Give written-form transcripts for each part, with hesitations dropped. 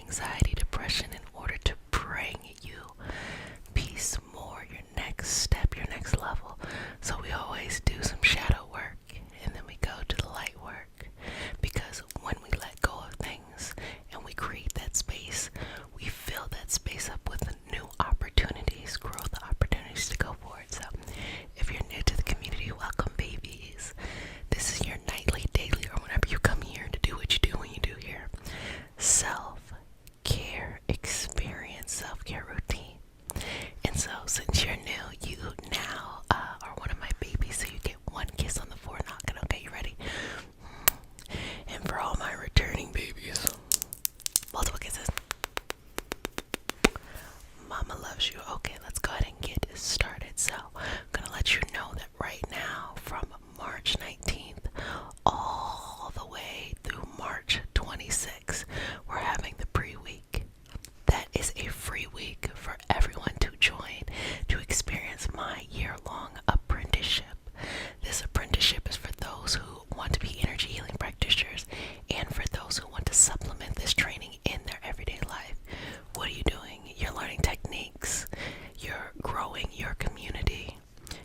anxiety, depression in order to bring you peace more, your next step, your next level. So we always do some shadow work and then we go to the light work, because when we let go of things and we create that space, we fill that space up with new opportunities, growth opportunities to go forward. So if you're new to the community, welcome, babies. This is your nightly, daily, or whenever you come here to do what you do when you do here, self-care experience, self-care routine. And so since you're new, you now are one of my babies, so you get one kiss on the forehead. Okay, you ready? And for all my returning babies, multiple kisses. Mama loves you. Okay, let's go ahead and get started. So I'm gonna let you know that right now, from March 19th all the way through March 26th, we're having the pre-week. That is a free week for everyone to join to experience my year-long apprenticeship. This apprenticeship is for those who want to be energy healing practitioners and for those who want to supplement this training in their everyday life. What are you doing? You're learning techniques, you're growing your community,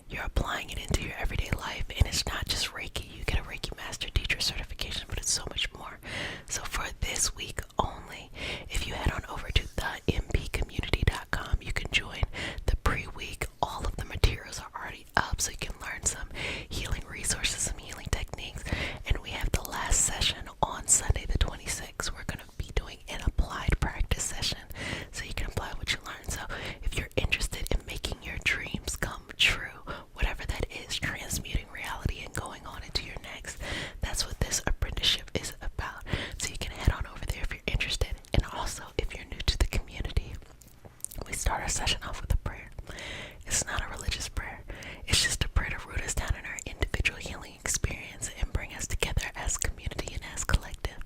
you're applying it into your everyday life, and it's not just Reiki. You get a Reiki Master Teacher certification, but it's so much more. So for this week only, if you head on over to thempcommunity.com, you can join the pre-week. All of the materials are already up, so you can learn some healing resources, some healing techniques, and we have the last session on Sunday the 26th. We're going to be doing an applied practice session, so you can apply what you learn. So if you're interested in making your dreams come true, whatever that is, transmuting reality and going on into your next, that's what this apprenticeship is about. So you can head on over there if you're interested. And also, if you're new to the community, we start our session off with a prayer. It's not a religious prayer. It's just a prayer to root us down in our individual healing experience and bring us together as community and as collective.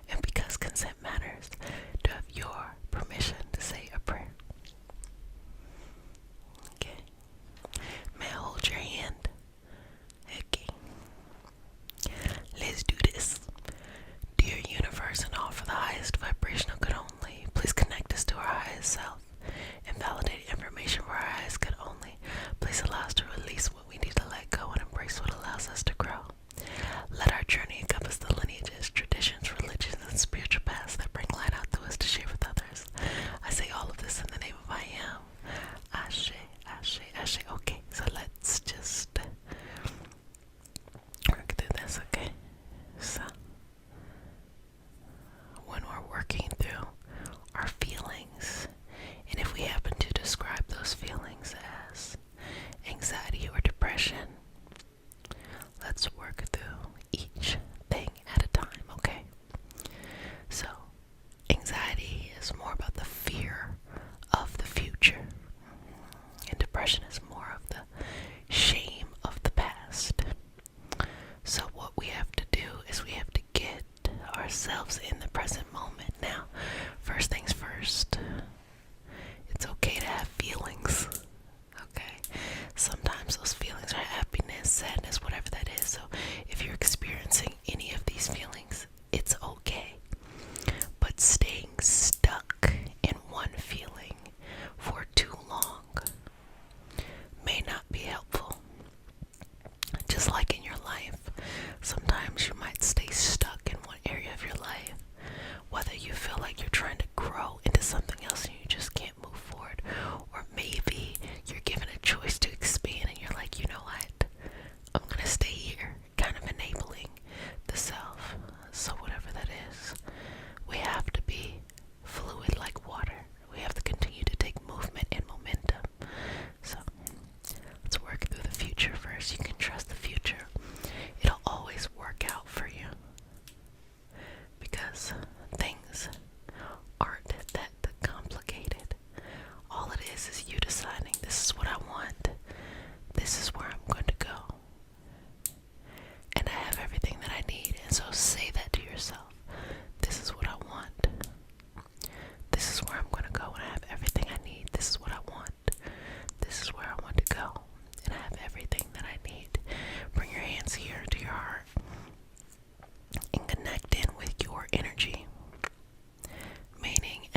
And because consent matters, to have your permission to say a prayer. Okay. May I hold your hand? Okay. Let's do this. Dear universe and all for the highest vibrational good only, please connect us to our highest self and validate every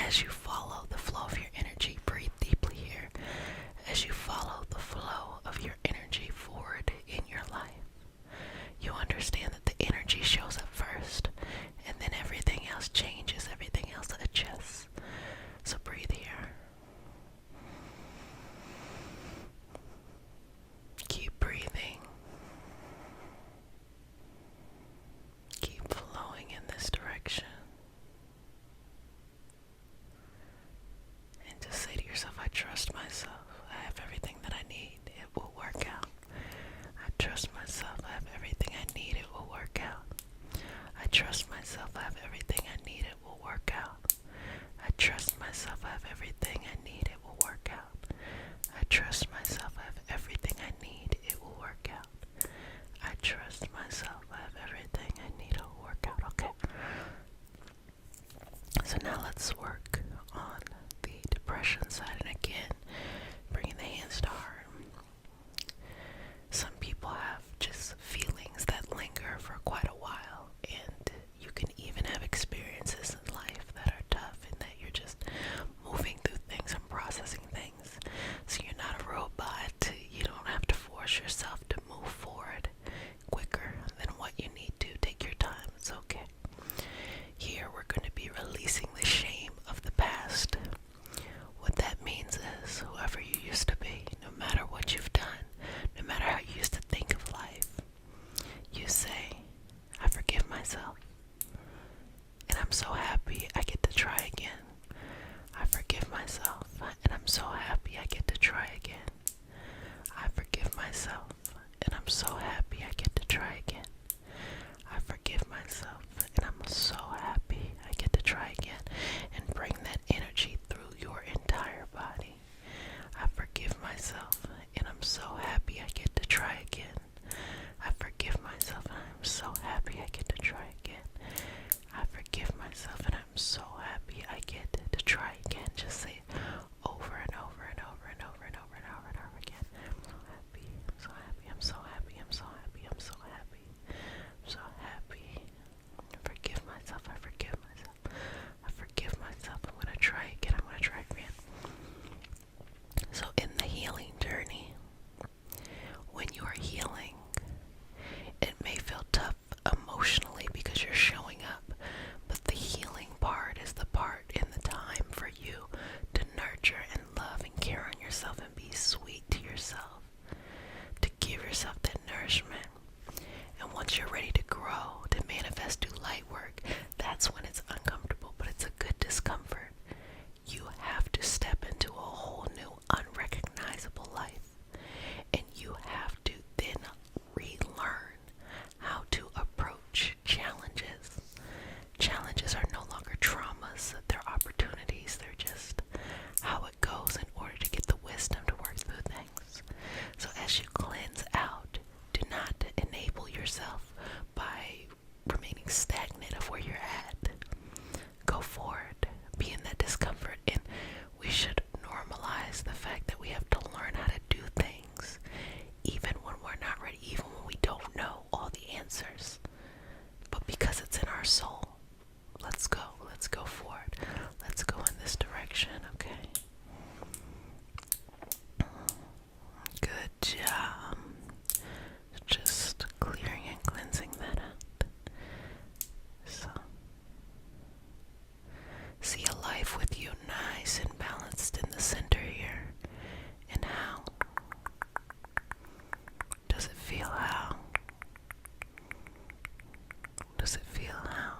as you follow the flow of your energy, breathe deeply here. As you follow the flow of your energy forward in your life, you understand that the energy shows up first, and then everything else changes, everything else adjusts. So breathe here. Keep breathing. Keep flowing in this direction. And just say to yourself, I trust myself. I have everything that I need. It will work out. I trust myself. I have everything I need. It will work out. I trust myself. I have everything I need. It will work out. I trust myself. I have everything I need. It will work out. I trust myself. I have everything I need. It will work out. I trust myself. I have everything I need. It will work out. Okay. So now let's work on the depression side. And again, bringing the hands to heart. Some people have just feelings that linger for quite a while, and you can even have experiences in life that are tough and that you're just moving through things and processing things. So you're not a robot. You don't have to force yourself to move forward quicker than what you need to. Take your time. It's okay. Here we're going to be releasing the shame of the past. What that means is whoever you used to be, no matter what you've done, no matter how you used to think of life, you say, I forgive myself. And I'm so happy I get to try again. I forgive myself. And I'm so happy I get to try again. I forgive myself. And I'm so happy I get to try again. I forgive myself. And I'm so happy I get to try again. And bring that energy through your entire body. I forgive myself. And I'm so happy I get to try again. I forgive myself. And I'm so happy I get to try again. I forgive myself. And I'm so happy I get to try again. Just say it over and over and over and over and over and over and over again. I'm so happy. I'm so happy. I'm so happy. I'm so happy. I'm so happy. I forgive myself. I forgive myself. I forgive myself. I'm going to try again. I'm going to try again. So in the healing journey, when you are healing, it may feel tough emotionally because you're showing up, but the healing part is the part in the time for you to nurture and love and care on yourself and be sweet to yourself, to give yourself that nourishment. And once you're ready to grow, to manifest, do light work, that's when it's uncomfortable, but it's a good discomfort. You have to step into a whole new, unrecognizable life. And you have to then relearn how to approach challenges. Challenges are no longer traumas, they're opportunities. They're just how it goes in order to get the wisdom to work through things. So as you cleanse out, do not enable yourself by remaining stagnant of where you're at. Go forward, be in that discomfort, and we should normalize the fact that we have to learn how to do things even when we're not ready, even when we don't know all the answers. But because it's in our soul, let's go forward. Let's go in this direction, okay? Good job. Just clearing and cleansing that out. So, see a life with you nice and balanced in the center here. And how does it feel? How does it feel? How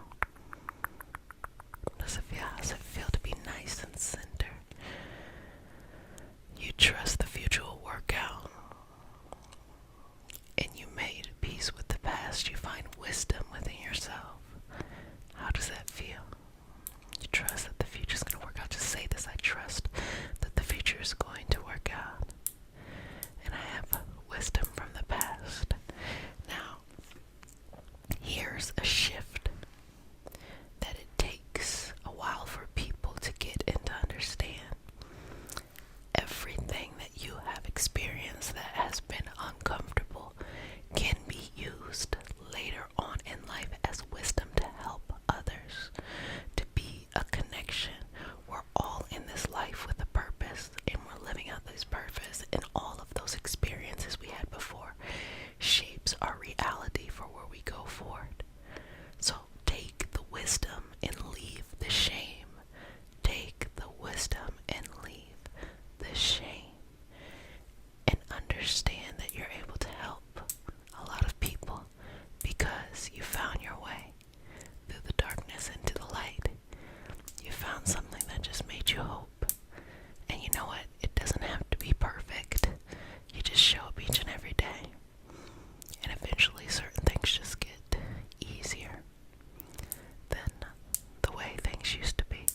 does it feel? How does it feel to be nice and center? You trust the future will work out. And you made peace with the past. You find wisdom within yourself. How does that feel? You trust that the future's going to work out. Just say this. I trust and all of those experiences we had before shapes our reality for where we go forward. So take the wisdom and leave the shame. Take the wisdom and leave the shame. And understand that you're able to help a lot of people because you found your way through the darkness into the light. You found something that just made you hope. And you know what? It doesn't have to be perfect. You just show up each and every day. And eventually certain things just get easier than the way things used to be.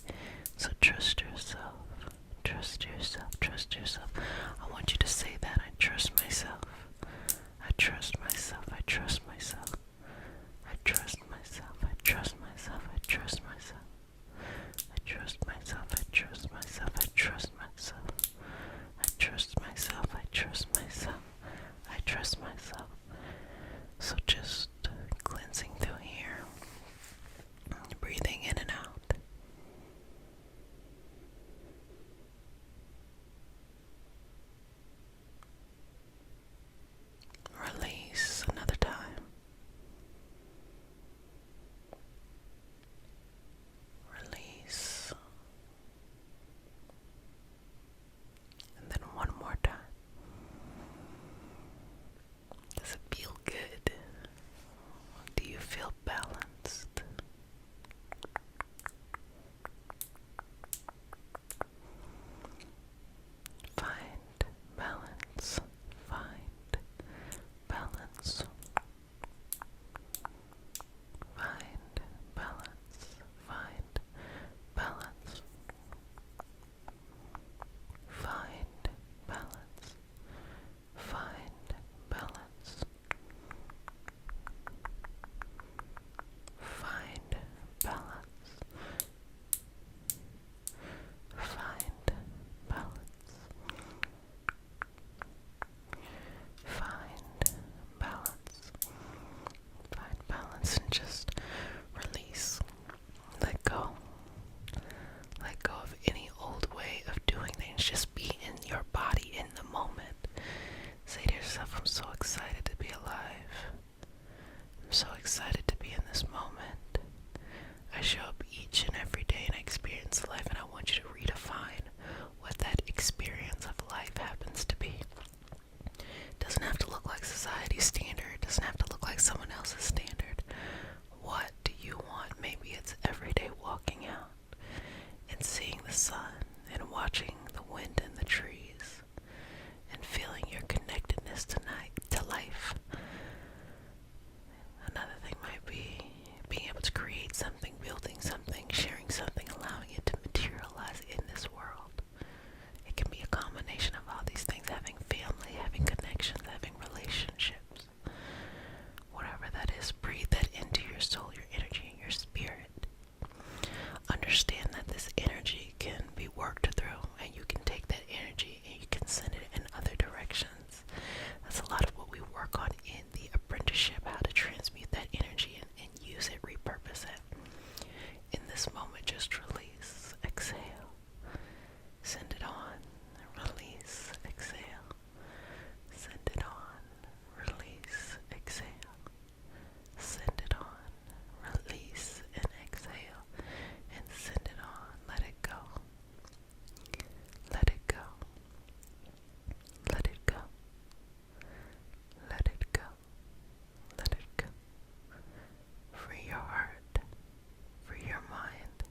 So trust yourself. Trust yourself. Trust yourself. I want you to say that. I trust myself. I trust myself. I trust myself. I trust myself. I trust myself. I trust myself. I trust myself. I trust myself. I trust myself. I trust myself. I trust myself. I trust myself. So just cleansing through here, breathing in and out. Release another time. Release. And then one more time. Does it feel good? Do you feel balanced? Find balance. Find balance. Find balance. Find balance. Find balance. Find balance. Find balance. Find balance. Find balance. Find balance and just release. Let go. Let go of any old way of doing things. Just be in your body in the moment. Say to yourself, I'm so excited to be alive. I'm so excited to be in this moment. I show up each and every day and I experience life, and I want you to redefine what that experience of life happens to be. It doesn't have to look like society's standard. It doesn't have to look like someone else's standard. What do you want? Maybe it's every day walking out and seeing the sun and watching the wind in the trees and feeling your connectedness tonight to life. Another thing might be being able to create something, building something, sharing something, allowing it to materialize in this world. It can be a combination of all these things, having family, having connections, having relationships. Whatever that is, breathe that into your soul, your energy, and your spirit. Understand that this energy can be worked through, and you can take that energy and you can send it in other directions. That's a lot of what we work on in the apprenticeship, how to transmute that energy and use it, repurpose it. In this moment, just release, exhale, send it on, release, exhale, send it on, release, exhale, send it on, release, and exhale, and send it on, let it go, let it go, let it go, let it go, let it go. Free your heart, free your mind,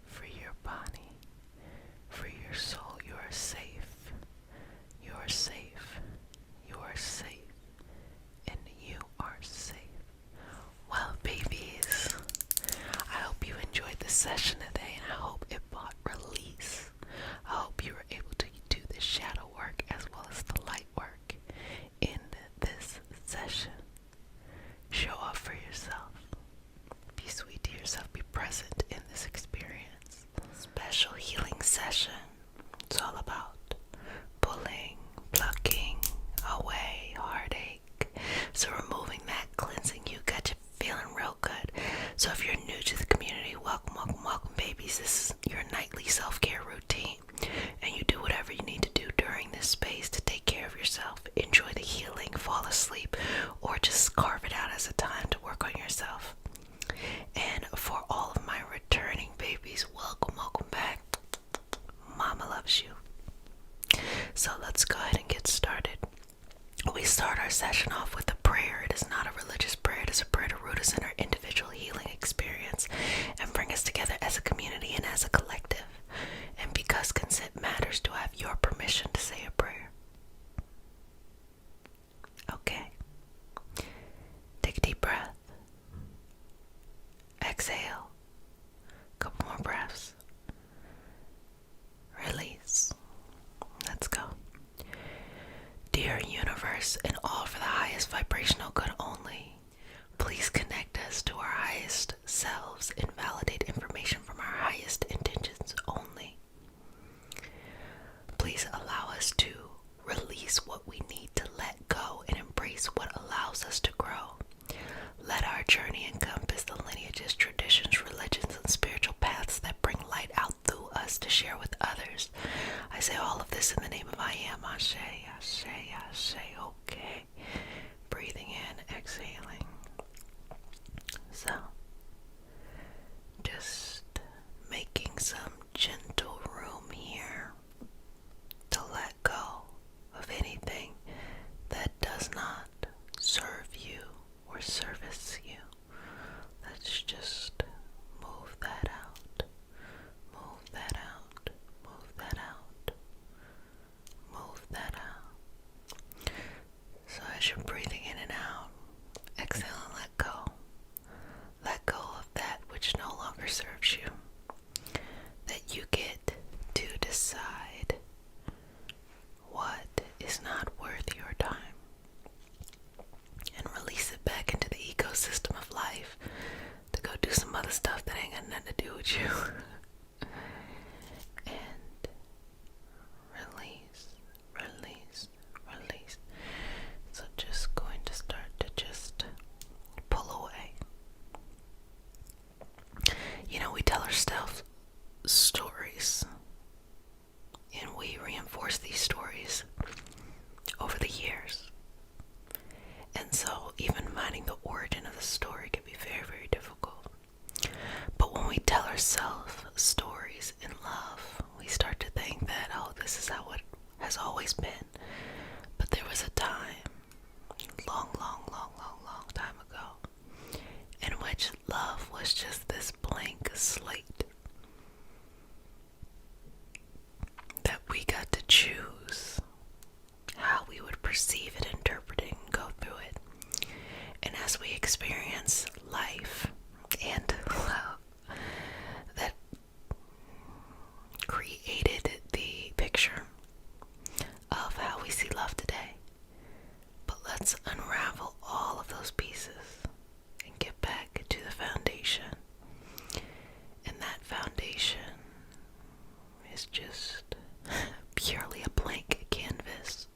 free your body, free your soul. You are safe, you are safe, you are safe, and you are safe. Well, babies, I hope you enjoyed this session today, and I hope it brought release. I hope you were able to do the shadow work as well as the light work in this session. Show up for yourself. Be sweet to yourself. Be present in this experience. Special healing session. It's all about pulling, plucking away heartache. So removing that, cleansing you, got you feeling real good. So if you're new to the community, welcome, welcome, welcome, babies. This is your nightly self-care routine, and you do whatever you need to do during this space to let's go ahead and get started. We start our session off with a prayer. It is not a religious prayer. It is a prayer to root us in our individual healing experience and bring us together as a community and as a collective. And because consent matters, do I have your permission to say a prayer? Okay. Take a deep breath. Exhale. Couple more breaths. Release. Let's go. Dear universe, and all for the highest vibrational good only, please connect us to our highest selves and validate information from our highest intentions only. Please allow us to release what we need to let go and embrace what allows us to grow. Let our journey encompass the lineages, traditions, religions, and spiritual paths that bring light out through us to share with others. I say all of this in the name of I am. Ashe, Ashe, Ashe. Okay. Breathing in, exhaling. So, just making some gentle room here to let go of anything that does not serve you or service you. Let's just move that out. Move that out. Move that out. Move that out. So as you're breathing in and out, exhale and let go. Let go of that which no longer serves you. That you get to decide what is not worth your time. And release it back into the ecosystem of life to go do some other stuff that ain't got nothing to do with you. And release, release, release. So just going to start to just pull away. You know, we tell ourselves stories, and we reinforce these stories over the years. And so even finding the origin of the story can be very, very difficult. But when we tell ourselves stories in love, we start to think that, oh, this is how it has always been. But there was a time, long, long, long, long, long time ago, in which love was just this blank slate that we got to choose how we would perceive it, interpret it, and go through it. And as we experience life and love, that created the picture of how we see love today. But let's unravel all of those pieces and get back to the foundation. And that foundation is just purely a blank canvas.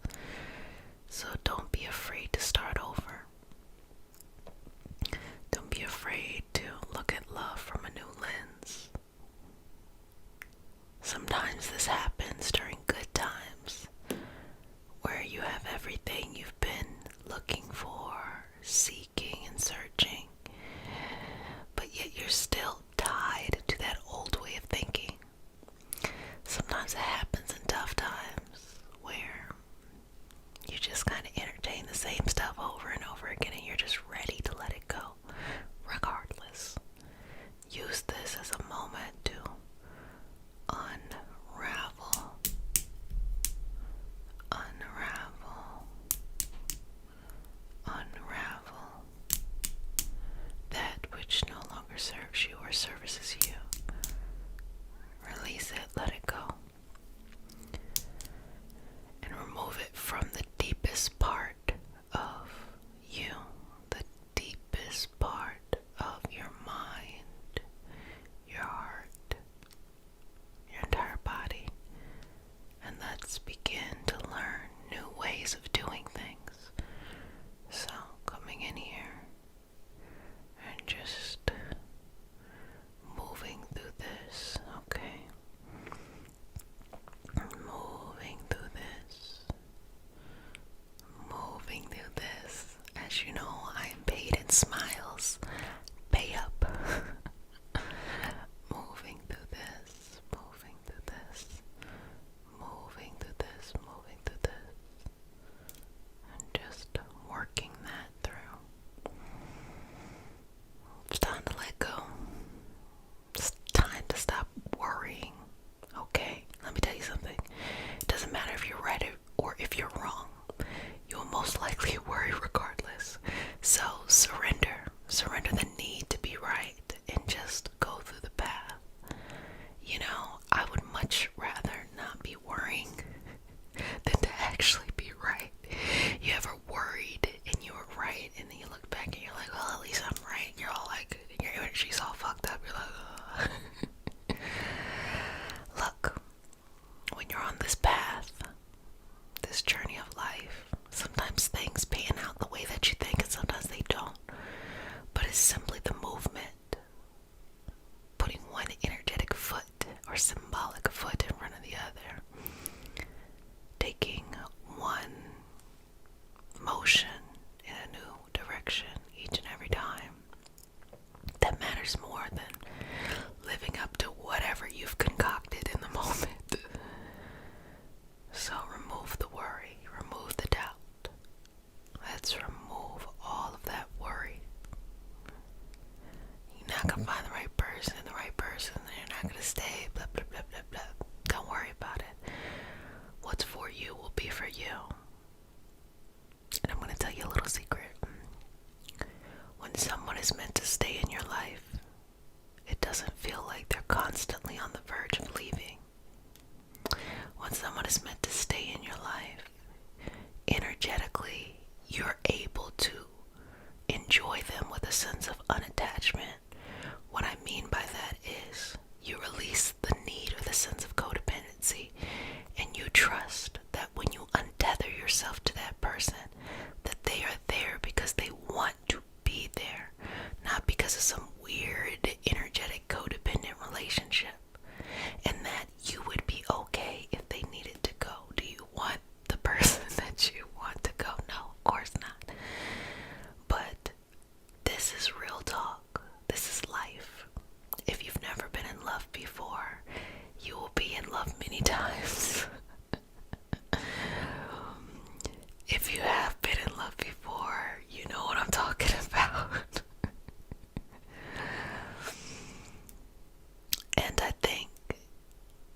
So don't be afraid to start over. Don't be afraid to look at love from a new lens. Sometimes this happens during good times, where you have everything you've been looking for, seeking and searching, but yet you're still tied to that old way of thinking. Sometimes it happens in tough times where you just kind of entertain the same stuff over and over again, and you're just ready to let it go. Regardless, use this as a moment to unravel, unravel, unravel,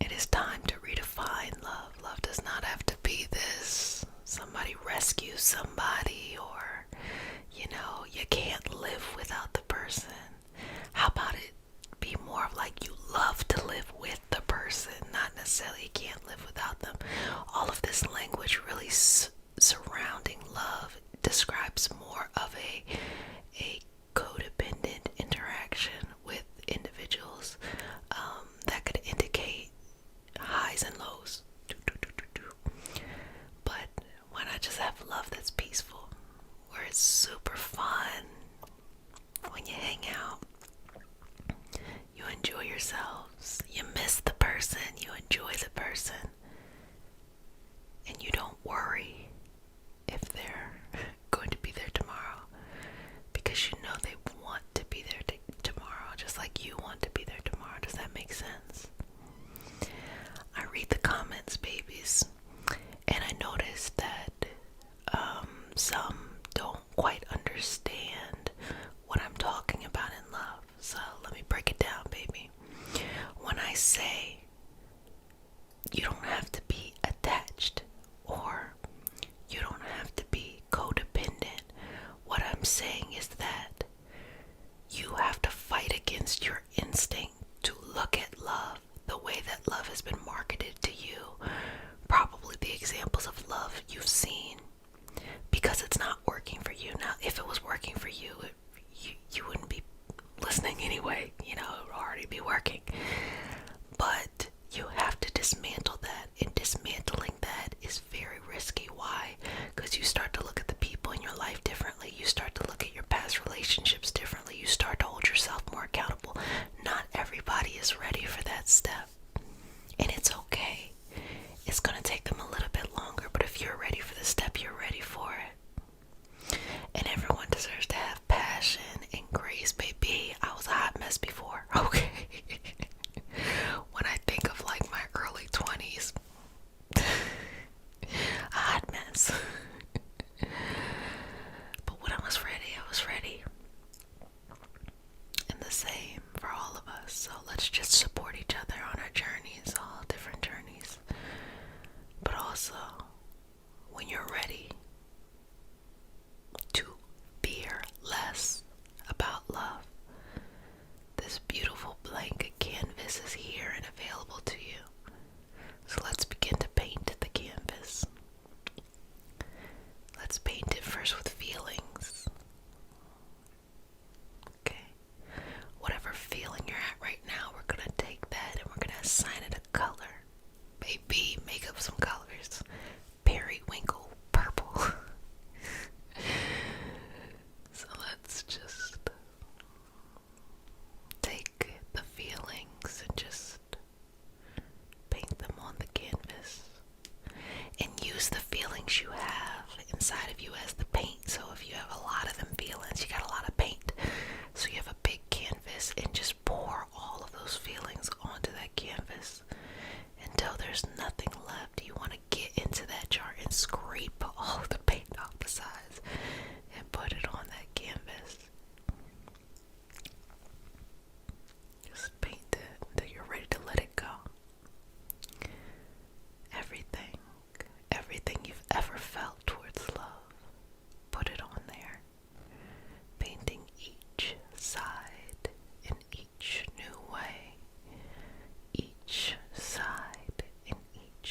It is time to redefine love. Love does not have to be this. Somebody rescues somebody, or, you can't live without the person. How about it be more of like you love to live with the person, not necessarily you can't live without them. All of this language really surrounding love describes more of a codependent interaction with individuals, that could indicate highs and lows. But why not just have love that's peaceful, where it's super fun when you hang out, you enjoy yourselves, you miss the person, you enjoy the person, and you don't worry if they're going to be there tomorrow, because you know they want to be there tomorrow, just like you want to be there tomorrow. Does that make sense? I read the comments, babies, and I noticed that some don't quite understand what I'm talking about in love. So let me break it down, baby. When I say you don't have to be attached, or you don't have to be codependent, what I'm saying is that you have to fight against your instinct to look at love the way that love has been marketed to you. Probably the examples of love you've seen, because it's not working for you. Now, if it was working for you, you wouldn't be listening anyway. It would already be working. But you have to dismantle that, and dismantling that is very risky. Why? Because you start to look at the people in your life differently. You start to look at your past relationships differently. You start to hold yourself more accountable. Not everybody is ready for that step, and it's okay. It's going to take them a little bit longer, but if you're ready for the step, you're ready for it. And everyone deserves to have passion and grace, baby. I was a hot mess before, okay? When I think of like my early 20s, a hot mess. But when I was ready, I was ready. And the same for all of us. So let's just support each other on our journeys, all different journeys. But also, when you're ready to fear less about love, this beautiful blank canvas is here and available to you. So let's begin to paint the canvas. Let's paint it first with feelings. Okay. Whatever feeling you're at right now, we're going to take that and we're going to assign it a color. Baby, make up some colors. Periwinkle purple. So let's just take the feelings and just paint them on the canvas. And use the feelings you have inside of you as the paint. So if you have a lot of them feelings, you got a lot of paint. So you have a big canvas, and just pour all of those feelings onto that canvas until there's nothing left. You want to get into that jar and scrape all the paint off the sides and put it on that canvas. Just paint it until you're ready to let it go. Everything you've ever felt towards love, put it on there. Painting each side in each new way. Each side in each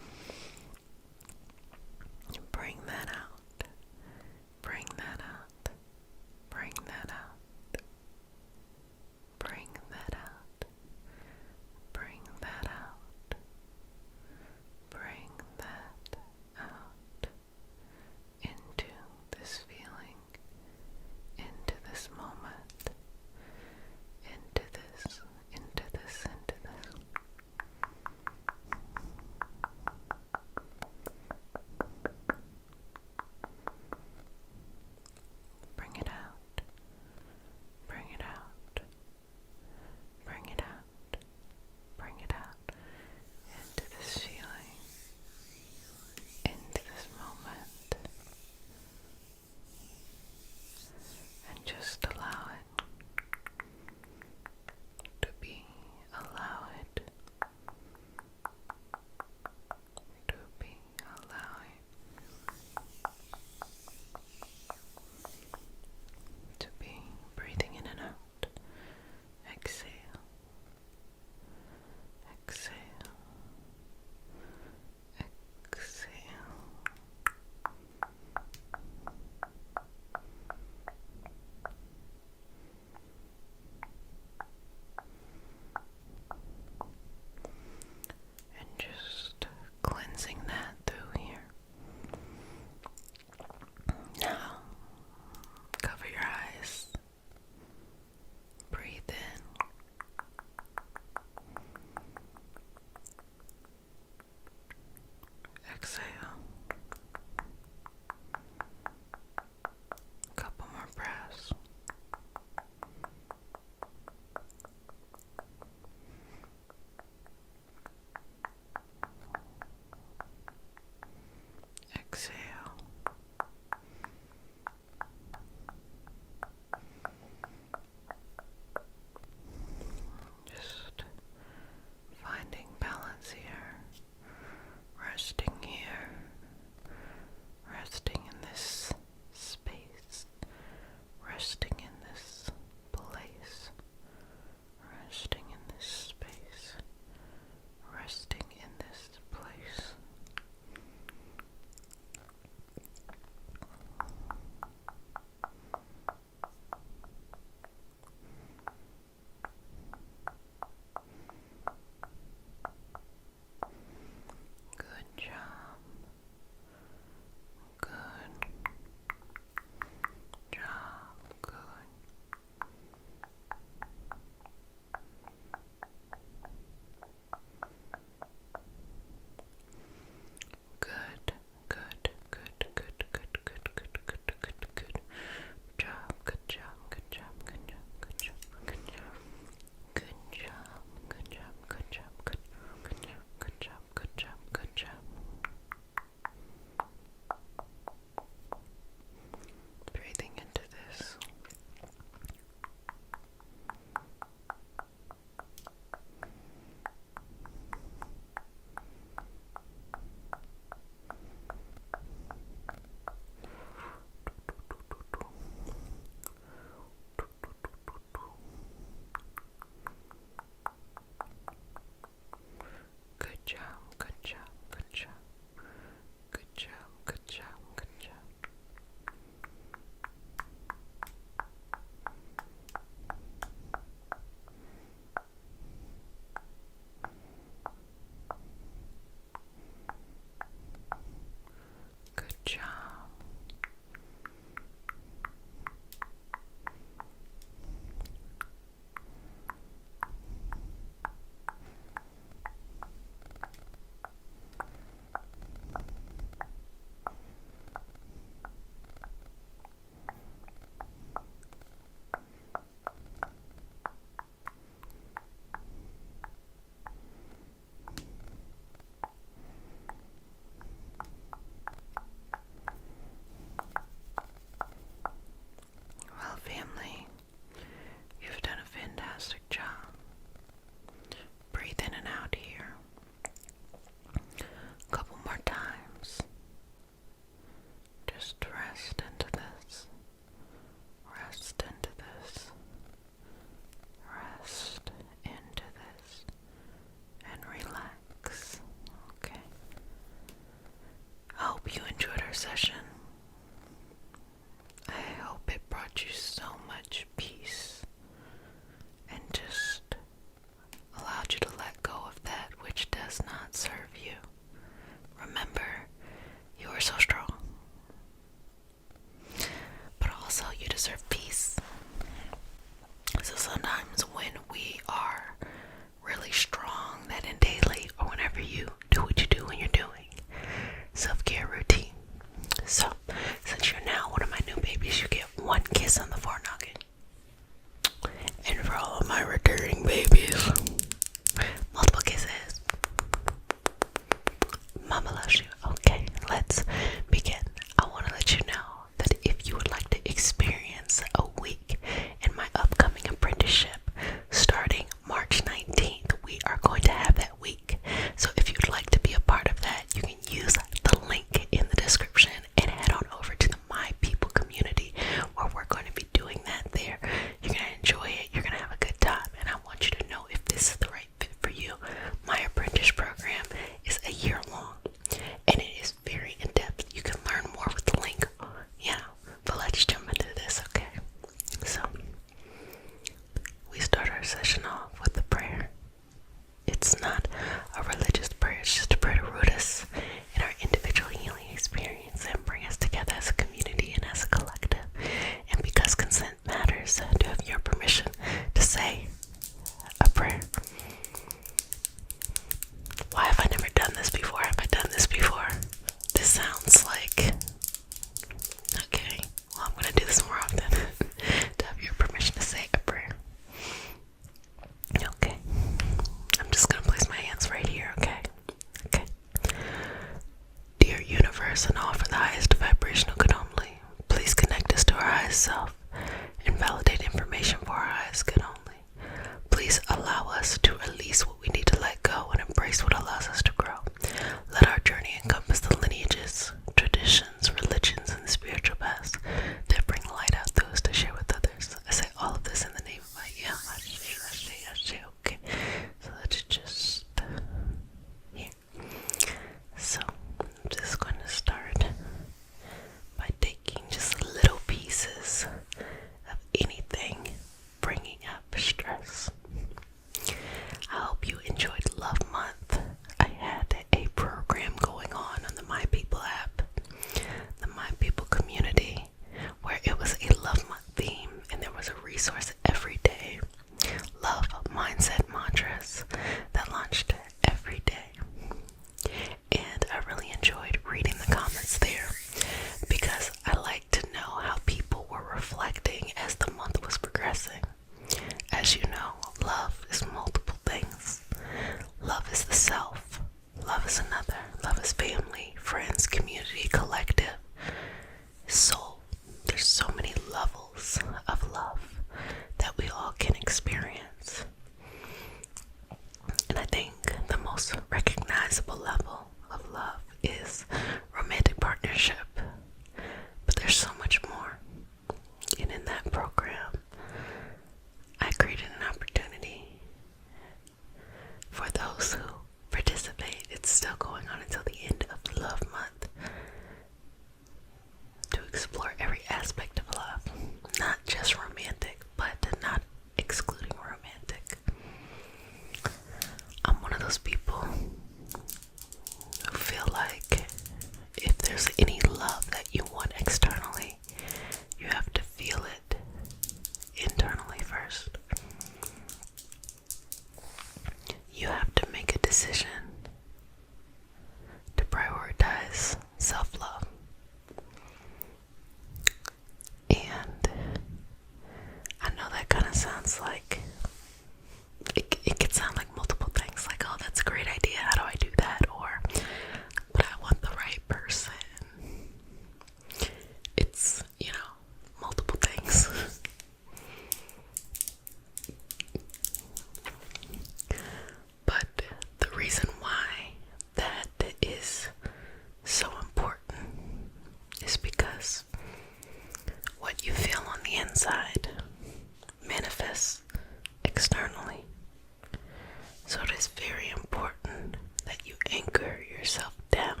is very important that you anchor yourself down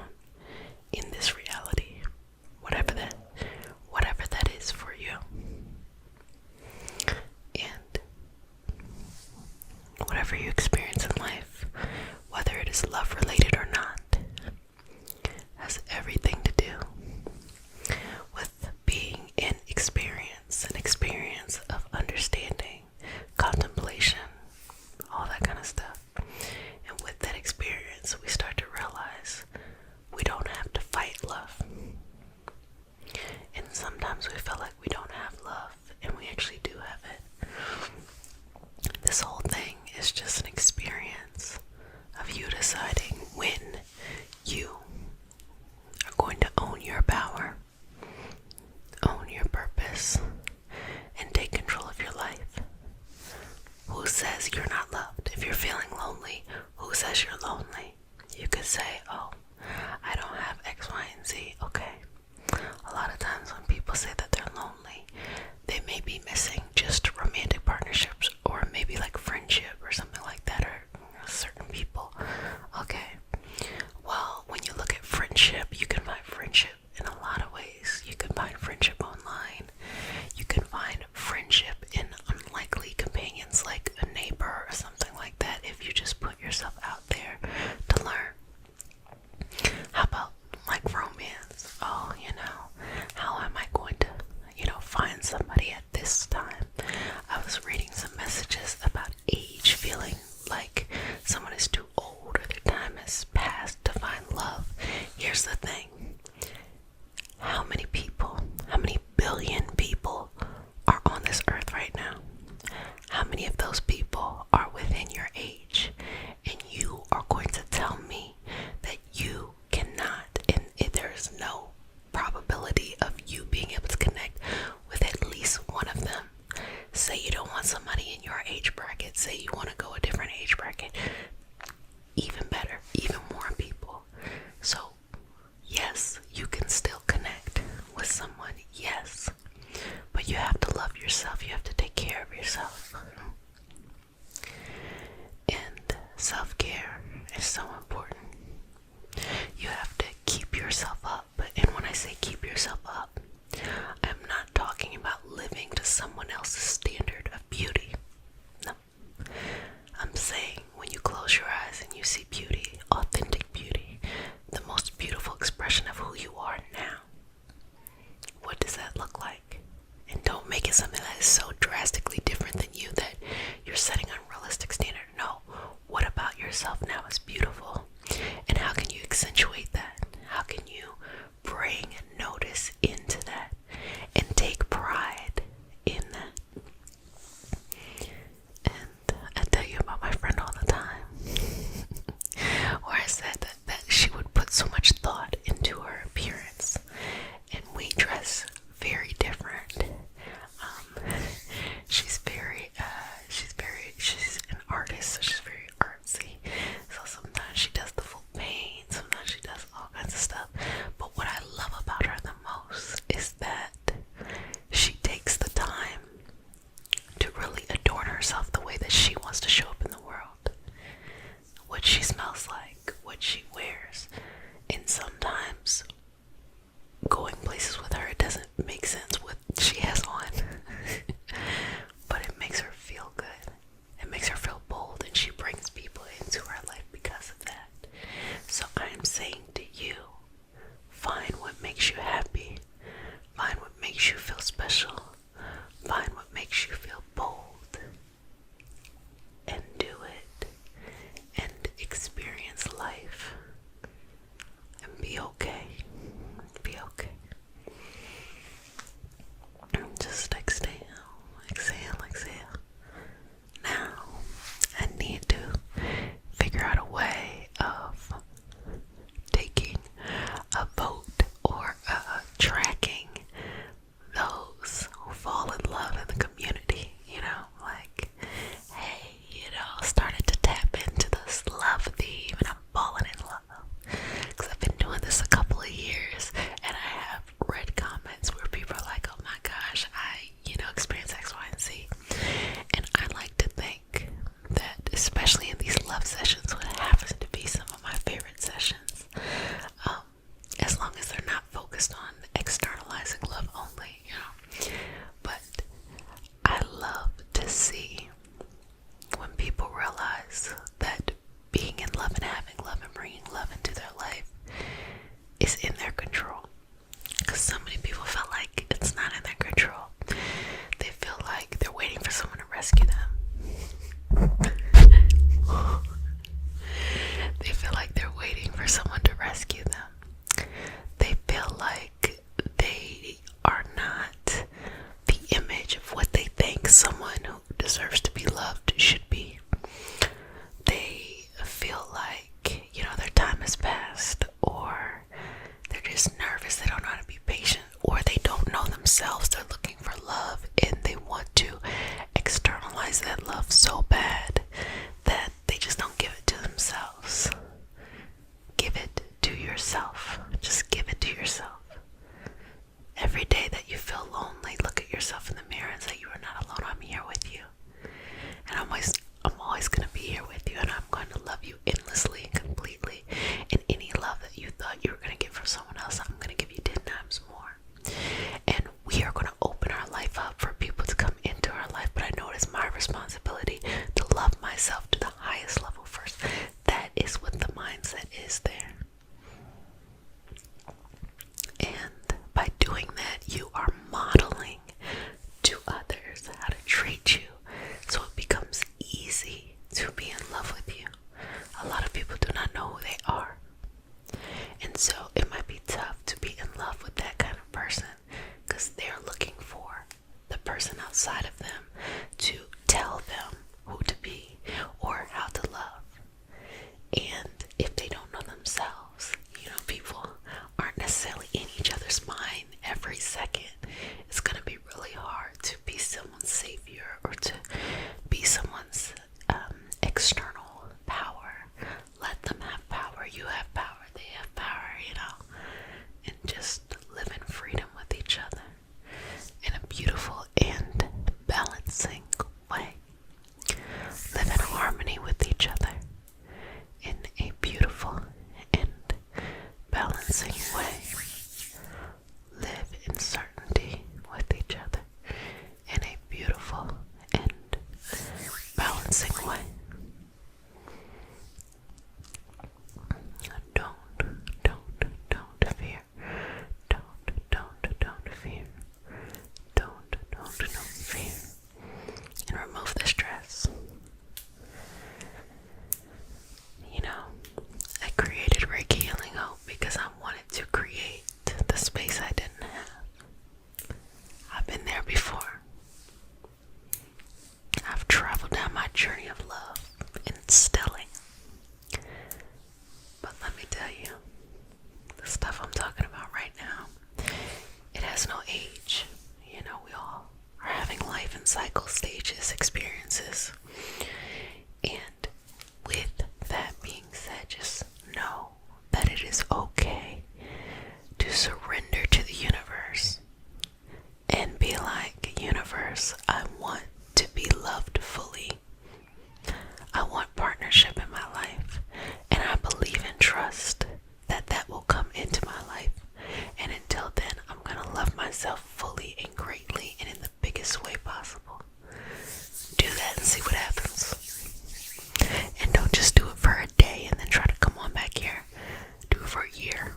in this reality, whatever that is for you. And whatever you experience in life, whether it is love related or not, has everything to do with being in experience, an experience of understanding, contemplation, all that kind of stuff. And with that experience, we start to realize we don't have to fight love. And sometimes we feel like we don't have love, and we actually do have it. This whole thing is just an experience of you deciding when you are going to own your power, own your purpose, and take control of your life. Who says you're not loved? If you're feeling lonely, who says you're lonely? You could say, oh, I don't have X, Y, and Z. Okay. A lot of times when people say that they're lonely, they may be missing just romantic partnerships, or maybe like friendship or something like that, or certain people. Okay. Well, when you look at friendship, you can find friendship in a lot of ways. You can find friendship online. You can find friendship in unlikely companions like a neighbor or something like that, if you just put yourself out there to learn. How about like romance? Oh, how am I going to, find somebody at this time? I was reading some messages about age, feeling like someone is too old or their time has passed to find love. Here's the thing. How many billion people are on this earth right now? How many of those people are within your age? And you are going to tell me that you cannot, and there is no probability of you being able to connect with at least one of them. Say you don't want somebody in your age bracket. Say you want to go a different age bracket. Even better, even more people. So, yes, you can still connect with someone, yes. But you have to love yourself. You have to take care of yourself. And self-care is so important. You have to keep yourself up. And when I say keep yourself up, I'm not talking about living to someone else's standard of beauty. No. I'm saying when you close your eyes and you see beauty, authentic beauty, the most beautiful expression of who you are now, what does that look like? And don't make it something that is so drastically different than you that you're setting unrealistic standard. No. What about yourself now is beautiful? And how can you accentuate that? How can you bring notice into that and take pride in that? And I tell you about my friend all the time, where I said that she would put so much thought into her appearance, and we dress very different. She's an artist, so she's very artsy. So sometimes she does the full paint, sometimes she does all kinds of stuff. But what I love about her the most is that she takes the time to really adorn herself the way that she wants to show up in the world. What she smells like, what she wears. And sometimes going places with her, it doesn't make sense what she has on. But it makes her feel good. It makes her feel bold, and she brings people into her life because of that. So I am saying to you, find what makes you happy. Find what makes you feel special. Find what makes you feel bold. And do it. And experience life bringing love into their life is in their control. Because so many people feel like it's not in their control. They feel like they're waiting for someone to rescue them. They feel like they're waiting for someone to rescue them. They feel like they are not the image of what they think someone who deserves to be loved should be. They feel like, their time has passed, or they're just nervous, they don't know how to be patient, or they don't know themselves. They're looking for love and they want to externalize that love so bad that they just don't give it to themselves. Give it to yourself. Just give it to yourself. Every day that you feel lonely, look at yourself in the mirror and say, you are not alone. I'm here with you. And I'm always going to be here with you, and I'm going to love you endlessly and completely. And any love that you thought you were going to get from someone else, I'm going to give you 10 times more. And we are going to open our life up for people to come into our life, but I know it is my responsibility to love myself to the highest level first. That is what the mindset is there. And by doing that, you are modeling to others how to treat you, so it becomes easy to be in love with you. A lot of people do not know who they are, and so it might be tough to be in love with that kind of person, because they're looking for the person outside of them to tell them who to be or how to love. And if they don't know themselves, people aren't necessarily in each other's mind every second. It's going to be really hard to be someone's savior or to be someone's external power. Let them have power. You have power. They have power, and just live in freedom with each other in a beautiful and balancing way. Live in harmony with each other in a beautiful and balancing way. Live in certainty with each other in a beautiful and balancing way. Don't fear. Don't fear. Don't fear. And remove the stress. I created Reiki Healing Hope because I wanted to create the space I didn't have. I've been there before. I've traveled down my journey of love and instilling. But let me tell you, the stuff I'm talking about right now, it has no age. We all are having life in cycle stages, experiences. And with that being said, just know that it is okay to surrender to the universe and be like, universe, I want to be loved fully. I want partnership in my life, and I believe and trust that that will come into my life. And until then, I'm going to love myself fully and greatly and in the biggest way possible. Do that and see what happens. And don't just do it for a day and then try to come on back here. Do it for a year.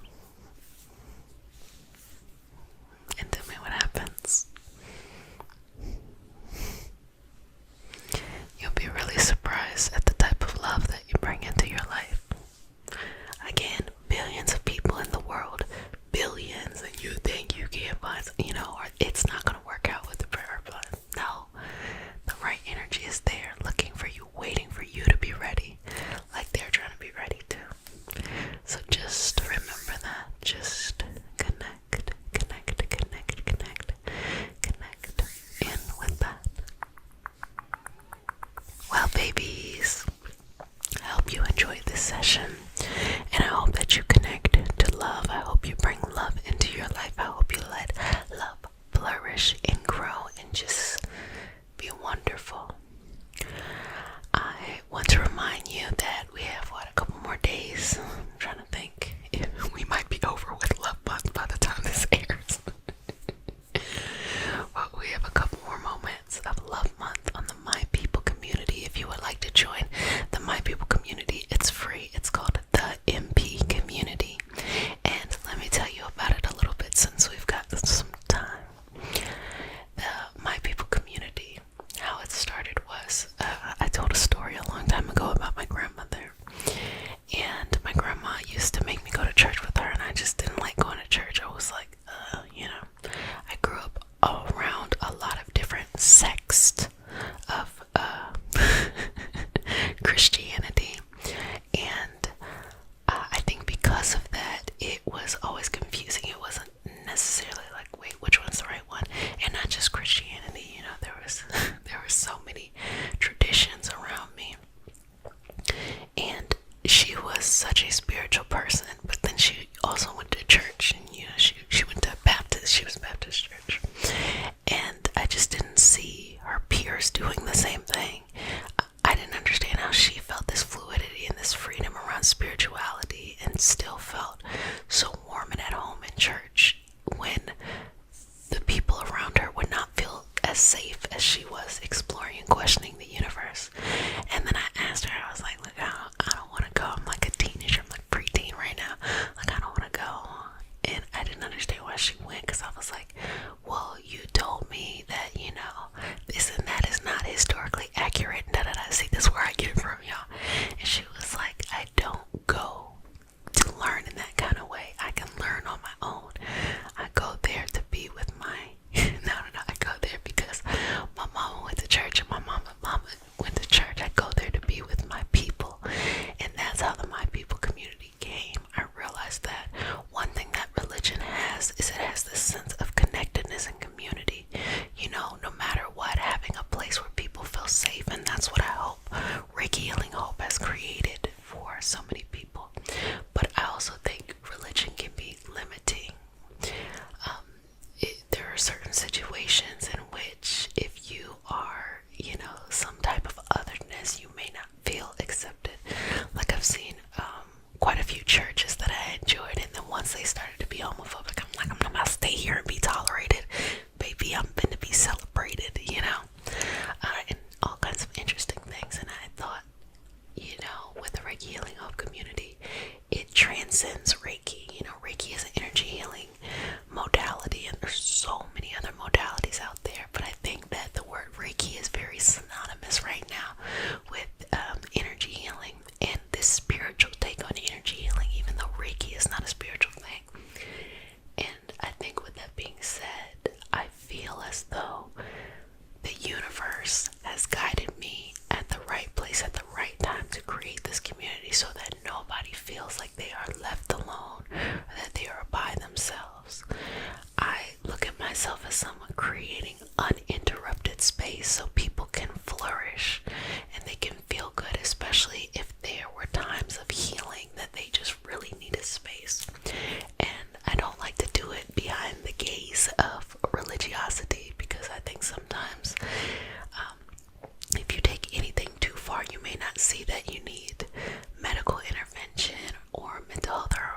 And tell me what happens. You'll be really surprised at the type of love that you bring into your life. Again, billions of people in the world. Billions. And you think you can't find, or it's not going to work out with the prayer blood. No. The right energy is there, looking for you, waiting for you to be ready, like they're trying to be ready too. So just remember that. Just connect in with that. Well, babies, I hope you enjoyed this session, and I hope that you connect to love. I hope you bring love into your life. I hope you let love flourish and grow and just be wonderful. I want to remind you that we have, a couple more days. I'm trying to think. We might be over with Love Month by the time this airs. But we have a couple more moments of Love Month on the My People community. If you would like to join the My People community, it's free. It's called the she was such a spiritual person, but then she also went to church, and she went to Baptist. She was Baptist church, and I just didn't see her peers doing the same thing. I didn't understand how she felt this fluidity and this freedom around spirituality and still felt so warm and at home in church when the people around her would not feel as safe as she was exploring and questioning the universe. And then I asked her, I was like, look, I don't want to go. I'm like a teenager. I'm like preteen right now. Like, I don't want to go. And I didn't understand why she went, because I was like, well, you told me that, this and that is not historically accurate. Da da da. See, this is where I get it from, y'all. And she was like, I don't go to learn in that kind of way. I can learn on my own. I go there to be with my no, I go there because my mama went to church and my mama went to church. I go there to be with my people, and that's how the My People community came. I realized that one thing that religion has is it has this sense of connectedness and community. No matter what, having a place where people feel safe, and that's what I hope Reiki Healing Hope has created for so many people. But I also think religion can be limiting. There are certain situations in which if you are, some type of otherness, you may not feel accepted. Like I've seen quite a few churches that I enjoyed, and then once they started to be homophobic, I'm like, I'm not gonna stay here and be tolerated. Baby, I'm going to be celebrated, and all kinds of interesting things. And I thought, with the Reiki Healing Hope community, it transcends Reiki. Reiki is an energy healing modality, and there's so many other modalities out there, but I think that the word Reiki is very synonymous right now with energy healing and this spiritual take on energy healing, even though Reiki is not a spiritual thing. And I think with that being said, I feel as though the universe has guided me at the right place at the right time to create this community so that nobody feels like they are left alone or that they are by themselves. I look at myself as someone creating uninterrupted space so people can flourish and they can feel good, especially if there were times of healing that they just really needed space. And I don't like to do it behind the gaze of religiosity, because I think sometimes if you take anything too far, you may not see that you need medical intervention or mental health or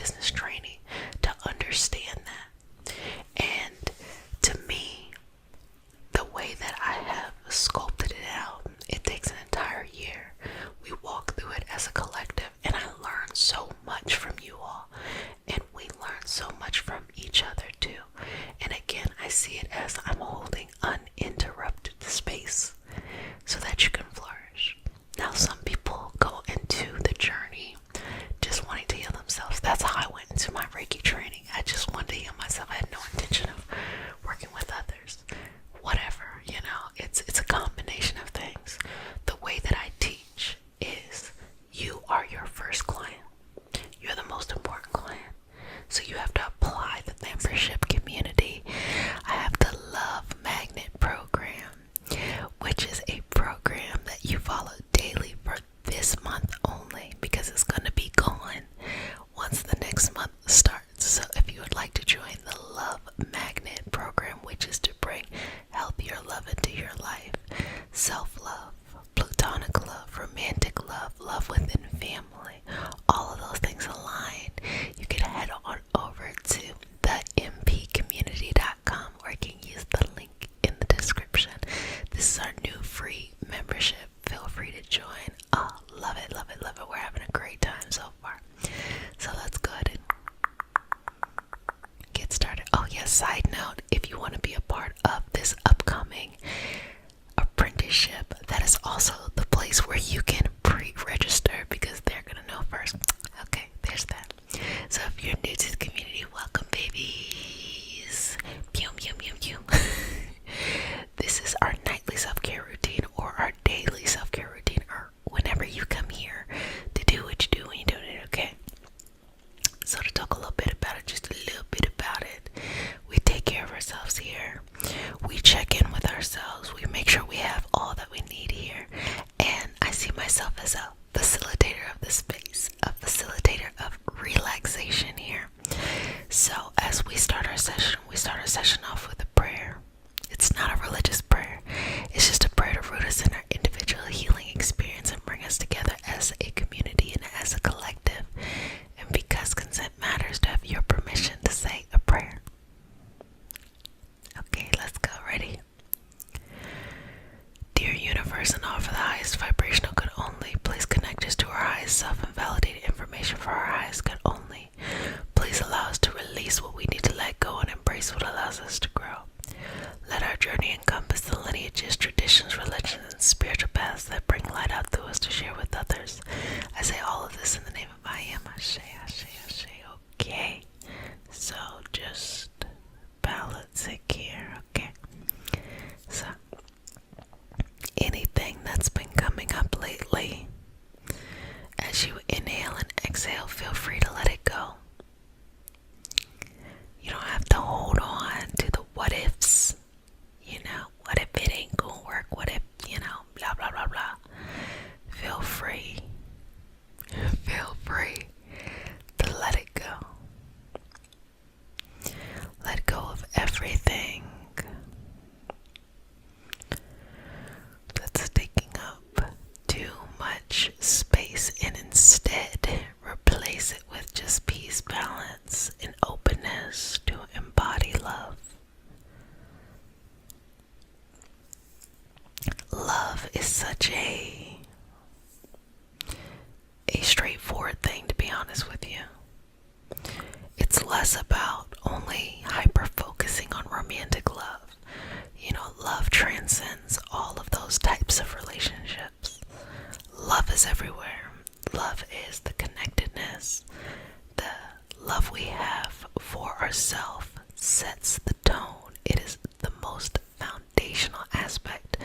business training to understand that. And to me, the way that I have sculpted it out, it takes an entire year. We walk through it as a collective, and I learn so much from you all, and we learn so much from each other too. And again, I see it as I'm holding uninterrupted space so that you can flourish. Now, some people go into the journey just wanting to heal themselves. That's how I went into my Reiki training. I just wanted to heal myself. I had no intention of working with others. Whatever, it's a combination of things. The way that I teach is you are your first client. You're the most important client. So you have to apply the membership community. I have the Love Magnet program, which is a program that you follow daily for this month only, because it's going to be gone once the next month starts. So if you would like to join the Love Magnet program, which is to bring healthier love into your life, self-love, platonic love, romantic love, love within family, all of those things aligned, you can head on over to thempcommunity.com, or you can use the link in the description. This is our new free membership. Feel free to join. Oh, love it, love it, love it. We're having a great time so far. So let's go ahead and get started. Oh yeah, side note, if you want to be a part of this upcoming apprenticeship, that is also the place where you can pre-register, because they're gonna know first. Okay, there's that. So if you're new to the community, welcome, babies. Pew, pew, pew, pew. This is our nightly self-care routine, or our daily self-care routine, or whenever you come here to do what you do when you're doing it, okay? So to talk a little bit about it, just a little bit about it, we take care of ourselves here. We check in with ourselves. We make sure we have all that we need here. And I see myself as a facilitator of the space, a facilitator of relaxation here. So as we start our session off with a prayer. It's not a religious prayer. It's just a prayer to root us in our individual healing experience and bring us together as a community and as a collective. And because consent matters, to have your permission to say a prayer. Okay, let's go. Ready? Dear universe, and all for the highest vibrational good only, please connect us to our highest self and validate information for our highest good only. Please allow us to release what we need to let go and embrace what allows us to grow. Let our journey encompass the lineages, traditions, religions, and spiritual paths that bring light out through us to share with others. I say all of this in the name of I am. Ashe, ashe, ashe. Okay, so just balance it here. Okay, so anything that's been coming up lately, as you inhale and exhale, feel free to let it go. You don't have to hold on to the what ifs. What if it ain't gonna work? What if, blah, blah, blah, blah. Feel free to let it go. Let go of everything that's taking up too much space, and instead replace it with just peace, balance, and openness to embody love. Love is such a straightforward thing, to be honest with you. It's less about only hyper-focusing on romantic love. Love transcends all of those types of relationships. Love is everywhere. Love is the connectedness. The love we have for ourselves sets the tone. It is the most foundational aspect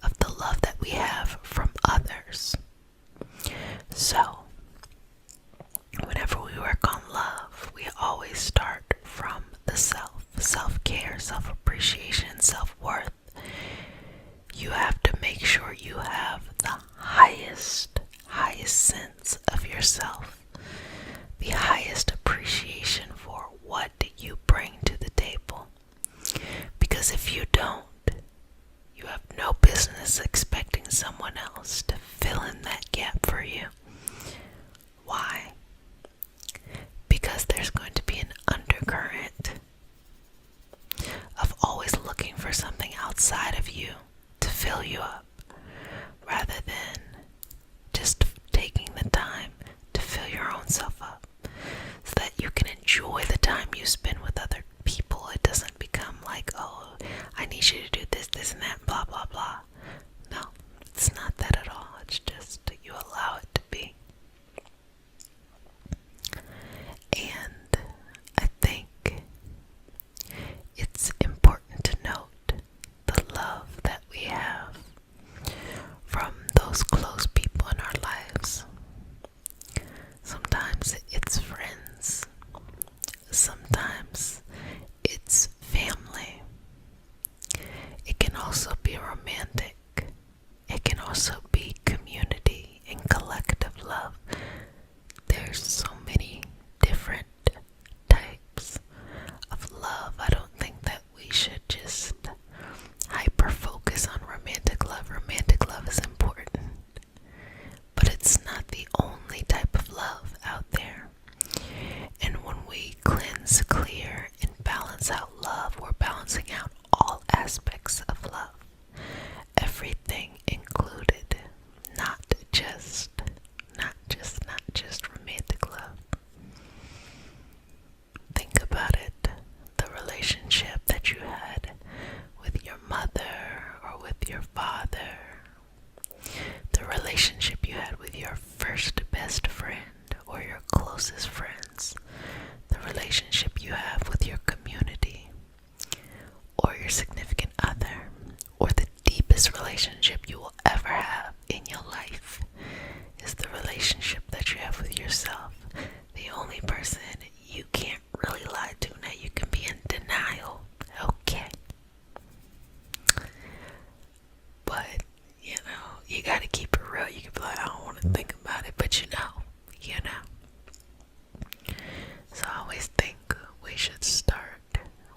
of the love that we have from others. So, whenever we work on love, we always start from the self. Self-care, self-appreciation, self-worth. You have to make sure you have the highest sense of yourself, the highest appreciation for what you bring to the table. spend with other people, it doesn't become like, oh, I need you to do this, this, and that, blah, blah, blah. No, it's not that at all. It's just you allow it to be. And I think it's important to note the love that we have from those close people in our lives. Sometimes it's friends. Sometimes it's family. It can also be romantic. It can also be community and collective love. There's so many different types of love. I don't think that we should just hyper focus on romantic love. Romantic love is important, but it's not the only type of love out there. And when we cleanse, clear, and balance out love, we're balancing out all aspects of love. Everything included, not just romantic love. Think about it. The relationship that you had with your mother or with your father, the relationship you had with your first best friend or your closest friends, the relationship you have with your community or your significant other, or the deepest relationship you will ever have in your life is the relationship that you have with yourself. The only person you can't really lie to. Now you can be in denial, okay, but you gotta keep it real. You can be like, I don't want to think about it, but you know. So I always think we should start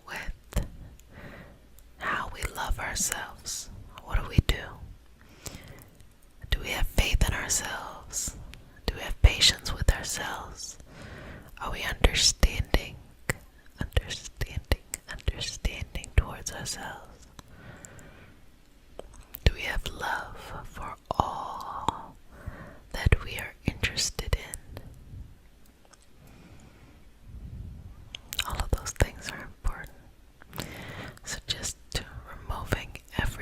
with how we love ourselves. What do we do? Do we have faith in ourselves? Do we have patience with ourselves? Are we understanding towards ourselves? Do we have love for all that we are interested in? All of those things are important. So just removing every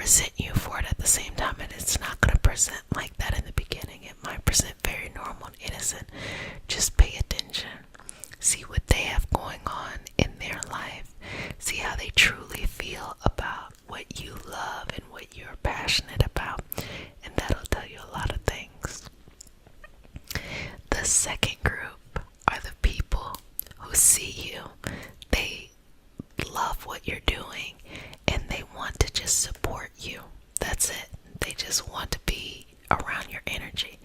resent you for it at the same time, and it's not going to present like that in the beginning. It might present very normal and innocent. Just pay attention. See what they have going on in their life. See how they truly feel about what you love and what you're passionate about, and that'll tell you a lot of things. The second group are the people who see you. They love what you're doing and they want to just support you. That's it. They just want to be around your energy.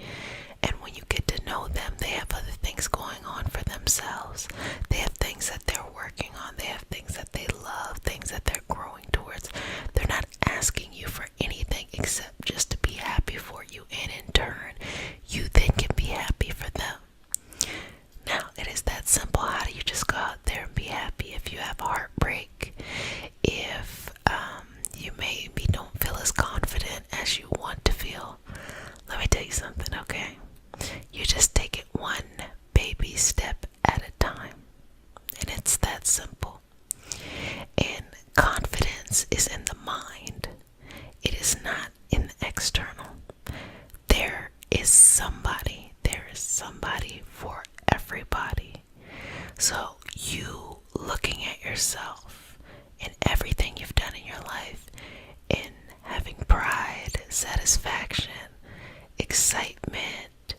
And when you get to know them, they have other things going on for themselves. They have things that they're working on. They have things that they love, things that they're growing towards. They're not asking you for anything except just to be happy for you. And in turn, you then can be happy for them. Now, it is that simple. How do you just go out there and be happy if you have a heartbreak? If you maybe don't feel as confident as you want to feel. Let me tell you something, okay? You just take it one baby step at a time. And it's that simple. And confidence is in the mind. It is not in the external. There is somebody for everybody. So you looking at yourself and everything you've done in your life and having pride, satisfaction, excitement,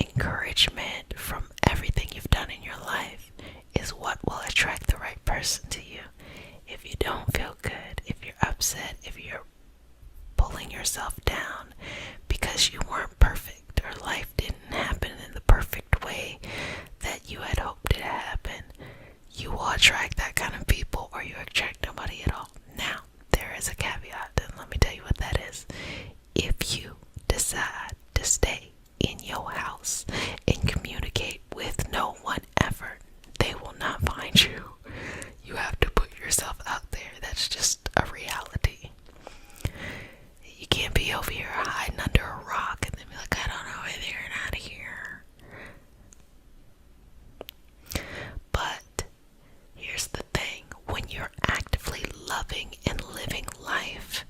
encouragement from everything you've done in your life is what will attract the right person to you. If you don't feel good, if you're upset, if you're pulling yourself down because you weren't perfect or life didn't happen in the perfect way that you had hoped it to happen, you will attract that kind of people, or you attract nobody at all. Now, there is a caveat, and let me tell you what that is. If you decide to stay in your house and communicate with no one ever, they will not find you. You have to put yourself out there. That's just a reality. You can't be over here hiding under a rock and then be like, I don't know where they're out of here. But here's the thing. When you're actively loving and living life,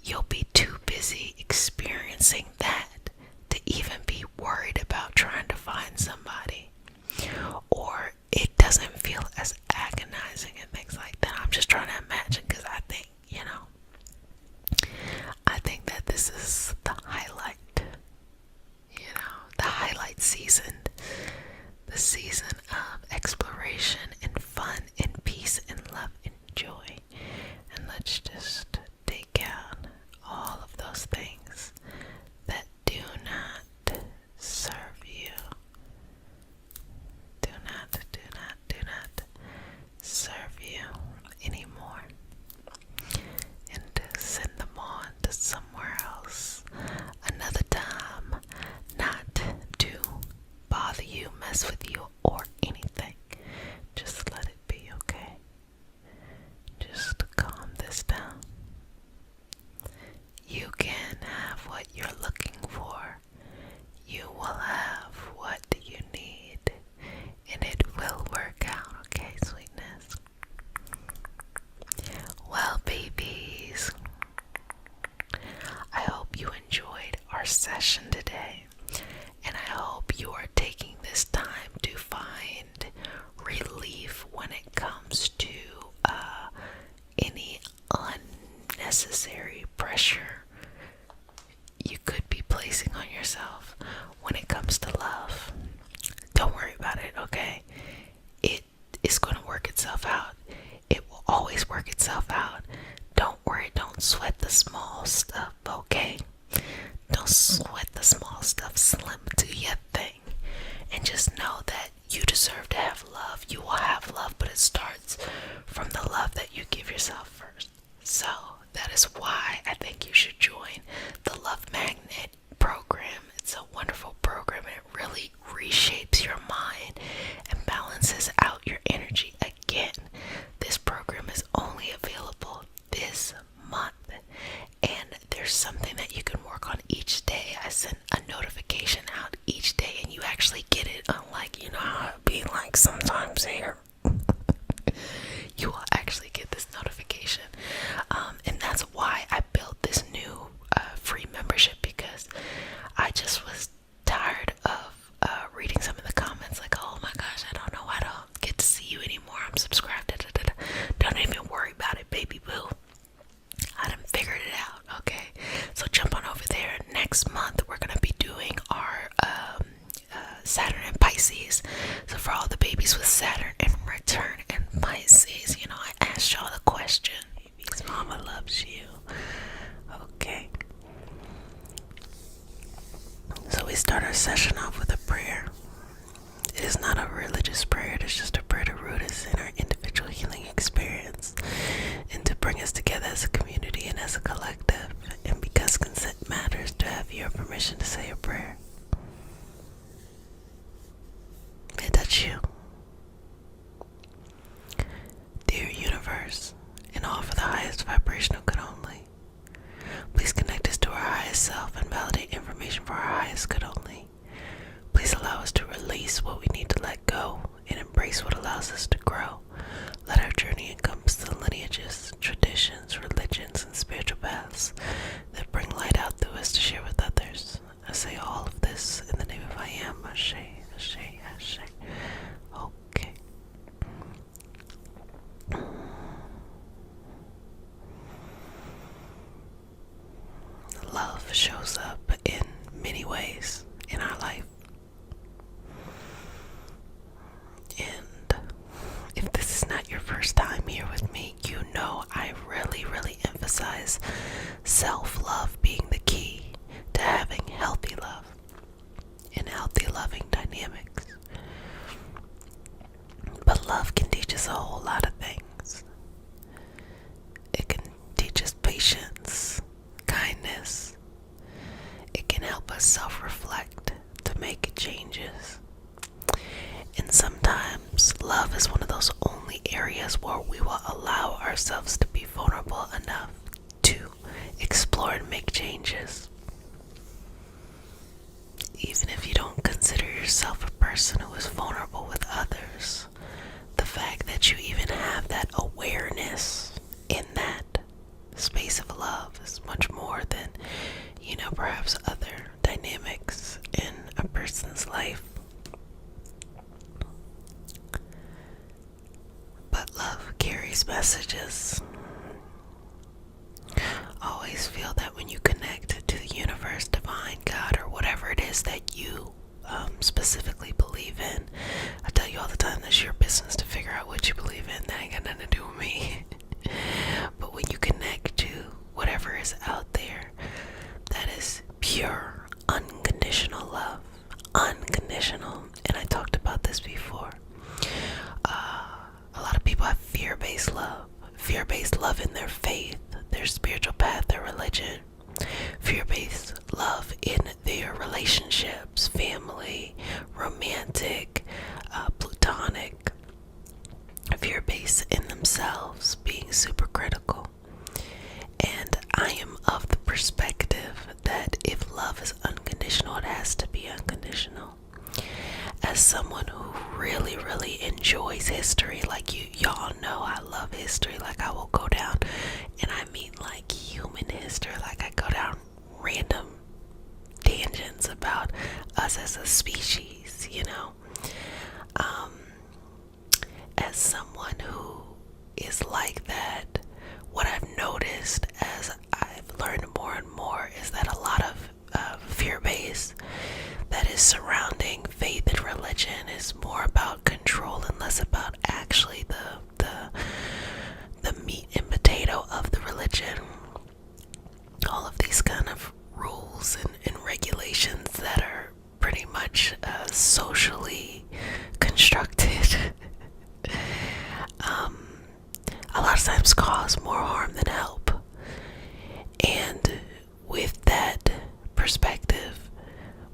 you'll be too busy experiencing that to even be worried about trying to find somebody. Or it doesn't feel as agonizing and things like that. I'm just trying to imagine, because I think, I think that this is the highlight, the highlight season, the season of exploration and fun and peace and love and joy. And let's just take down all of those things that do not serve you. Do not serve you anymore. And to send them on to somewhere else another time, not to bother you, mess with you, or anything. Just let it be, okay? Just calm this down. You can have what you're looking for. You will have what you need, and it will work out, okay, sweetness? Well, babies, I hope you enjoyed our session today, and I hope you are taking this time to find relief when it comes to any unnecessary pressure you could be placing on yourself when it comes to love. Don't worry about it, okay? It is going to work itself out. It will always work itself out. Don't worry, don't sweat the small stuff, okay? Don't sweat the small stuff. Slim to your thing. And just know that you deserve to have love. You will have love, but it starts from the love that you give yourself first. So that is why I think you should join the Love Magnet program. It's a wonderful program, and it really reshapes your mind and balances out your energy. Again, this program is only available this month, and there's something that you can work on each day. I send a notification out each day, and you actually get it, unlike, how it be like sometimes here. You will actually get this notification, and that's why I thanks. Mama loves you. Okay. So we start our session off with a prayer. It is not a religious prayer. It is just a prayer to root us in our individual healing experience and to bring us together as a community and as a collective. And because consent matters, to have your permission to say a prayer. May that's you. Dear universe, and all for the highest vibrational good only, please connect us to our highest self and validate information for our highest good only. Please allow us to release what we need to let go and embrace what allows us to grow. Let our journey encompass the lineages, traditions, religions, and spiritual paths that bring light out through us to share with others. I say all of this in the name of I am. Ashe, Ashe, Ashe. Okay. Love shows up in many ways in our life. And if this is not your first time here with me, you know I really emphasize self-love being the key to having healthy love and healthy loving dynamics. But love can teach us a whole lot of things. It can teach us patience, kindness. It can help us self-reflect to make changes. And sometimes love is one of those only areas where we will allow ourselves to be vulnerable enough to explore and make changes. Even if you don't consider yourself a person who is vulnerable with others, the fact that you even have that awareness in that space of love is much more than, perhaps other dynamics in a person's life. But love carries messages. Always feel that when you connect to the universe, divine, God, or whatever it is that you specifically believe in, I tell you all the time, that's your business to figure out what you believe in. That ain't got nothing to do with me. But when you connect to whatever is out there, that is pure, unconditional love. Unconditional. And I talked about this before. A lot of people have fear-based love. Fear-based love in their faith, their spiritual path, their religion. Fear-based love in their relationships, family, romantic, platonic. Fear-based in themselves, being super critical. And I am of the perspective that if love is unconditional, it has to be unconditional. As someone who really enjoys history, like y'all know I love history, like I will go down, and I mean like human history, like I go down random tangents about us as a species, as someone who is like that, what I've noticed as I've learned more and more is that a lot of fear-based that is surrounding faith and religion is more about control and less about actually the meat and potato of the religion. All of these kind of rules and regulations that are pretty much socially constructed a lot of times cause more harm than help. And with that perspective,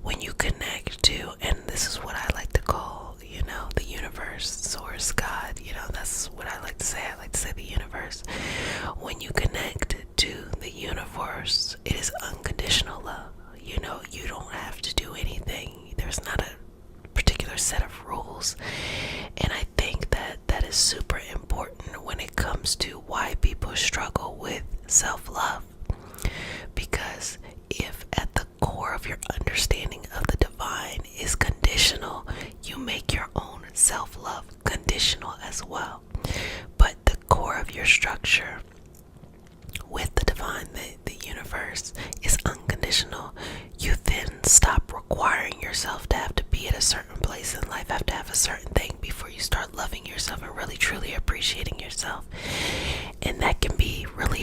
when you connect to, and this is what I like to call, the universe, source, God, that's what I like to say. I like to say the universe. When you connect to the universe, it is unconditional love. You don't have to do anything. There's not a particular set of rules. And I think that is super important when it comes to why people struggle with self-love. Because if at the core of your understanding of the divine is conditional, you make your own self-love conditional as well. But the core of your structure with the divine, the universe, is unconditional. You then stop requiring yourself to have to be at a certain place in life, have to have a certain thing before you start loving yourself and really truly appreciating yourself. And that can be really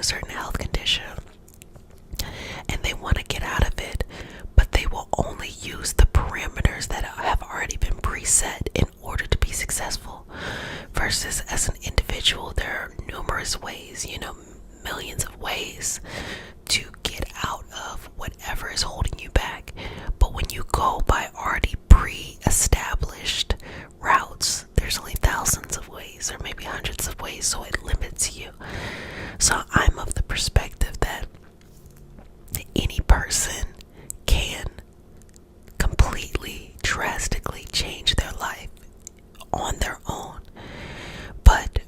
certain health condition and they want to get out of it, but they will only use the parameters that have already been preset in order to be successful. Versus as an individual, there are numerous ways, millions of ways to get out of whatever is holding you back. But when you go by already pre-established routes, there's only thousands of ways or maybe hundreds of ways, so it limits you. So I'm of the perspective that any person can completely, drastically change their life on their own. But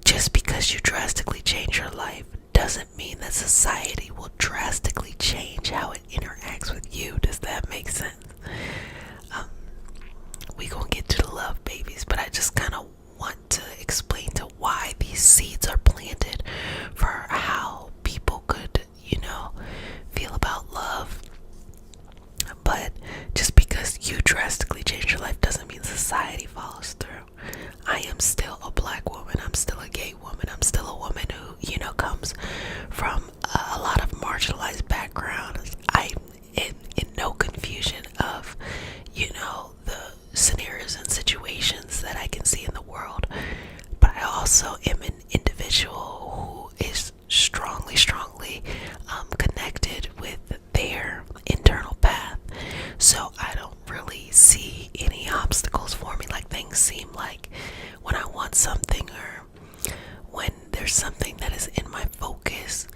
just because you drastically change your life doesn't mean that society will drastically change how it interacts with you. Does that make sense? We gonna get to the love babies, but I just kind of want to explain to why these seeds are planted for how people could, feel about love. But just because you drastically change your life doesn't mean society follows through. I am still a black woman. I'm still a gay woman. I'm still a woman who, comes from a lot of marginalized backgrounds. I'm in no confusion of, the scenarios and situations that I can see in the world. But I also am an individual who is strongly connected with their internal path. So I don't really see any obstacles for me. Like, things seem like when I want something or when there's something that is in my focus,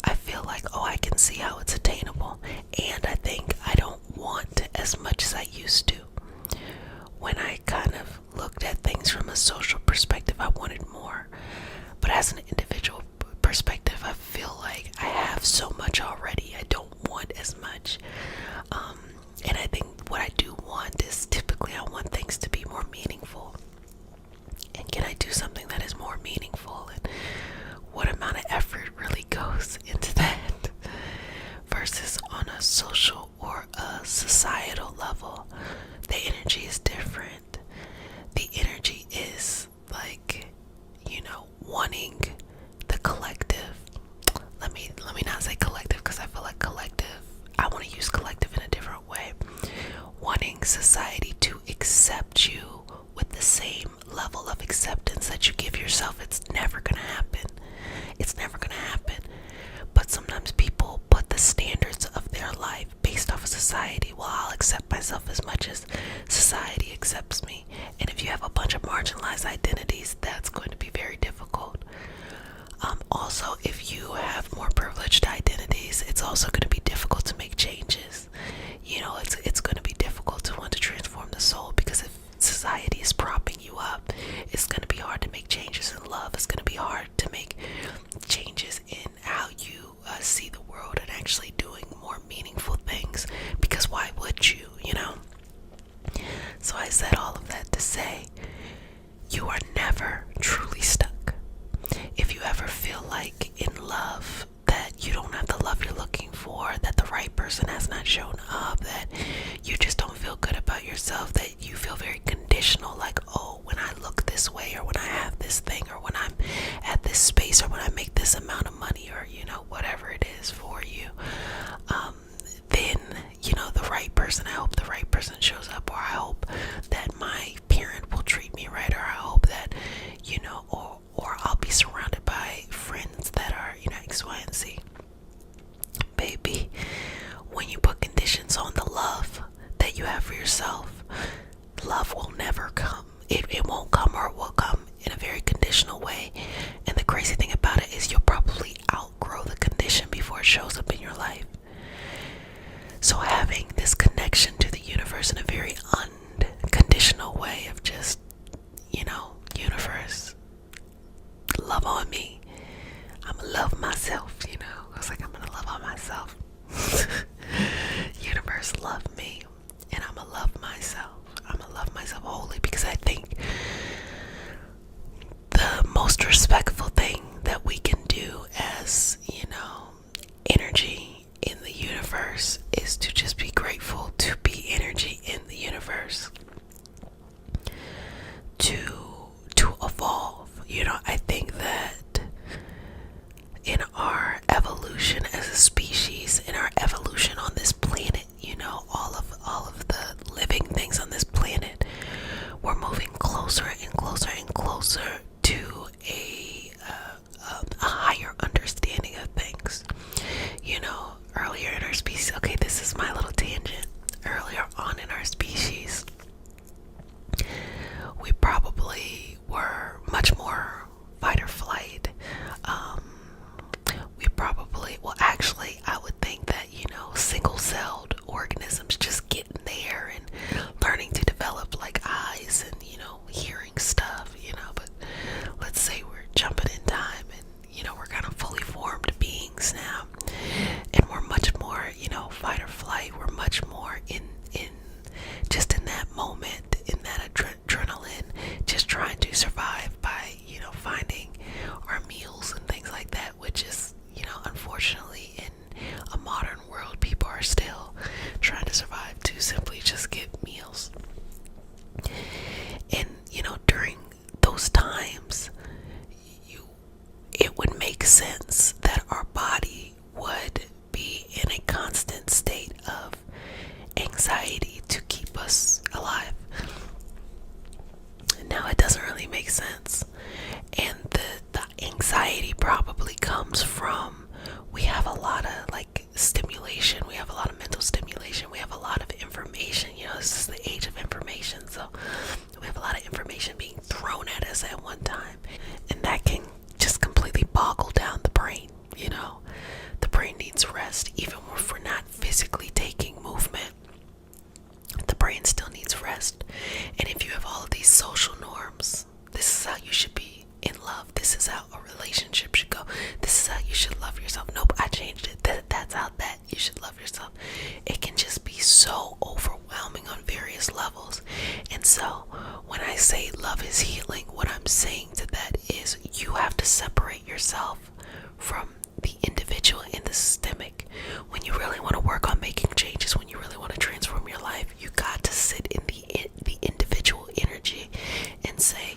I feel like, I can see how it's attainable. And I think I don't want as much as I used to. When I kind of looked at things from a social perspective, I wanted more. But as an individual perspective, I feel like I have so much already. I don't want as much. And I think what I do want is, typically I want things to be more meaningful. And can I do something that is more meaningful? And what amount of effort really goes into that? Versus on a social or a societal level, the energy is different. The energy is like, wanting the collective. Let me not say collective, because I feel like collective, I want to use collective in a different way. Wanting society to accept you with the same level of acceptance that you give yourself. It's never gonna happen. It's never gonna happen. But sometimes people put the standards of their life based off of society. Well, I'll accept myself as much as society accepts me. And if you have a bunch of marginalized identities, that's going to be very difficult. Also, if you have more privileged identities, it's also going to be difficult to make changes. It's going to be difficult to want to transform the soul, because if society is propping you up, it's going to be hard to make changes in love. It's going to be hard to make changes in how you see the world and actually doing more meaningful things, because why would you, So I said all of that to say, you are never truly stuck. If you ever feel like in love that you don't have the love you're looking for, that the right person has not shown up, that you just don't feel good about yourself, that you feel very conditional, like, when I look this way, or when I have this thing, or when I'm at this space, or when I make this amount of money, or whatever it is for you, then the right person, I hope the right person shows up, or I hope that my parent will treat me right, or I hope that or I'll be surrounded by friends that are X, Y, and Z. Baby, when you put conditions on the love that you have for yourself, love will never come. It won't come, or it will come in a very conditional way. And the crazy thing about it sense that our body would be in a constant state of anxiety to keep us alive. Now, it doesn't really make sense. And the anxiety probably comes from, we have a lot of like stimulation, we have a lot of mental stimulation, we have a lot of information. This is the age of information, so we have a lot of information being thrown at us at one time, and that can just completely boggle down the brain. The brain needs rest. Even if we're not physically taking movement, the brain still needs rest. And if you have all of these social norms, this is how you should be in love, this is how a relationship should go, this is how you should love yourself. Nope, I changed it. That's how that you should love yourself. It can just be so overwhelming on various levels. And so when I say love is healing, what I'm saying to that is you have to separate yourself from the individual and the systemic. When you really want to work on making changes, when you really want to transform your life, you got to sit in the individual energy and say,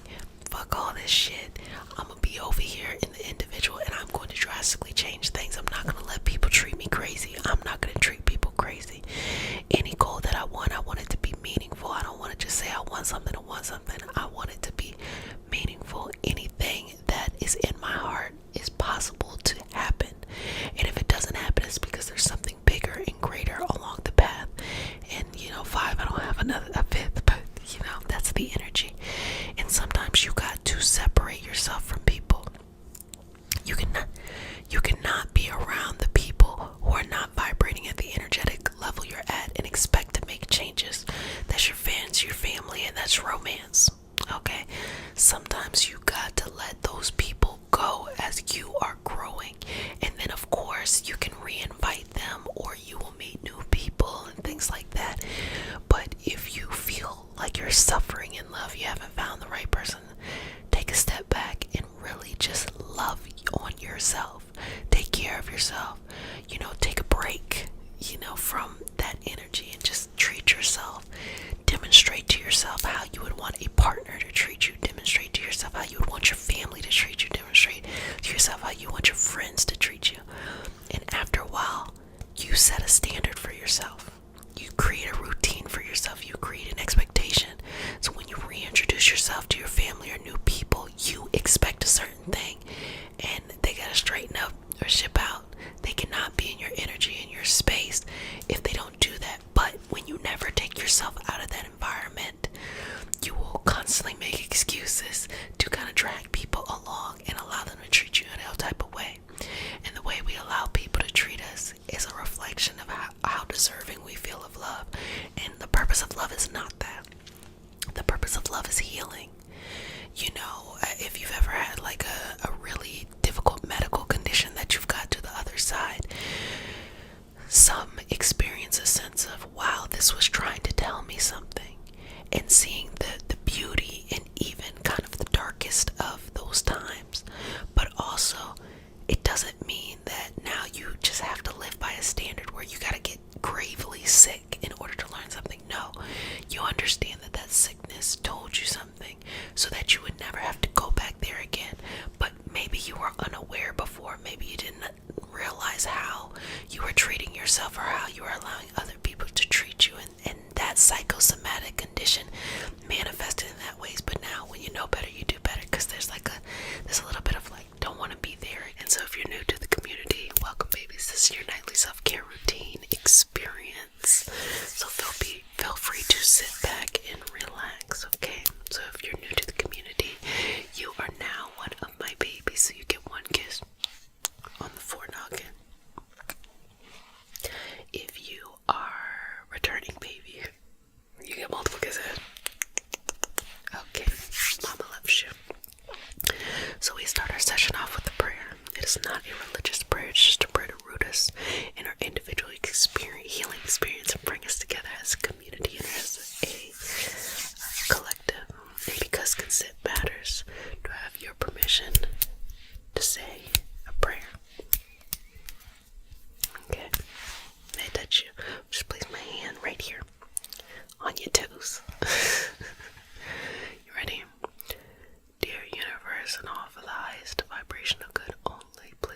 fuck all this shit. I'm gonna be over here in the individual, and I'm going to drastically change things. I'm not gonna let people treat me crazy. I'm not gonna treat people crazy. Any goal that I want it to be meaningful. I don't want to just say I want something. I want it to be meaningful. Anything that is in my heart is possible to happen. And if it doesn't happen, it's because there's something bigger and greater along the path. And 5, I don't have a fifth, but that's the energy. And sometimes you got to separate yourself from people. You cannot be around the people who are not vibrating at the energetic level you're at and expect to make changes. That's your fans, your family, and that's romance. Okay? Sometimes you got to let those people go as you are growing. And then of course you can reinvite them, or you will meet new people and things like that. But if you feel like you're suffering in love, you haven't found the right person, take a step back and really just love on yourself. Take care of yourself. Take a break, from that energy, and just treat yourself. Demonstrate to yourself how you would want a partner to treat you. Demonstrate to yourself how you would want your family to treat you. Demonstrate to yourself how you want your friends to treat you. And after a while, you set a standard for yourself. You create a routine for yourself. You create an expectation. So when you reintroduce yourself to your family or new people, you expect a certain thing, and they gotta straighten up or ship out. They cannot be in your energy, in your space, if they don't do that. But when you never take yourself out of that environment, you will constantly make excuses to kind of drag people along and allow them to treat you in a type of way. And the way we allow people to treat us is a reflection of how deserving we feel of love. And the purpose of love is not that. The purpose of love is healing. If you've ever had like a really difficult medical condition that you've got to the other side, some experience a sense of, wow, this was trying to tell me something. And seeing the beauty in even kind of the darkest of those times. But also, it doesn't mean that now you just have to live by a standard where you gotta get gravely sick in order to learn something. No, you understand that sickness told you something so that you would never have to go back there again. But maybe you were unaware before. Maybe you didn't realize how you were treating yourself or how you were allowing other people to treat you, and that psychosomatic condition manifested in that ways. But now when you know better, you do better, because there's a little bit of don't want to be there. And so if you're new to the community, welcome, babies. This is your nightly self-care routine experience. So feel free to sit back and relax, okay? So if you're new to the community, you are now one of my babies. So you get one kiss on the forenoggin. If you are returning baby, you get multiple kisses. Okay, mama loves you. So we start our session off with a prayer. It is not a religious prayer, it's just a prayer to root us in our individual healing experience and bring us together as a community and as a collective. And because consent matters, do I have your permission to say a prayer? Okay. May I touch you? Just place my hand right here on your toes. You ready? Dear universe and all for the highest vibration of good only, please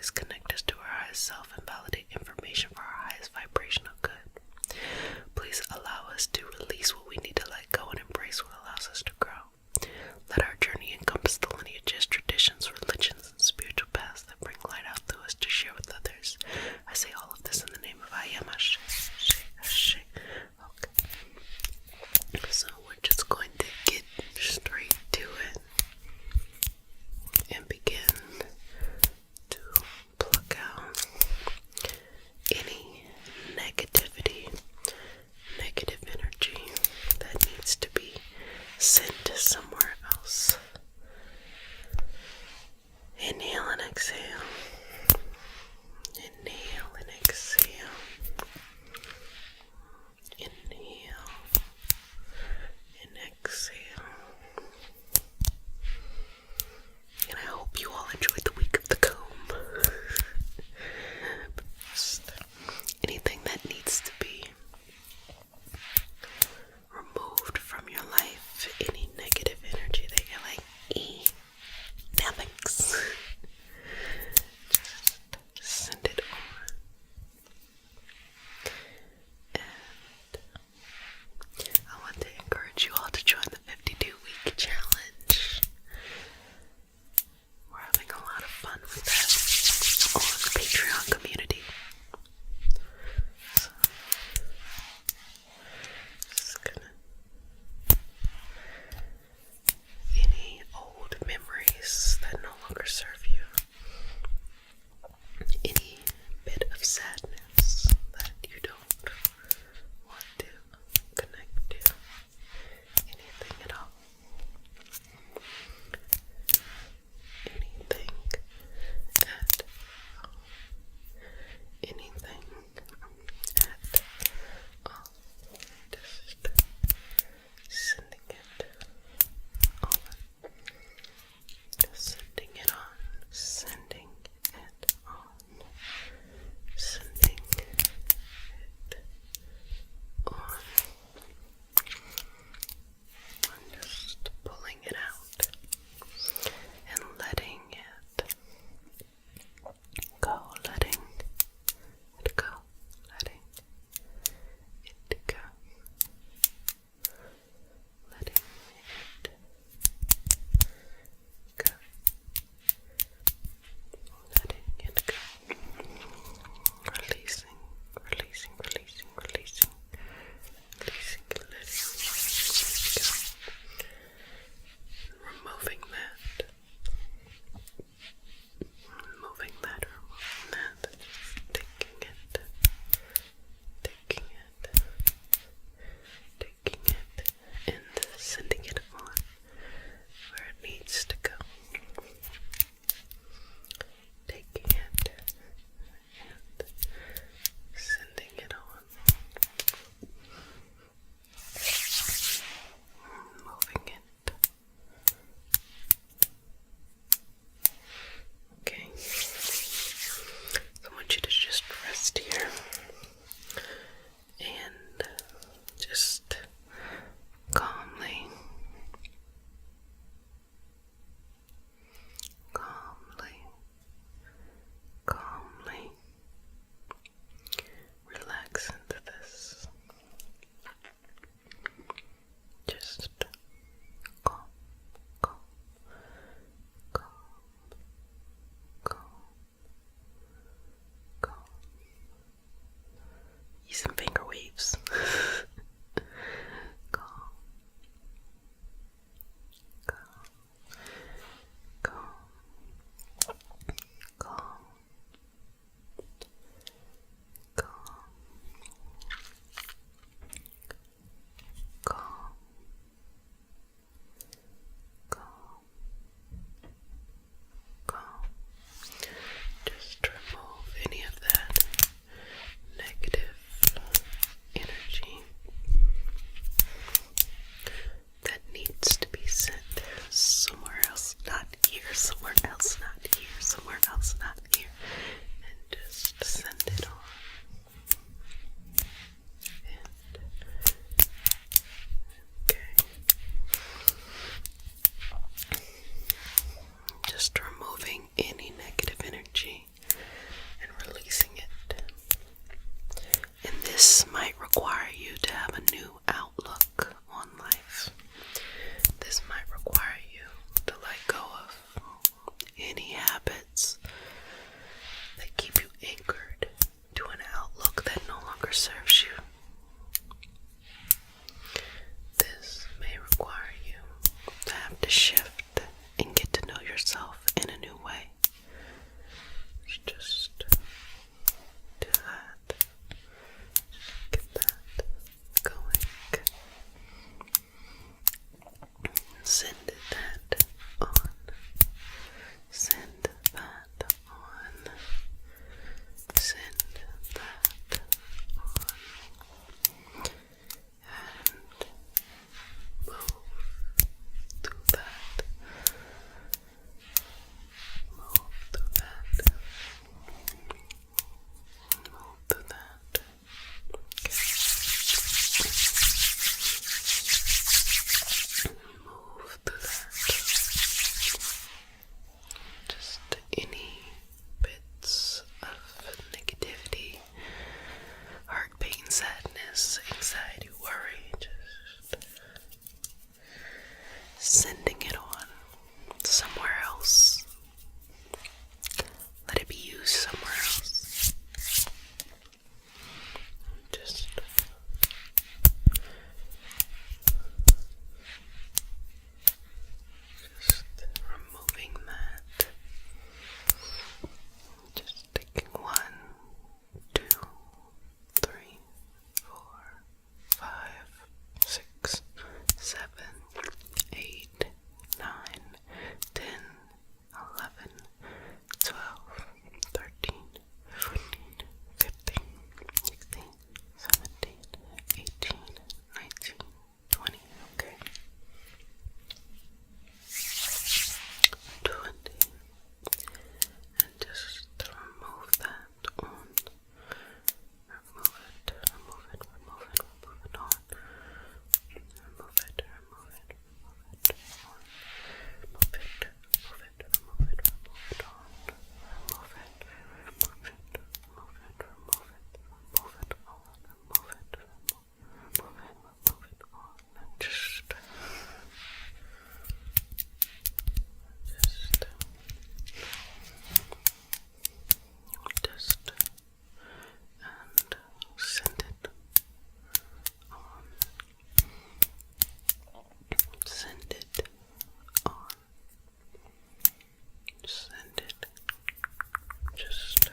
choose somewhere else. Just removing that. Just taking 1, 2, 3, 4, 5, 6, 7, 8, 9, 10, 11, 12, 13, 14, 15, 16, 17, 18, 19, 20. Okay. 20. And just remove that on. Remove it on. Remove it on. Remove it on. Remove it on. Remove it on. Remove it on. And just and send it on. Send it on. Send it. Just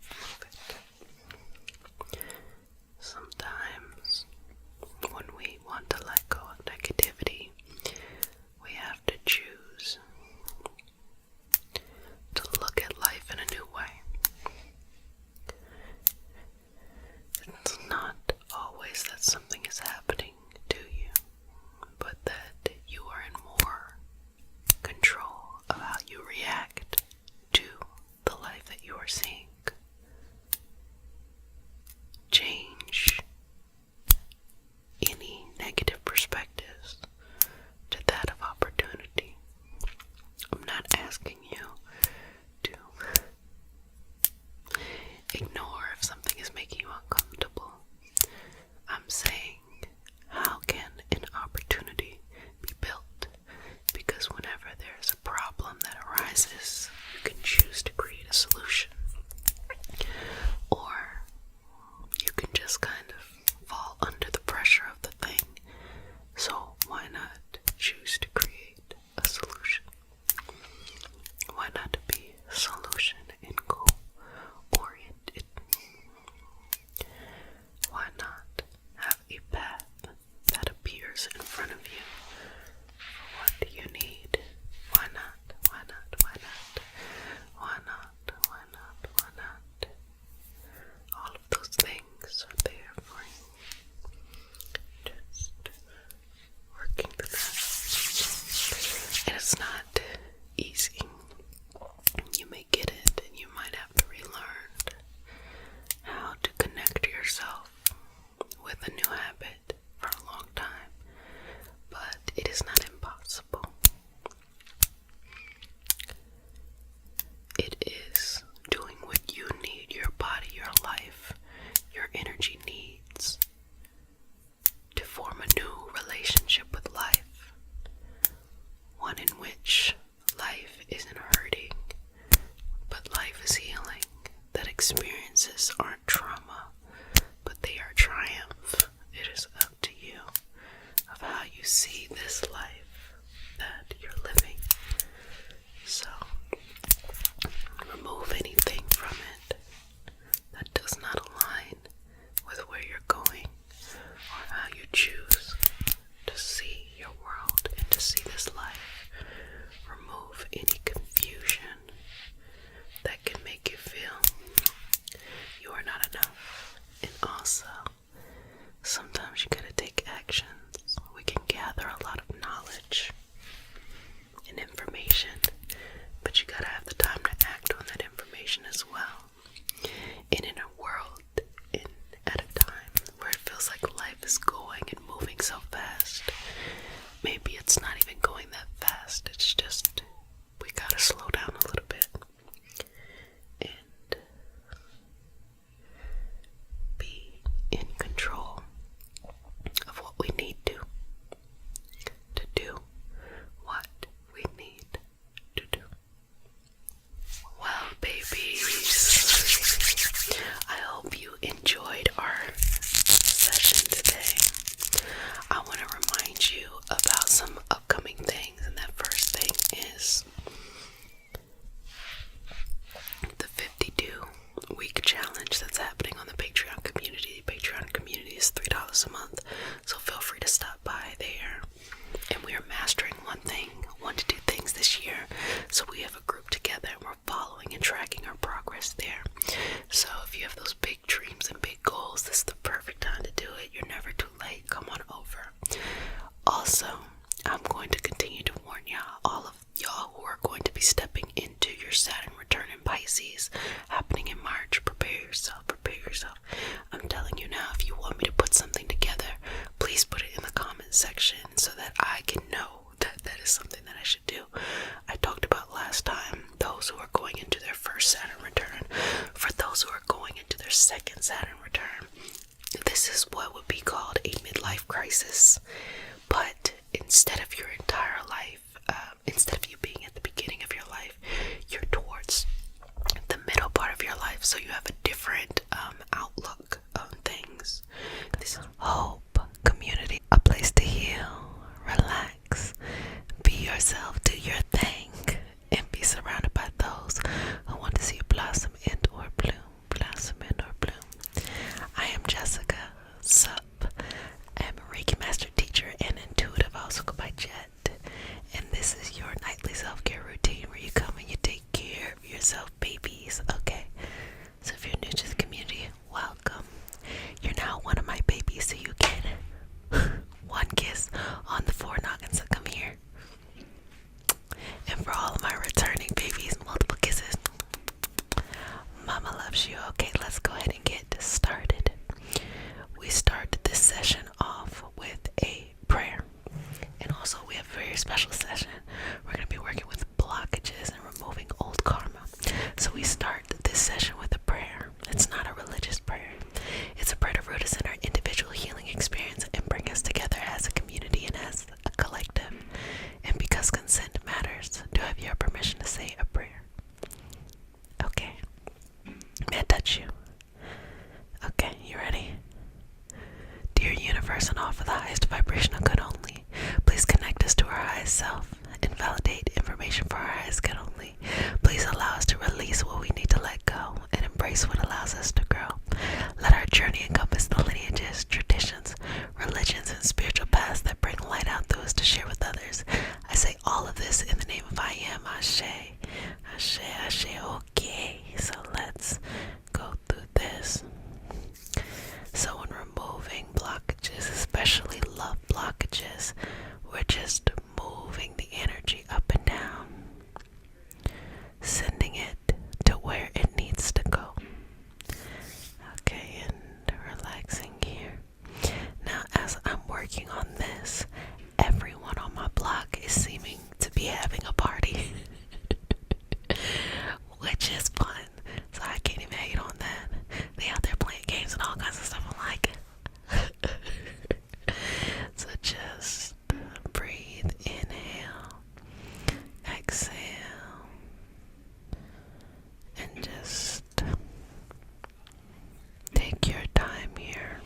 move it. Sometimes when we want to let go of negativity, we have to choose to look at life in a new way. It's not always that something is happening to you, but that you are in more control of how you react to the life that you are seeing. Change any negative perspectives to that of opportunity. I'm not asking you to ignore if something is making you uncomfortable. I'm saying, how can an opportunity be built? Because whenever there's a problem that arises, you can choose to create a solution. Or you can just kind of fall under the pressure of the thing. So why not choose to create a solution? Why not be solution and goal oriented? manifest there. So if you have those big dreams and big goals, this is the perfect time to do it. You're never too late. Come on over. Also, I'm going to continue to warn y'all, all of y'all who are going to be stepping into your Saturn return in Pisces happening in March. Prepare yourself, prepare yourself. I'm telling you now, if you want me to put something together, please put it in the comment section so that I can know that that is something that I should do. I talked about last time those who are going into their first Saturn return. For those who are going into their second Saturn return, this is what would be called a midlife crisis. But instead of your entire life, instead of you being at the beginning of your life, you're towards the middle part of your life, so you have a different outlook on things. This is hope, community, a place to heal, relax, be yourself, do your thing, and be surrounded by those who want to see you blossom and or bloom, blossom and or bloom. I am Jessica, sup. I am a Reiki master teacher and intuitive. I also go by Jet. And this is your nightly self-care routine where you come and you take care of yourself, babies. Okay, so if you're new to the community, welcome. You're now one of my babies, so you get one kiss on the forenoggin, so come here. And for all of my returning babies, multiple kisses. Mama loves you. Okay, let's go ahead and get started. We start this session off with a prayer. And also we have a very special session. We're going to be working with blockages and removing old karma. So we start this session with a prayer. It's not a religious prayer. It's a prayer to root us in our individual healing experience and bring us together as a community and as a collective. And because consent matters, do I have your permission to say a prayer? Okay. May I touch you? Okay, you ready? Dear universe and all for the highest vibrational good only, please connect us to our highest self and validate information for our highest good only. Please allow us to release what we need to let go and embrace what allows us to grow. Let our journey encompass the lineages, traditions, religions, and spiritual paths that bring light out through us to share with others. I say all of this in the name of I am. Ashe, Ashe, Ashe. Okay, so let's go through this. So when removing blockages, especially love blockages, we're just moving the energy up and down, sending it to where it needs to go. Okay, and relaxing here. Now as I'm working on this, everyone on my block is seeming to be having a party, which is fun. So I can't even hate on that. They out there playing games and all kinds of stuff. I'm like, so just breathe, inhale, exhale, and just take your time here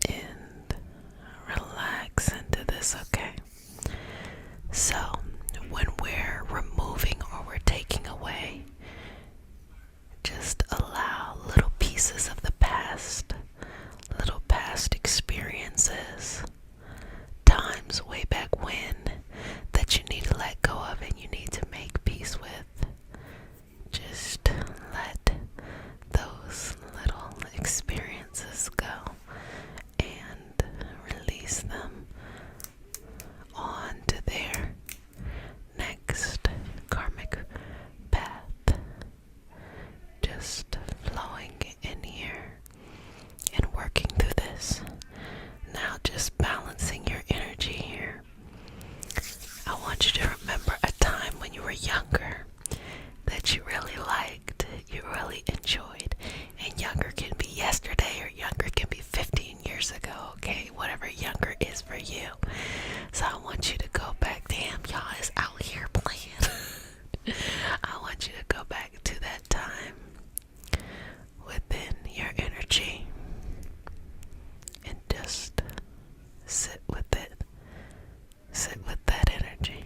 and relax into this, okay? So when we're removing or we're taking away, just allow little pieces of the past, little past experiences, times way back when that you need to let go of and you need to make peace with. Just let those little experiences go and release them on to their next karmic path. Just flowing in here and working through this. Now just balancing your energy here. I want you to remember a time when you were younger that you really liked, you really enjoyed. And younger can be yesterday or younger can be 15 years ago, okay? Whatever younger is for you. So I want you to go back. Damn, y'all is out here playing. I want you to go back to that time within your energy and just sit with it. Sit with that energy.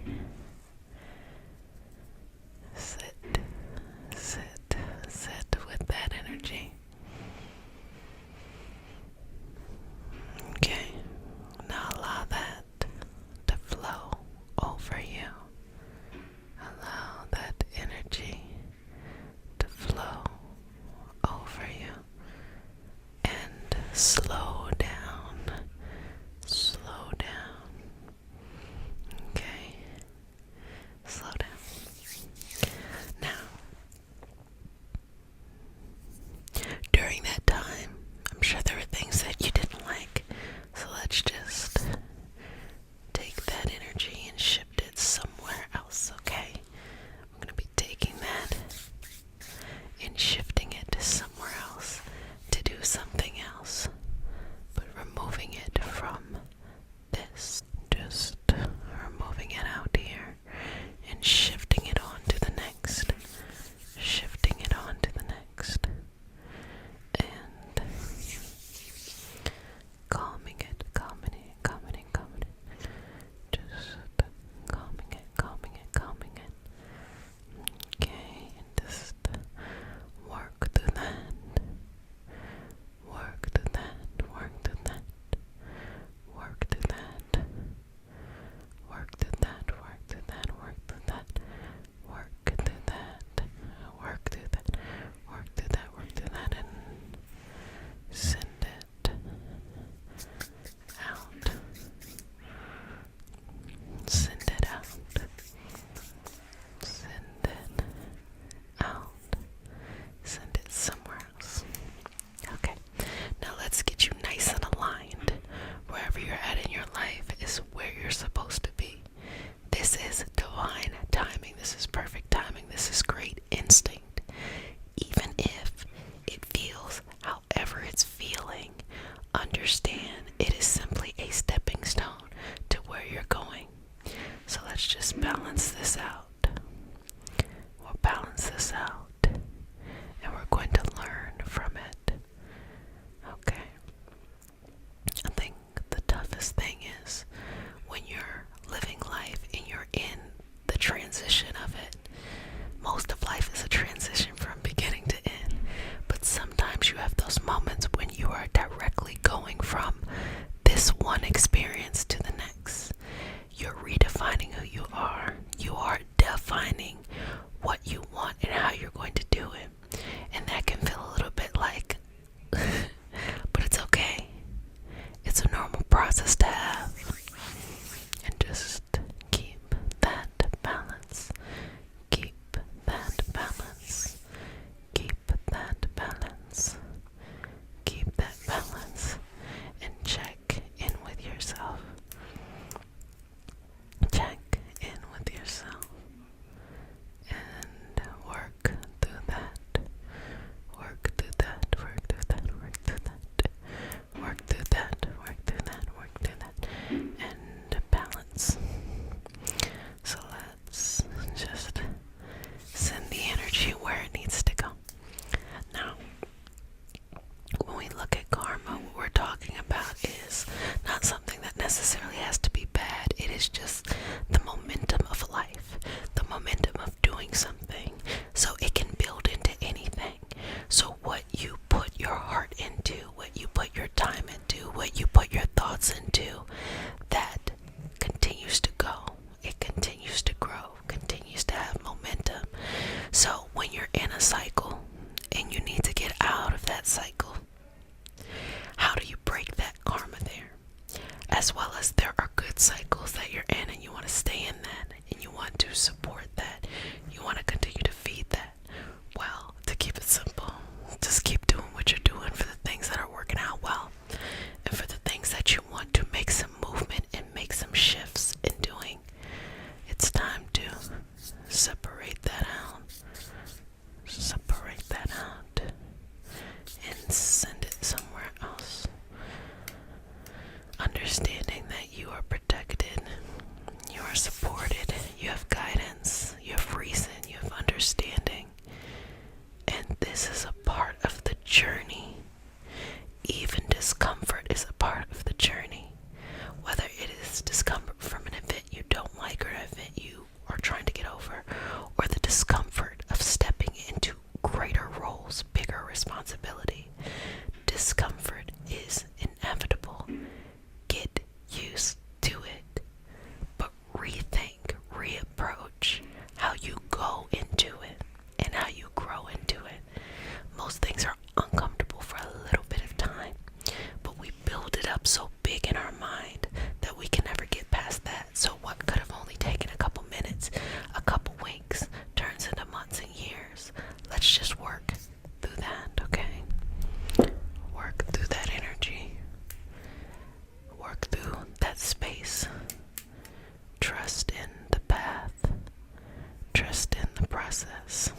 process.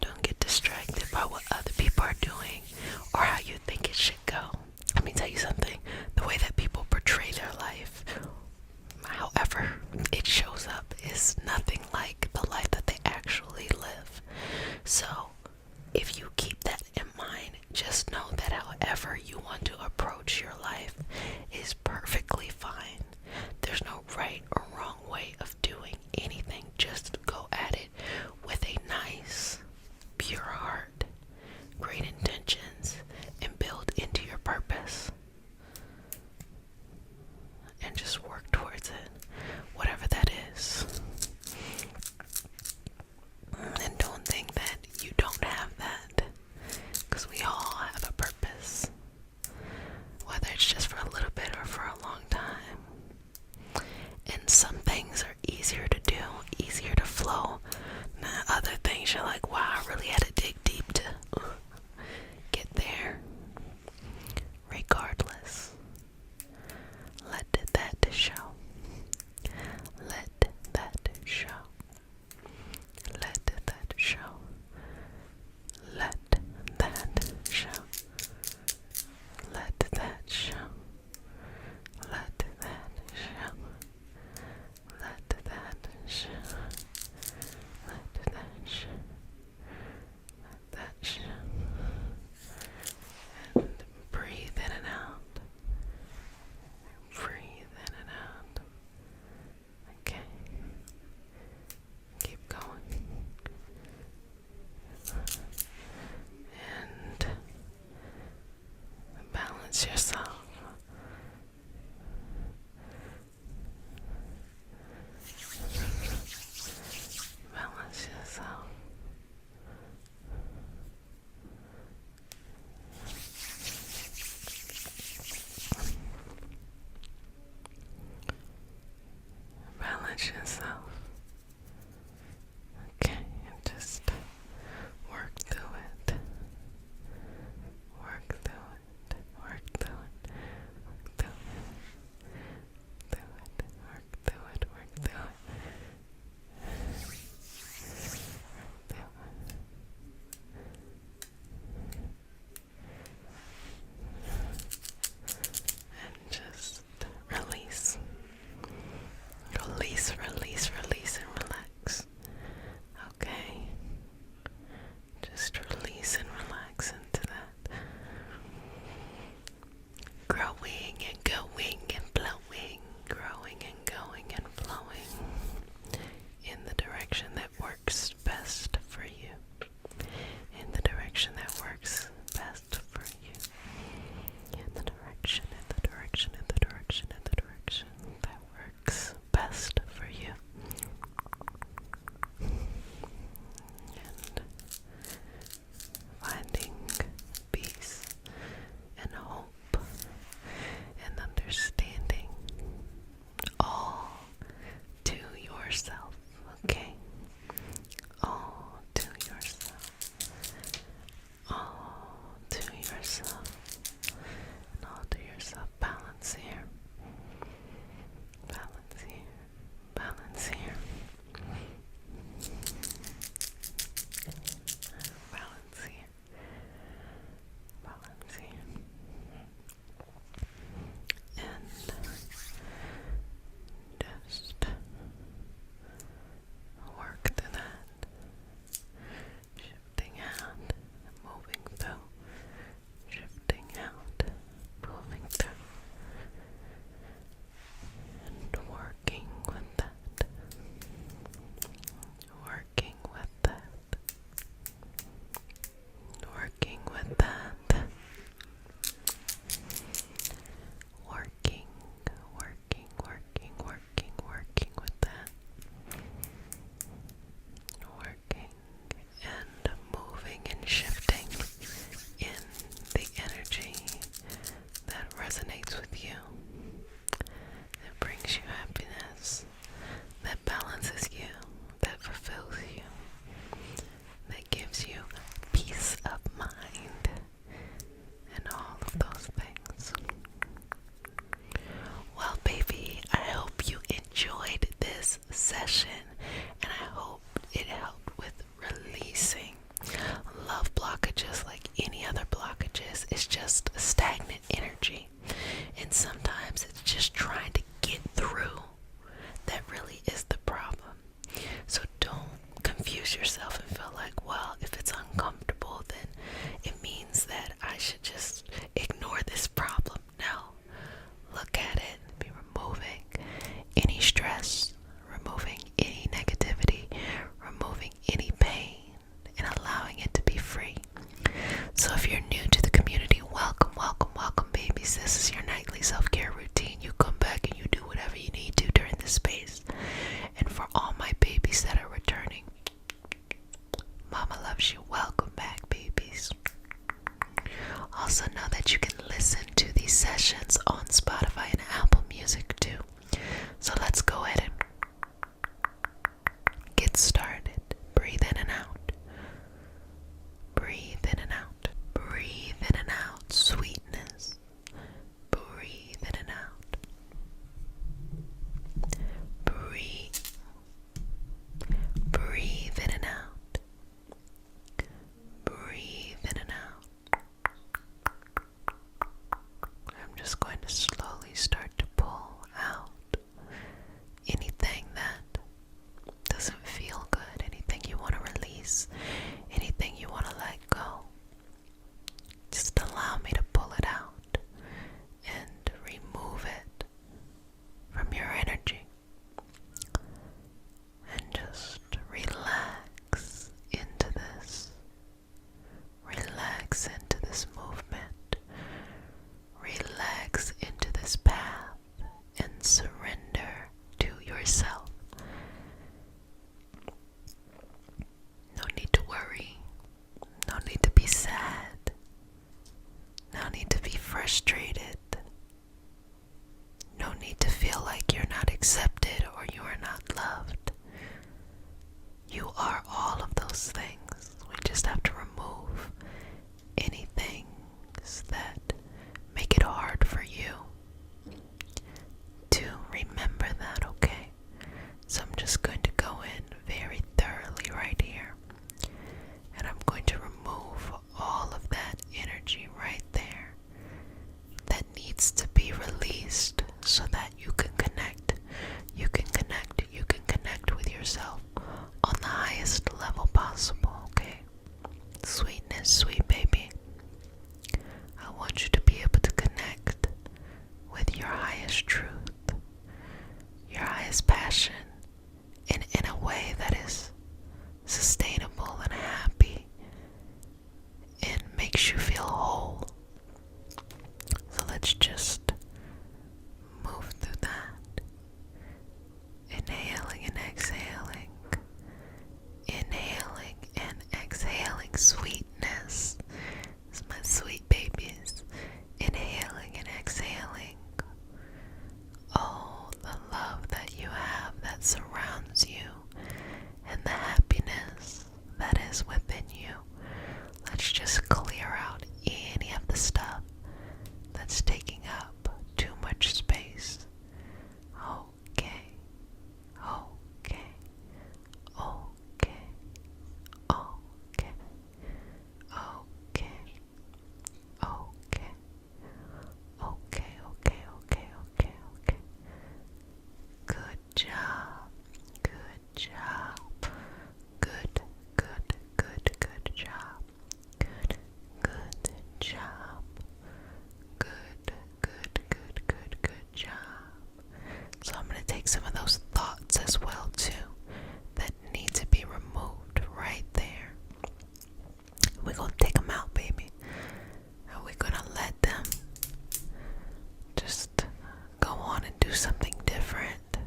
Don't get distracted by what other people are doing or how you think it should go. Let me tell you something. The way that people portray their life, however it shows up, is nothing like the life that they actually live. So if you keep that in mind, just know that however you want to approach your life is perfectly fine. There's no right or wrong way of doing anything. Just go at it with a nice, pure heart, great intentions, and build into your purpose. And just work towards it, whatever that is. And don't think that you don't have that, because we all have a purpose, whether it's just for a little bit or for a long time. And some things are easier to do, easier to flow. Now, other things you're like, wow, I really had to dig deep to get there. Regardless, let that show. Let that show. Let that show. Let that show. Let that show. Let that show. Let that show. Let that show. we're gonna take them out, baby. And we're gonna let them just go on and do something different.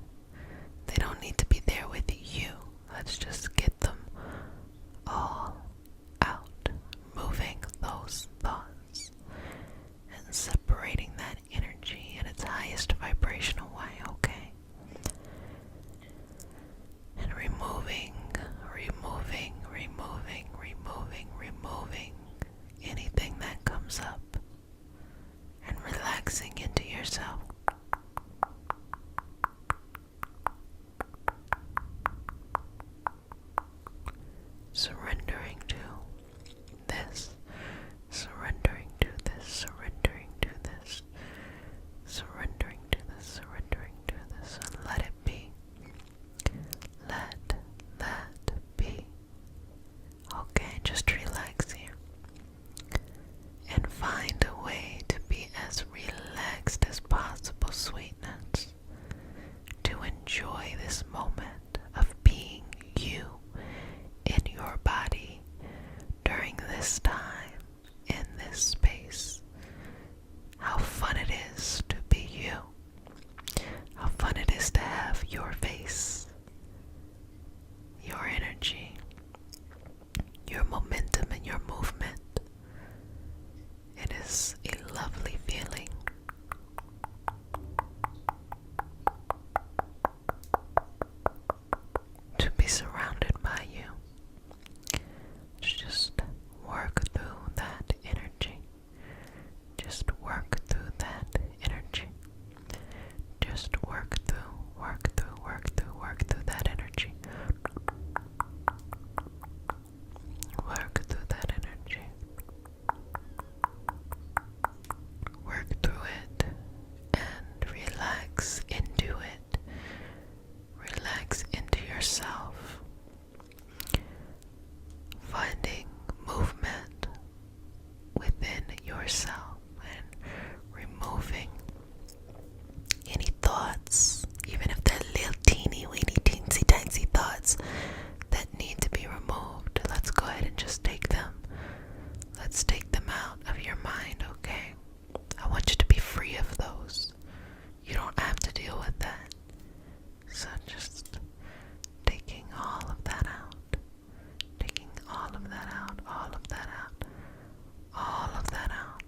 They don't need to be there with you. Let's just get them all out, moving those thoughts and separating that energy in its highest vibrational way, okay? And removing anything that comes up and relaxing into yourself. Surrendering to this, surrendering to this, surrendering to this, surrendering to this, surrendering to this, and let it be. Let that be. Okay, just relax here. And find a way to be as relaxed as possible, sweetness. To enjoy this moment of being you in your body during this time, in this space. How fun it is to be you. How fun it is to have your face, your energy, your momentum, and your movement. It is a lovely feeling. To be surrounded by you. Just work through that energy. Just work through that energy. Just work through that energy. Work through that energy. Work through it and relax into it. Relax into yourself. Finding movement within yourself and removing any thoughts, even if they're little teeny weeny teensy tiny thoughts that need to be removed. Let's go ahead and just take them. Let's take them out of your mind, okay? I want you to be free of those. You don't have to deal with that. So just taking all of that out. Taking all of that out, all of that out, all of that out,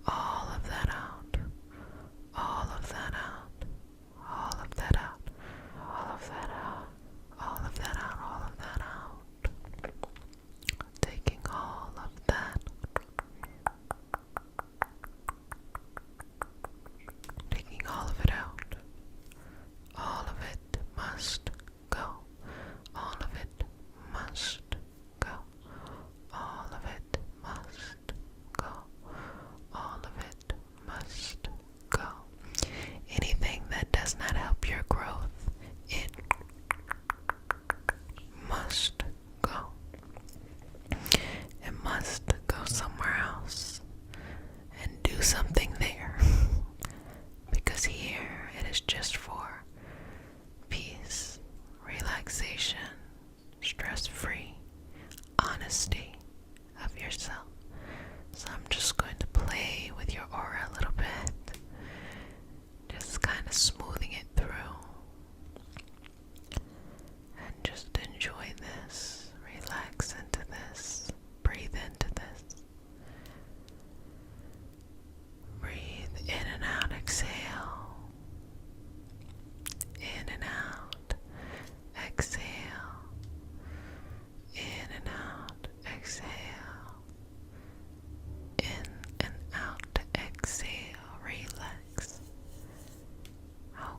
all of that out, all of that out, all of that out, all of that out, all of that out, all of that out. Taking all of that. Taking all of it out. All of it must go. All of it must go. All of it must go. All of it must go. Anything that does not help your growth, it must go. It must go somewhere else and do something there. Because here it is just for peace, relaxation, stress-free honesty of yourself. So I'm just going to play with your aura a little bit, just kind of smoothing it through, and just enjoy this, relax into this, breathe into this, breathe in and out, exhale, in and out, exhale, in and out, exhale, in and out, exhale, relax. How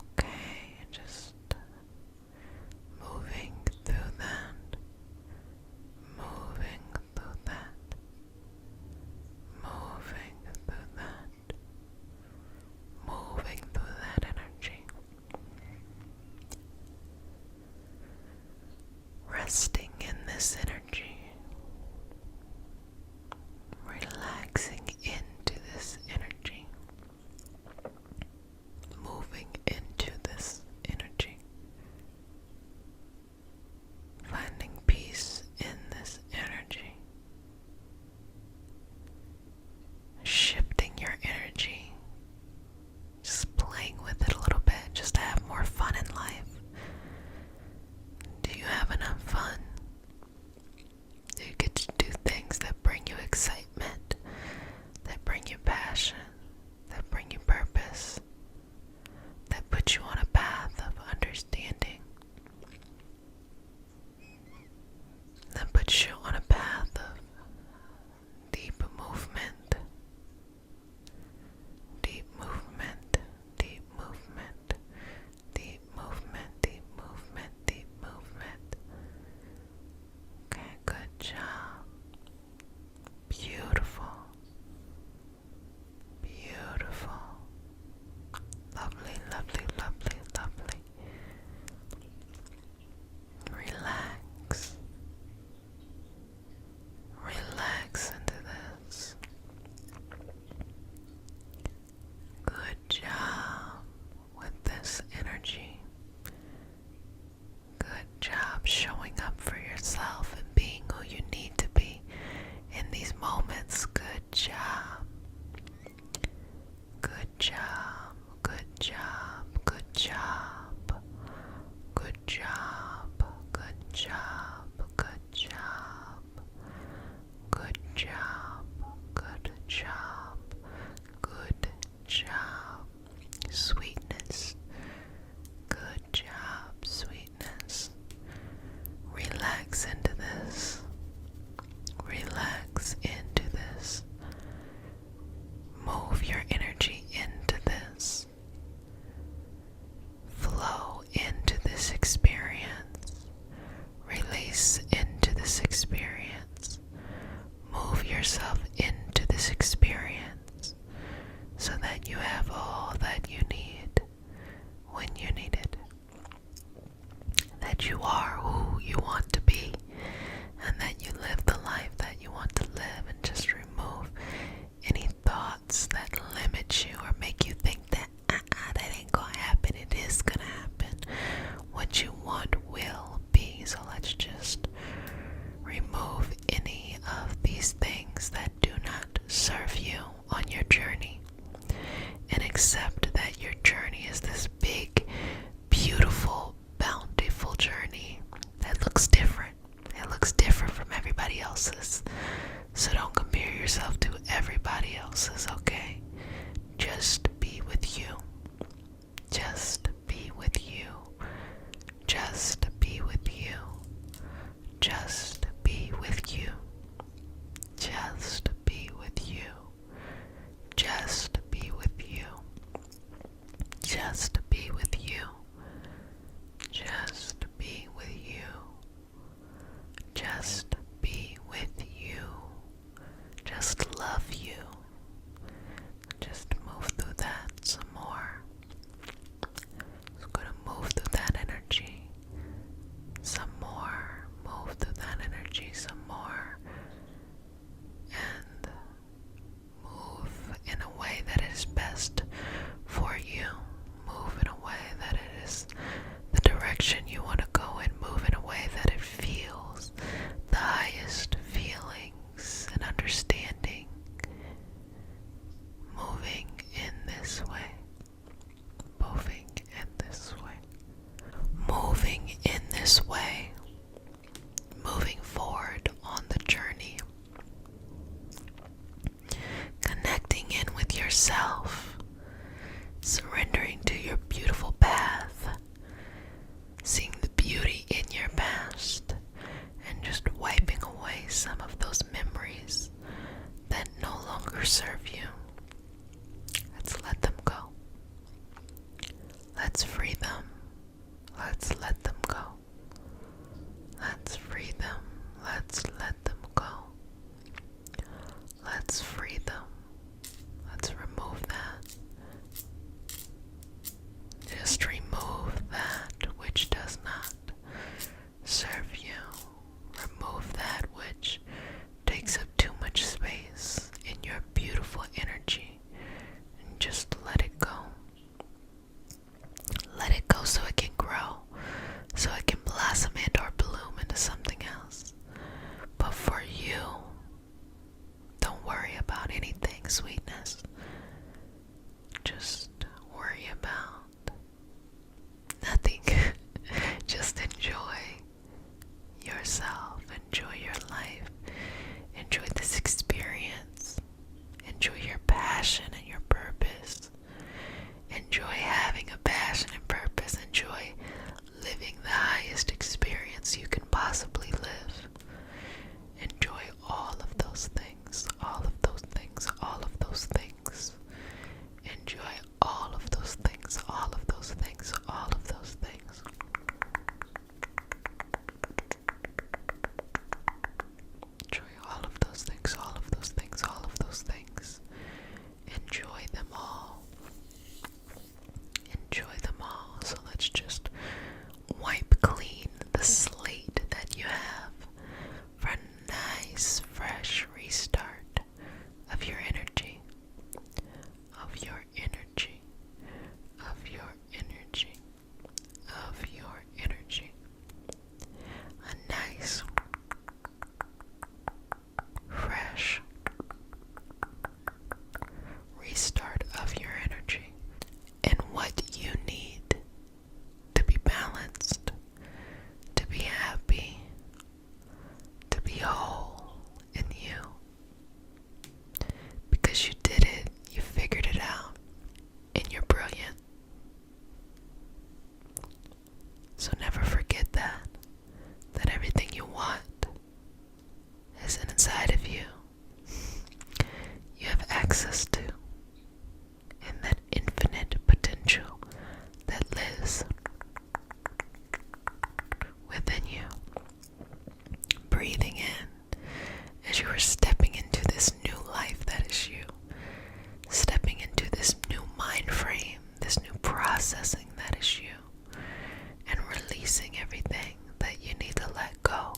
experience. Move yourself into this experience so that you have all that you need when you need it. That you are who you want to be, and that you live the life that you want to live, and just remove any thoughts that limit you or make you think that that ain't gonna happen. It is gonna happen. What you want will be. So let's just remove any of these things that do not serve you on your journey, and accept that your journey is this big, beautiful, bountiful journey that looks different. It looks different from everybody else's. So don't compare yourself to everybody else's, okay? Just be with you. Just be with you. Just be with you. Just be with you. Just be with you. Just be with you. Just be with you. Just be with you. Just be with you. Just love you. Just move through that some more. Just gonna move through that energy some more. Move through that energy some more. And move in a way that is best for you. Move in a way that it is the direction you want to go in. Move in a way that it feels the as you are stepping into this new life that is you, stepping into this new mind frame, this new processing that is you, and releasing everything that you need to let go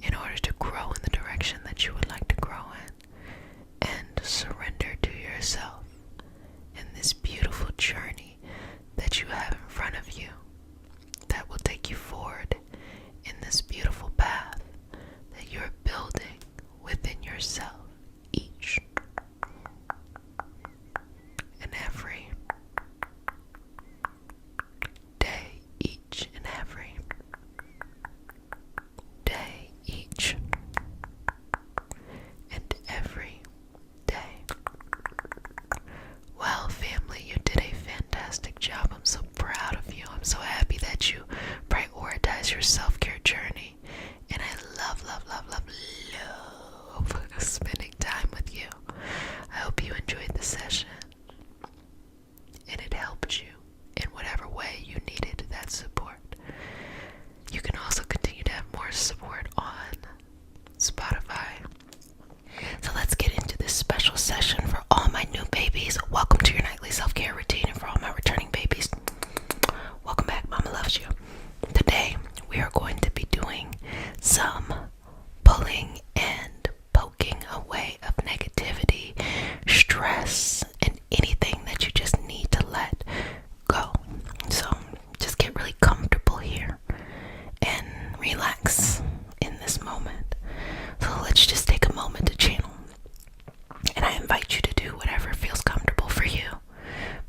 in order to grow in the direction that you would like to grow in, and surrender to yourself in this beautiful journey that you have in front of you that will take you forward in this beautiful path that you're building within yourself each and every day, each and every day, each and every day. Well, family, you did a fantastic job. I'm so proud of you. I'm so happy that you prioritize your self-care journey. And I love spending time with you. I hope you enjoyed the session and it helped you in whatever way you needed that support. You can also continue to have more support on Spotify. So let's get into this special session for all my new babies. Welcome to your nightly self-care routine, and for all my returning babies, welcome back. Mama loves you. Today we are going to be doing some pulling and poking away of negativity, stress, and anything that you just need to let go. So just get really comfortable here and relax in this moment. So let's just take a moment to channel. And I invite you to do whatever feels comfortable for you.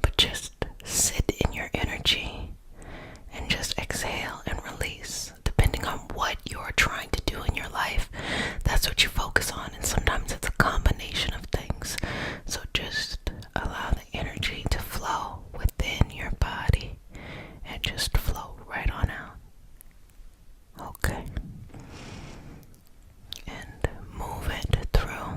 But just sit in your energy and just exhale and release. Depending on what you're trying to do in your life, that's what you focus on. And sometimes it's a combination of things. So just allow the energy to flow within your body and just flow right on out. Okay. And move it through.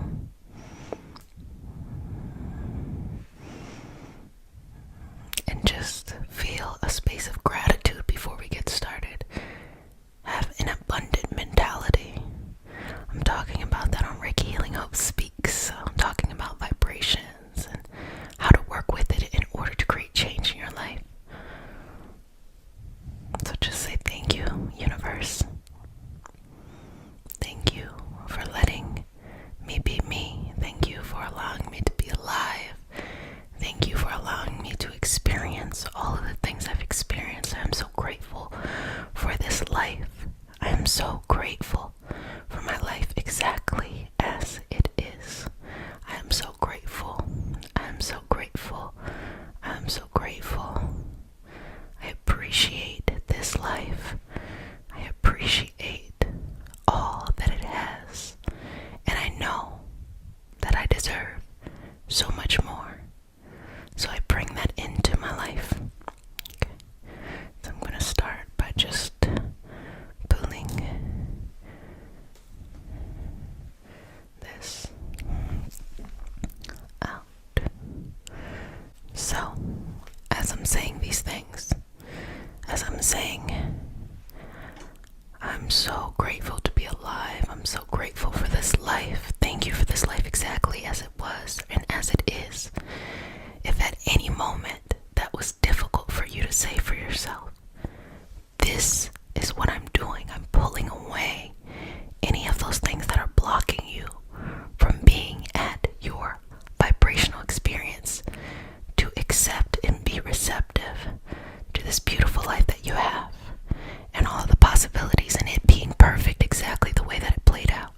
And just feel a space of gratitude before we get started. Have an abundant mentality. I'm talking about that on Reiki Healing Hope Speaks. I'm talking about vibrations and how to work with it in order to create change in your life. So just say thank you, universe. Thank you for letting me be me. Thank you for allowing me to be alive. Thank you for allowing me to experience all of the things I've experienced. I am so grateful for this life. I am so grateful for my life exactly as it is. I am so grateful. I am so grateful. I am so grateful. I appreciate this life. I appreciate all that it has. And I know that I deserve so much more. So I bring that into my life. Okay. So I'm going to start by just pulling this out. So, as I'm saying these things, as I'm saying, I'm so grateful to be alive. I'm so grateful for this life. Thank you for this life exactly as it was and as it is. If at any moment that was difficult for you to say for yourself, this is what I'm doing. I'm pulling away any of those things that are blocking you from being at your vibrational experience to accept and be receptive to this beautiful life that you have and all of the possibilities and it being perfect exactly the way that it played out.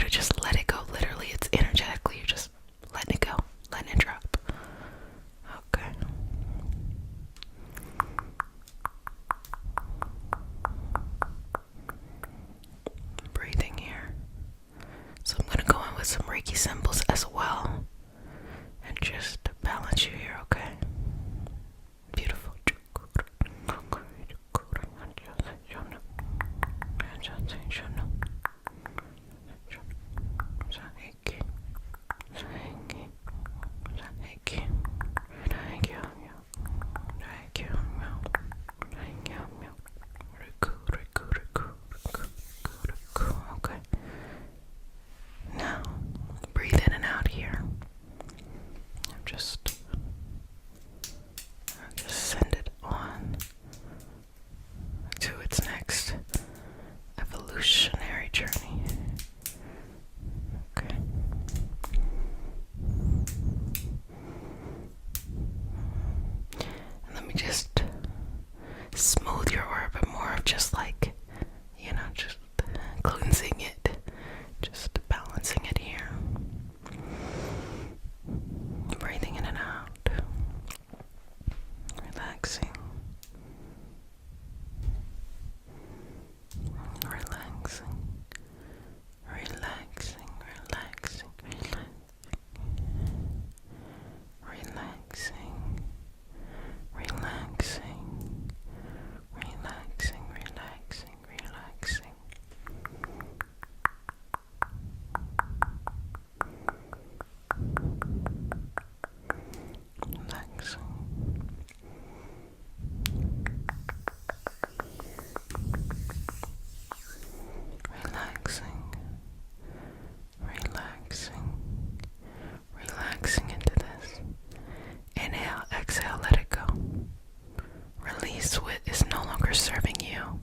to just let it go. Literally, it's energetically, you're just letting it go, letting it drop. Okay. Breathing here. So I'm going to go in with some Reiki symbols as well and just balance you here, okay? Beautiful. Okay. Now, breathe in and out here. Just send it on to its next evolutionary journey. Okay. And let me just smooth your aura, but more of just like, just cleansing it, just balancing it here. Breathing in and out, relaxing, relaxing, relaxing, relaxing, relaxing, relaxing, relaxing, relaxing, relaxing. Relaxing into this. Inhale, exhale, let it go. Release what is no longer serving you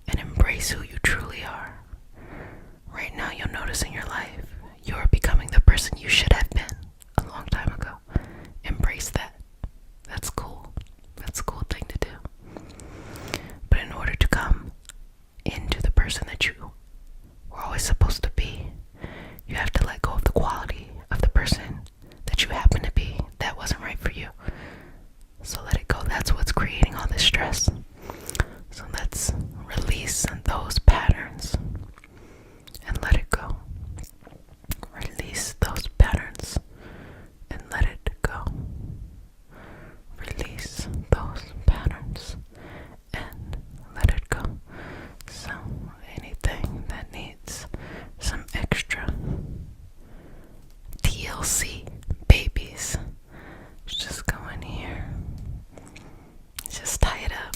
and embrace who you truly are. Right now, you'll notice in your life, you're becoming the person you should have been a long time ago. Embrace that. That's cool. That's a cool thing to do. But in order to come into the person that you were always supposed to be, you have to let go of the quality of the person that you happen to be that wasn't right for you. So let it go. That's what's creating all this stress. So let's release those patterns and let it go. Release those patterns and let it go. Release those patterns and let it go. So anything that needs some extra TLC babies, just go in here, just tie it up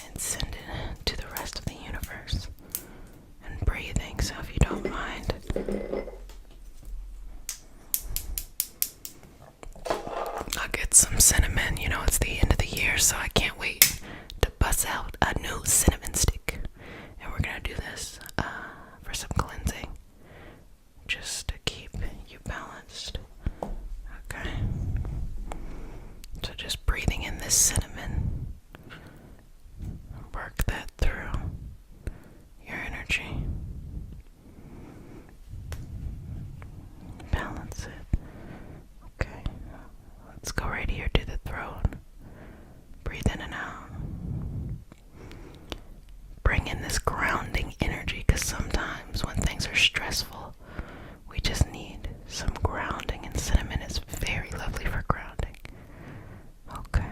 and send it to the rest of the universe. And breathing, so if you don't mind, I'll get some cinnamon. It's the end of the year, so I can't wait to bust out a new cinnamon stick. And we're gonna do this for some cleansing, just to keep you balanced. Okay. So just breathing in this cinnamon, work that through your energy. Balance it. Okay. Let's go right here to the throat. Breathe in and out. Bring in this grounding energy, because sometimes when things are stressful, we just need some grounding, and cinnamon is very lovely for grounding. Okay.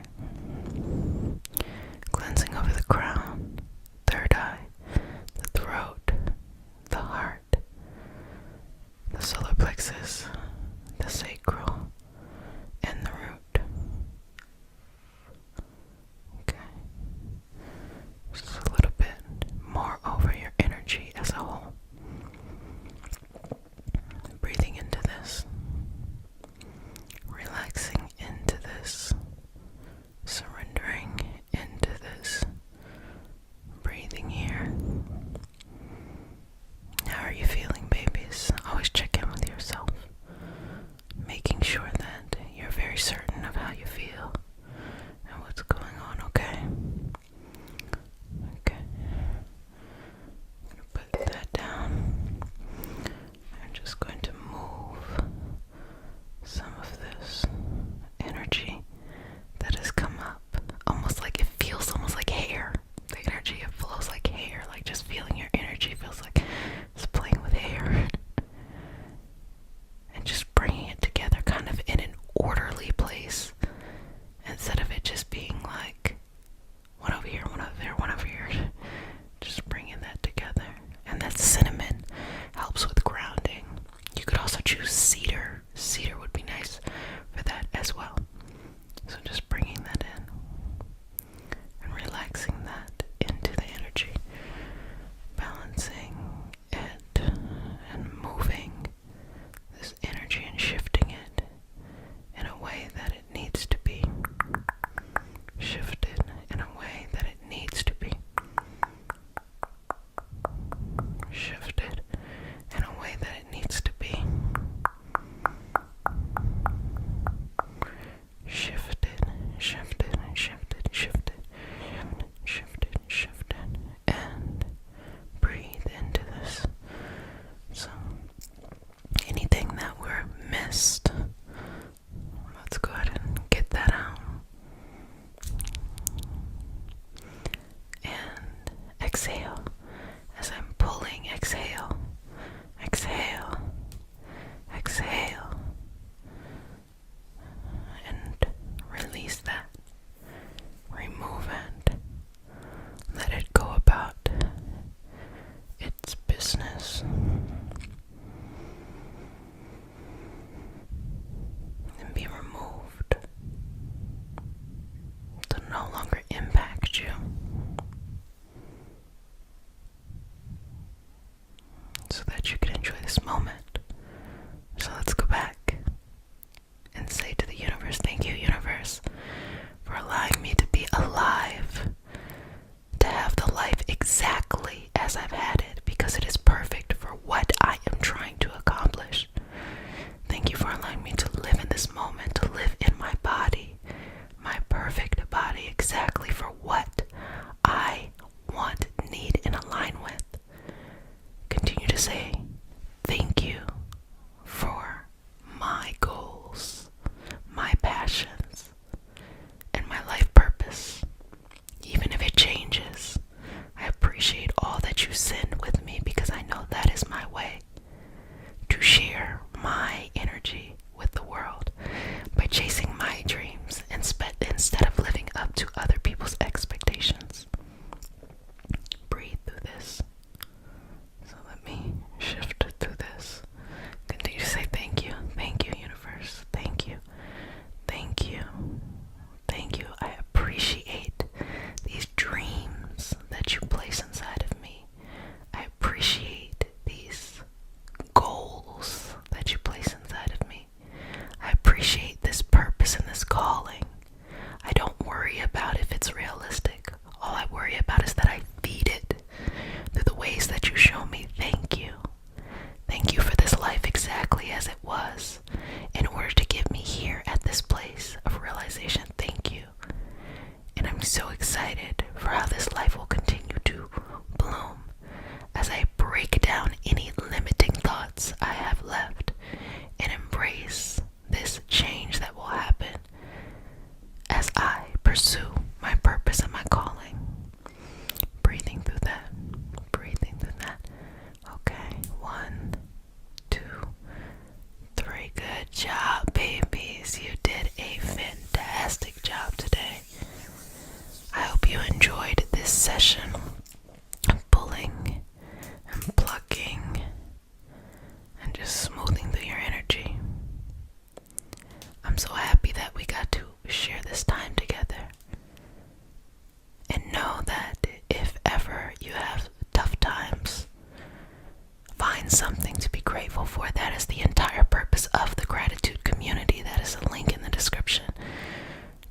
grateful for. That is the entire purpose of the gratitude community. That is a link in the description.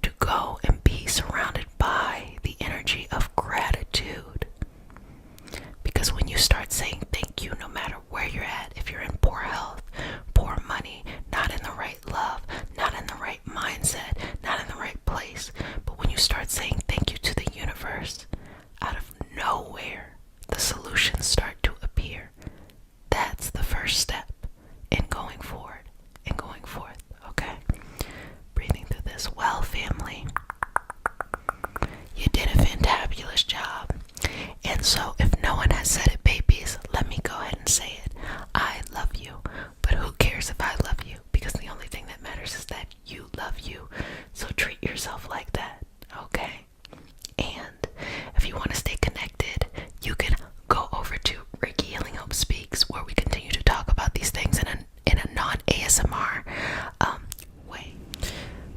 To go and be surrounded by the energy of gratitude. Because when you start saying thank you, no matter where you're at, if you're in poor health, poor money, not in the right love, not in the right mindset, not in the right place, but when you start saying thank you to the universe, out of nowhere, the solutions start to appear. That's the first step in going forward and going forth, okay? Breathing through this. Well, family, you did a fantabulous job. And so if no one has said it, babies, let me go ahead and say it. I love you. But who cares if I love you? Because the only thing that matters is that you love you. So treat yourself like that, okay? And if you want to stay connected, you can go over to Reiki Healing Hope Speaks, where we continue to talk about these things in a non-ASMR way.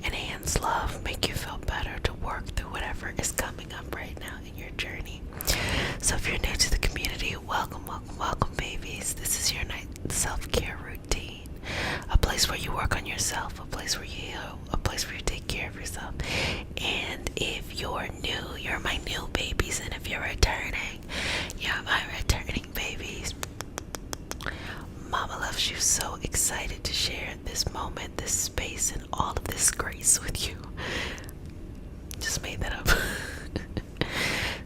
Enhance love, make you feel better, to work through whatever is coming up right now in your journey. So if you're new to the community, welcome, welcome, welcome, babies. This is your night self-care routine. A place where you work on yourself, a place where you heal, a place where you take care of yourself. And if you're new, you're my new babies. And if you're returning, you're my returning babies. Mama loves you. So excited to share this moment, this space, and all of this grace with you. Just made that up.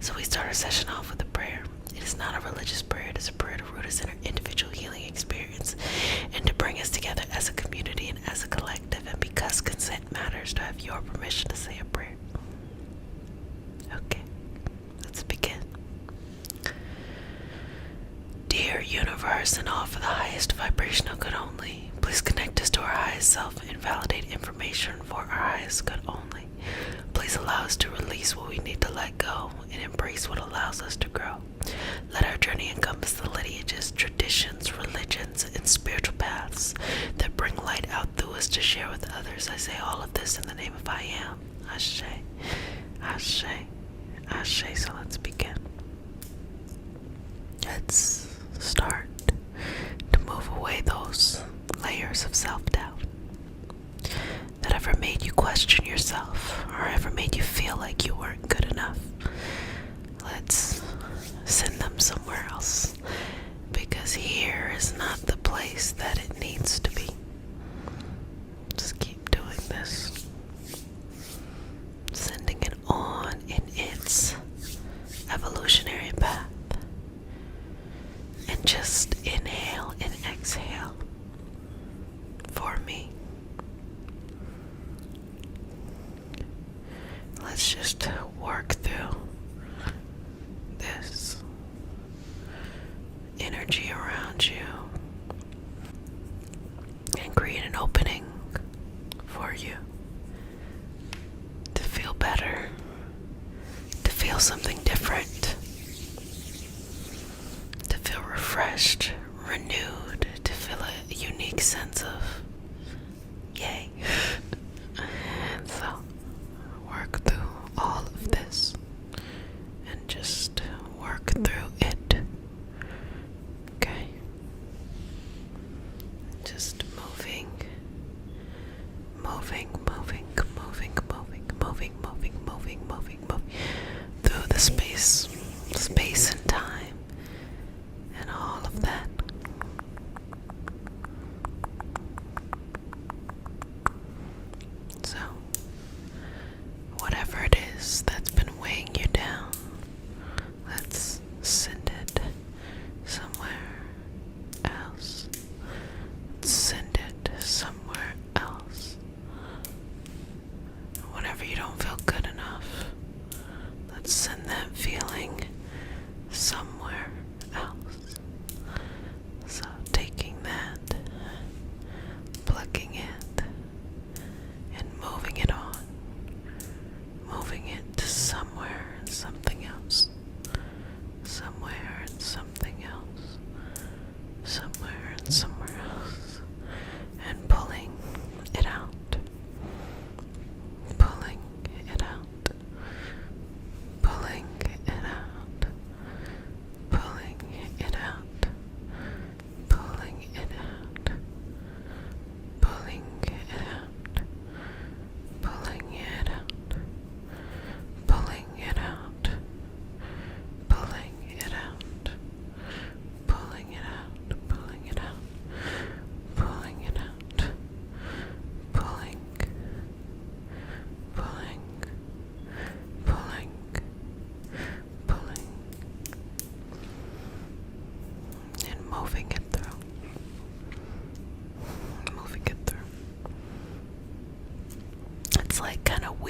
So we start our session off with a prayer. It is not a religious prayer. It is a prayer to root us in our individual healing experience and to bring us together as a community and as a collective. And because consent matters, to have your permission to say a prayer. Okay, let's begin. Dear universe, and all for the highest vibrational good only, please connect us to our highest self and validate information for our highest good only. Please allow us to release what we need to let go and embrace what allows us to grow. Let our journey encompass the lineages, traditions, religions, and spiritual paths that bring light out through us to share with others. I say all of this in the name of I am. Ashe, Ashe, Ashe. So let's begin. Let's start to move away those layers of self-doubt that ever made you question yourself or ever made you feel like you weren't good enough. Let's send them somewhere else, because here is not the place that it needs to be. Just keep doing this, sending it on in its evolutionary path, and just inhale and exhale for me. Let's just work through this energy around you and create an opening for you to feel better, to feel something different, to feel refreshed, renewed, to feel a unique sense of yay. And so work through all of this and just work through it. Okay? Just moving, through the space and time, and all of that. So, whatever it is that's been weighing you down, let's send it somewhere else. Send it somewhere else. Whenever you don't feel good enough, let's send that feeling somewhere else. So taking that, plucking it, and moving it on. Moving it to somewhere and something else. Somewhere and something else. Somewhere and somewhere else. And pulling it out. Pulling it out. Pulling it out. Pulling it out. Pulling it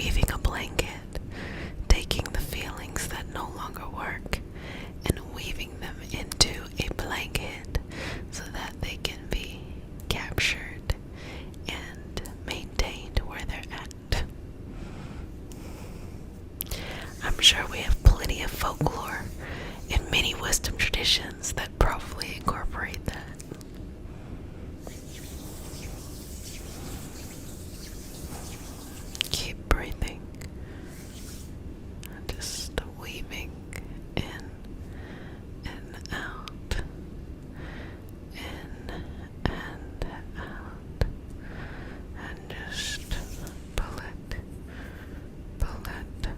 weaving a blanket, taking the feelings that no longer work and weaving them into a blanket so that they can be captured and maintained where they're at. I'm sure we have plenty of folklore and many wisdom traditions that probably incorporate that. Keep breathing, just weaving in and out, in and out, and just pull it, pull it,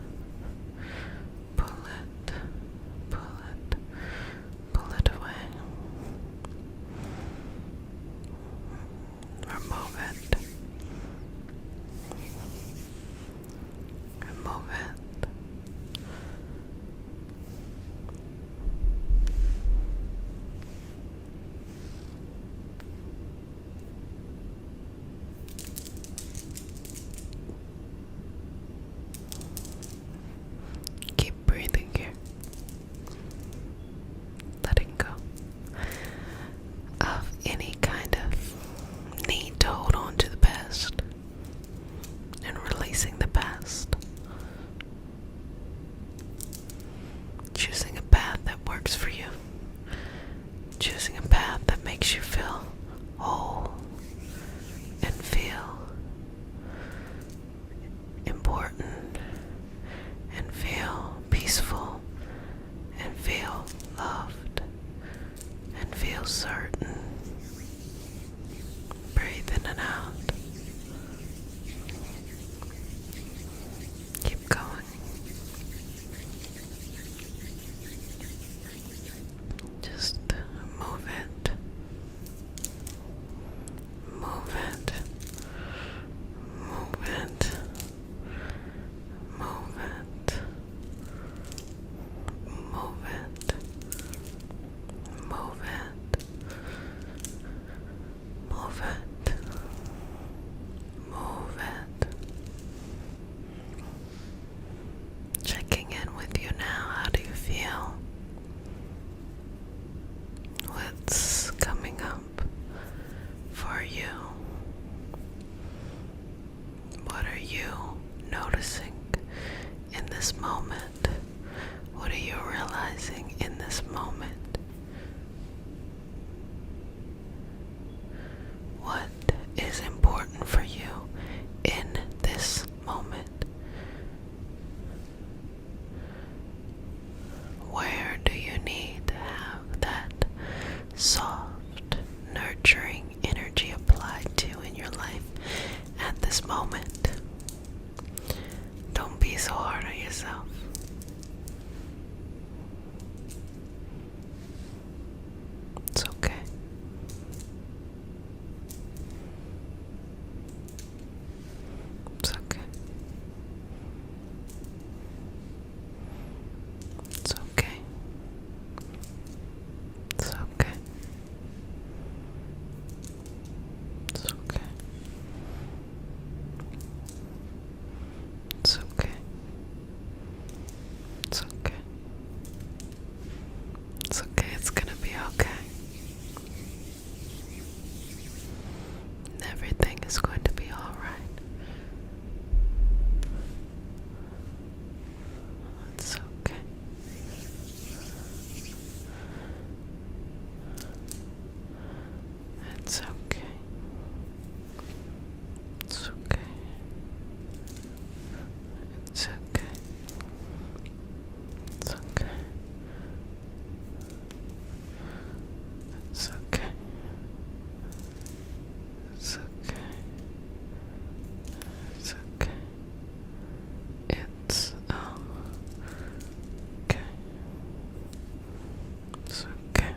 pull it, pull it, pull it away. Remove it. Remove it. Keep breathing here. Letting go of any kind of need to hold on to the past and releasing the past. Choosing a path that works for you. Choosing a path that makes you feel whole and feel important and feel peaceful and feel loved and feel certain. Breathe in and out. Keep going. Just move it. Move it. Move it. Move it. Move it. Move it. Move it. Move it. Checking in with you now. How do you feel? What's coming up for you? What are you noticing in this moment? What are you realizing in this moment? What is important for you in this moment? Where do you need to have that soft, nurturing energy applied to in your life at this moment? Don't be so hard on yourself. It's okay. It's okay. It's okay. It's okay. It's okay. It's okay. It's okay. It's okay. It's gonna be okay. Everything is going to be alright. It's okay. It's okay. It's okay. It's okay. It's okay. It's okay. It's okay. It's okay. It's okay. It's okay.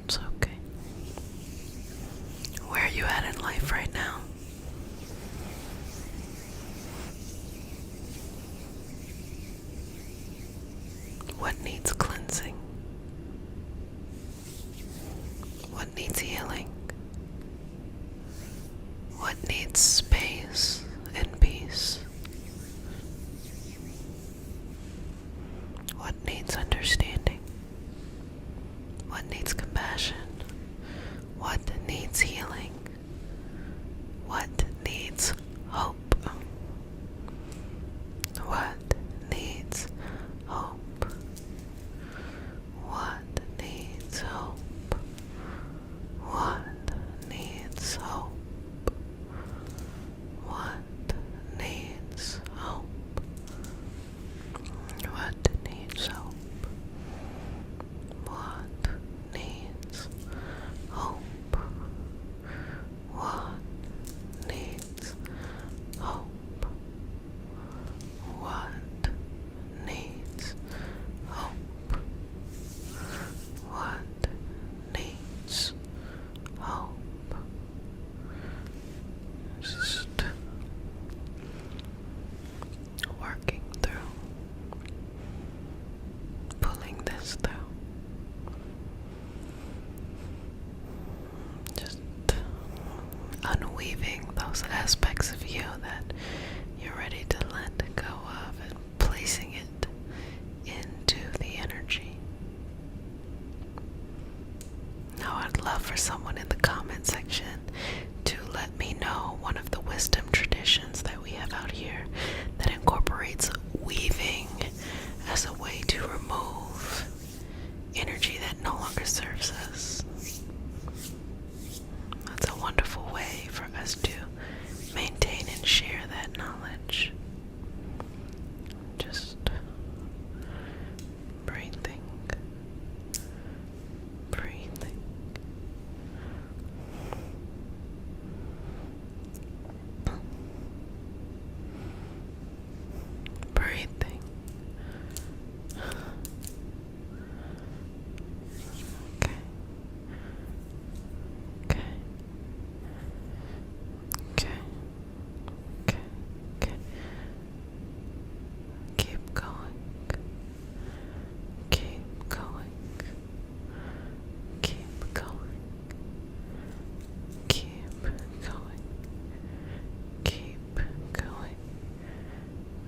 It's okay. Where are you at in life right now? What needs cleansing? What needs healing? What needs needs space and peace? What needs understanding? What needs compassion? What needs healing? What needs hope? What needs hope? What needs hope? What needs hope? What needs hope? What needs hope? What needs hope? What needs hope? What needs hope? What needs hope? Just working through, pulling this through. Just unweaving those aspects of you that you're ready to let go of and placing it into the energy. Now, I'd love for someone in the comment section to let me know one of the wisdom traditions that we have out here that incorporates weaving as a way to remove energy that no longer serves us. That's a wonderful way for us to maintain and share that knowledge. Just breathing, breathing. Breathing. Okay. Okay. Okay. Okay. Okay. Keep going. Keep going. Keep going. Keep going. Keep going.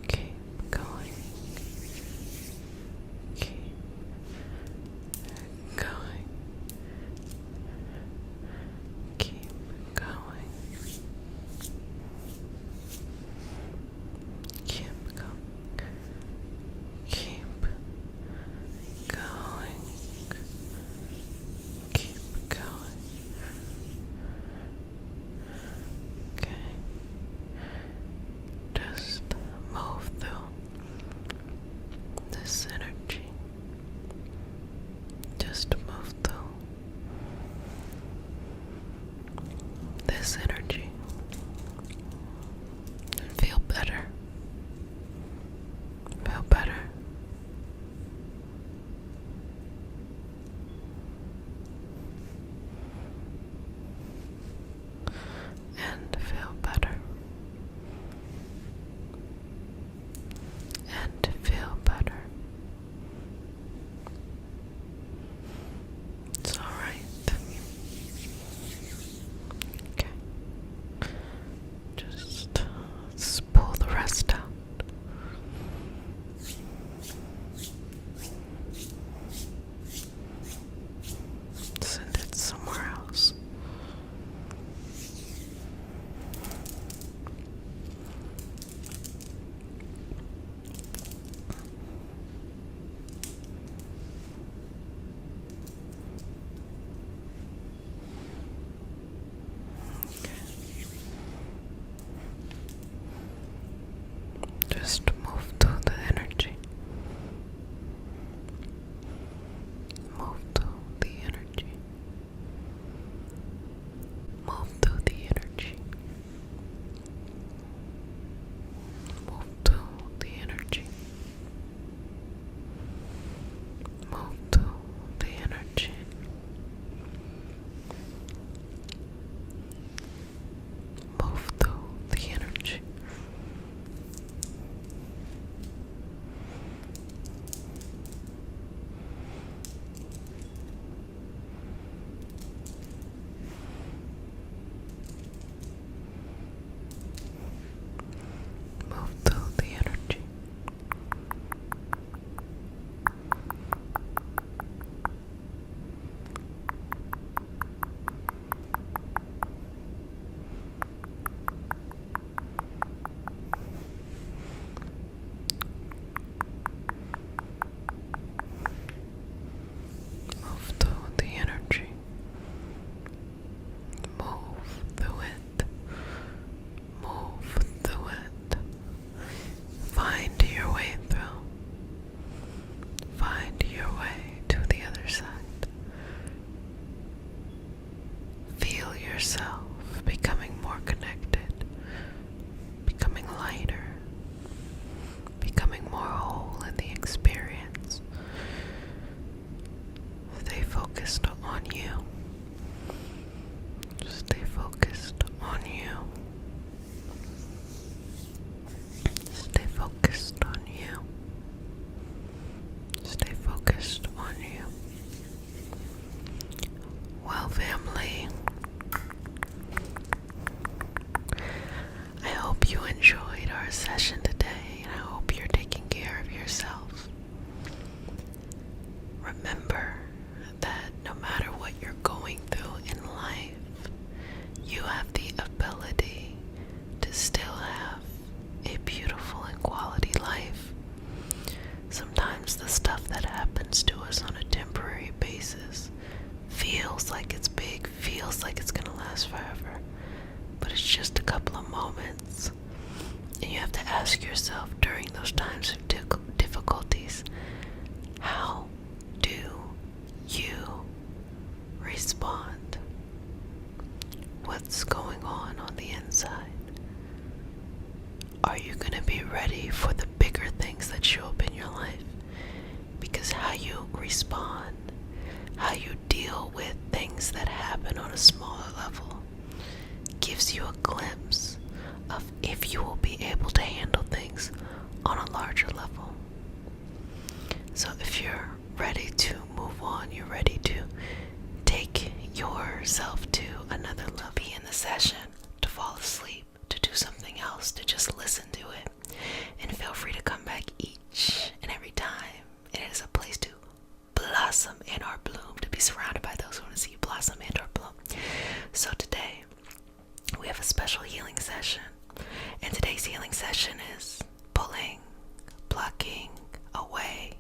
Keep going. Keep going. Keep going. Keep going. Keep going. Keep going. Okay. Just move through this energy. Just move through this energy and feel better. Feel better. And feel better. And feel better. It's alright. Okay. focused on you. Stay focused on you. Stay focused on you. Stay focused on you. Well, family, I hope you enjoyed our session today, and I hope you're taking care of yourself. Remember that no matter what you're going through in life, you have the ability to still have a beautiful and quality life. Sometimes the stuff that happens to us on a temporary basis feels like it's big, feels like it's gonna last forever, but it's just a couple of moments. And you have to ask yourself during those times of difficulties, how do you respond? What's going on the inside? Are you going to be ready for the bigger things that show up in your life? Because how you respond, how you deal with things that happen on a smaller level, gives you a glimpse of if you will be able to handle things on a larger level. So if you're ready to move on, you're ready to take yourself to another level, be in the session, to fall asleep, to do something else, to just listen to it, and feel free to come back each and every time. It is a place to blossom and or bloom, to be surrounded by those who want to see you blossom and or bloom. So today we have a special healing session, and today's healing session is pulling, blocking away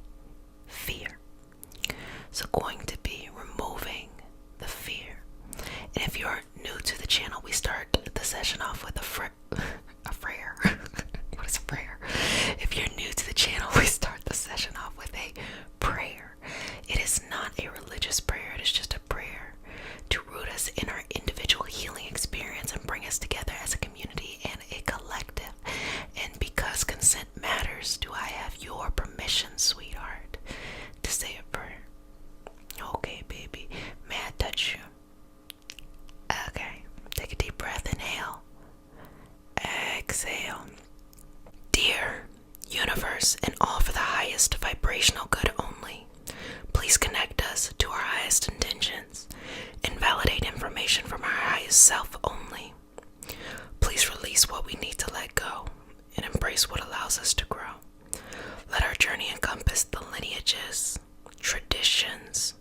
fear. So going to be removing the fear. And if you're new to the channel, we start the session off with a prayer. What is a prayer? If you're new to the channel, we start the session off with a prayer. It is not a religious prayer, it is just a prayer to root us in our individual healing experience and bring us together as a community and a collective. And because consent matters, do I have your permission, sweetheart, to say a prayer? Okay, baby. May I touch you? Okay. Take a deep breath. Inhale. Exhale. Dear universe and all for the highest vibrational good only, please connect us to our highest intentions and validate information from our highest self only. Please release what we need to let go and embrace what allows us to grow. Let our journey encompass the lineages, traditions,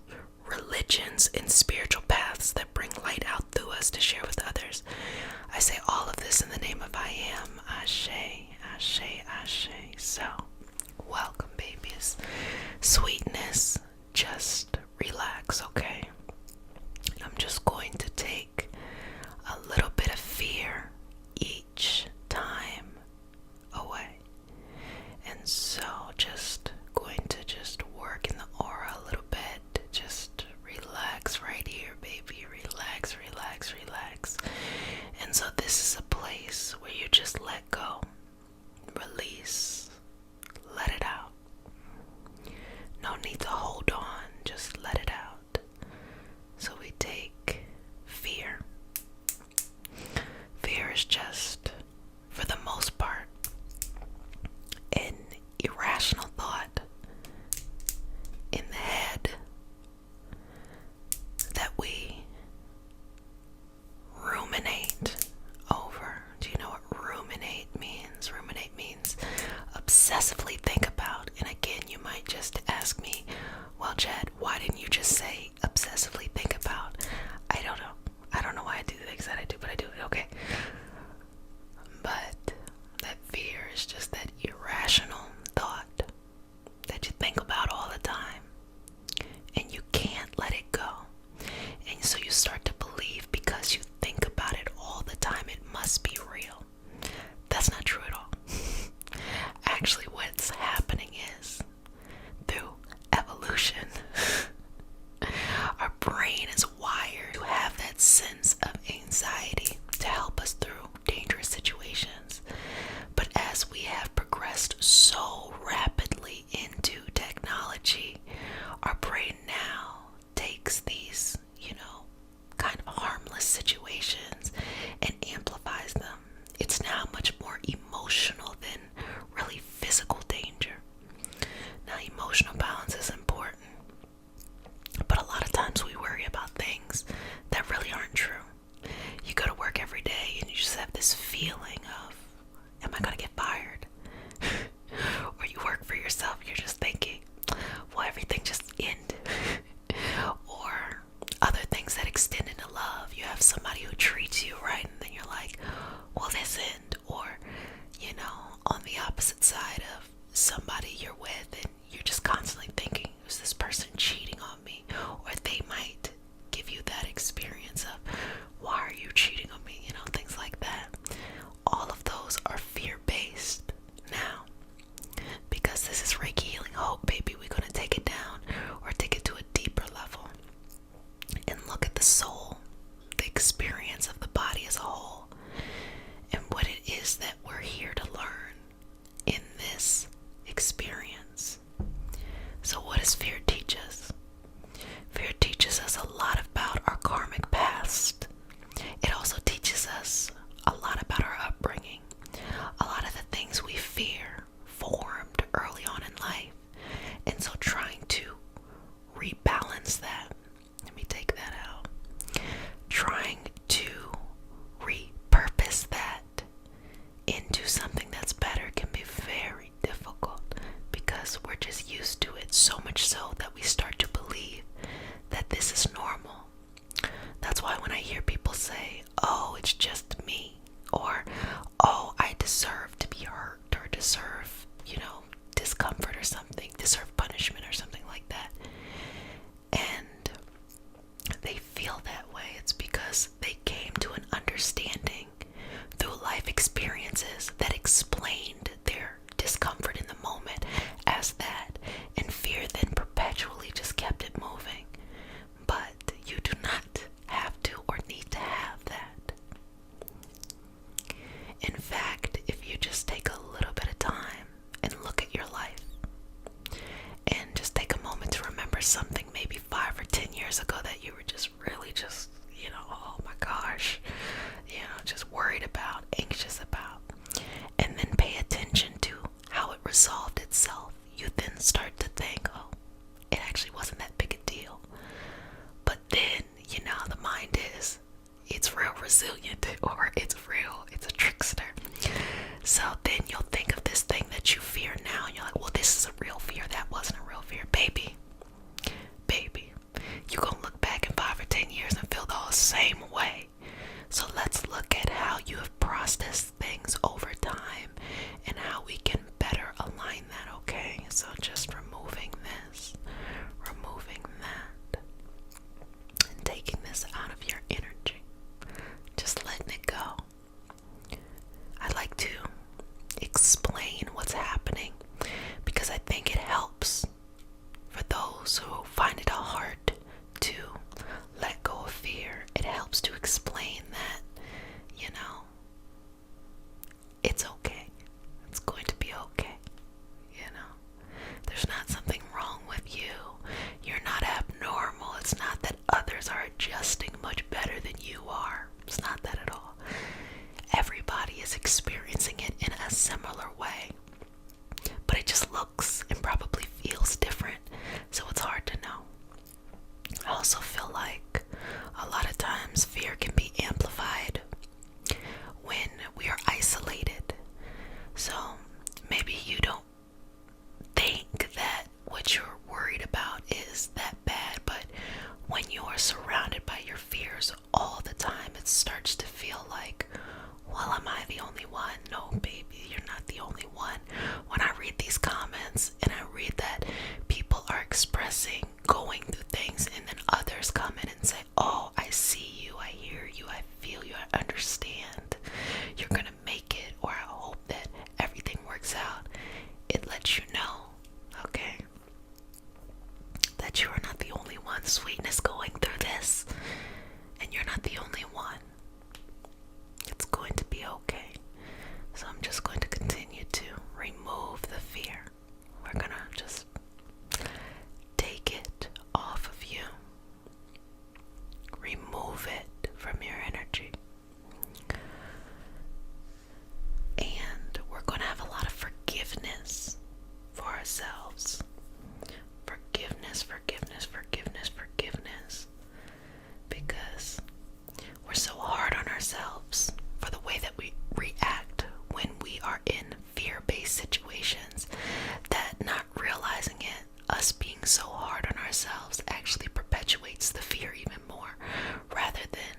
religions, and spiritual paths that bring light out through us to share with others. I say all of this in the name of I am. Ashe, Ashe, Ashe. So, welcome, babies. Sweetness, just relax, okay? I'm just going to take a little bit of fear each time away. And so just going to just work in the aura a little bit. Just relax right here, baby. Relax, relax, relax. And so this is a place where you just let go, release, let it out. No need to hold on, just let it out. a lot about our karmic past. It also teaches us a lot about our upbringing. A lot of the things we fear formed early on in life. And so trying to rebalance that, let me take that out, trying to repurpose that into something that's better can be very difficult because we're just used to it, so much so that we start to believe that this is normal. That's why when I hear people say, oh, it's just me, or oh, I deserve to be hurt, or deserve, discomfort or something, deserve punishment or something like that, and they feel that way, it's because they came to an understanding through life experiences that explained their discomfort in the moment as that, and fear then perpetually just kept it moving. But you do not have to or need to have that. In fact, if you just take a little bit of time and look at your life and just take a moment to remember something maybe 5 or 10 years ago that you were just really just, oh my gosh, just worried about, anxious about, and then pay attention to how it resolved itself, you then start to think, oh, it actually wasn't that big a deal. But then, the mind is, it's real resilient, or it's a trickster. So then you'll think of this thing that you fear now, and you're like, well, this is a real fear, that wasn't a real fear. Baby, you're gonna look back in 5 or 10 years and feel the same way. So let's look at how you have processed things over time and how we can better align that, okay? So just removing this, removing that, and taking this out of your energy. Just letting it go. I like to explain what's happening because I think it helps for those who find it hard to let go of fear. It helps to explain that, it's okay. It's going to be okay. There's not something wrong with you. You're not abnormal. It's not that others are adjusting much better than you are. It's not that at all. Everybody is experiencing it in a similar way, but it just looks and probably feels different, so it's hard to know. I also feel like a lot of times fear can be amplified when we are isolated. So maybe you don't think that what you're worried about is that bad, but when you are surrounded by your fears all the time, it starts to feel like, well, am I the only one? No, baby, you're not the only one. When I read these comments and I read that people are expressing, going through things, and then others come in and say, oh, I see you, I hear you, I feel you, I understand. You're gonna make it, or I hope that everything works out. It lets you know, okay, that you are not the only one, sweetness, going through this, and you're not the only one. It's going to be okay. So I'm just going to continue to remove the fear. We're gonna just take it off of you. Remove it from your energy. And we're going to have a lot of forgiveness for ourselves. Forgiveness, forgiveness, forgiveness, forgiveness. Because we're so hard on ourselves for the way that we react when we are in fear-based situations, that not realizing it, us being so hard on ourselves, actually perpetuates the fear even more, rather than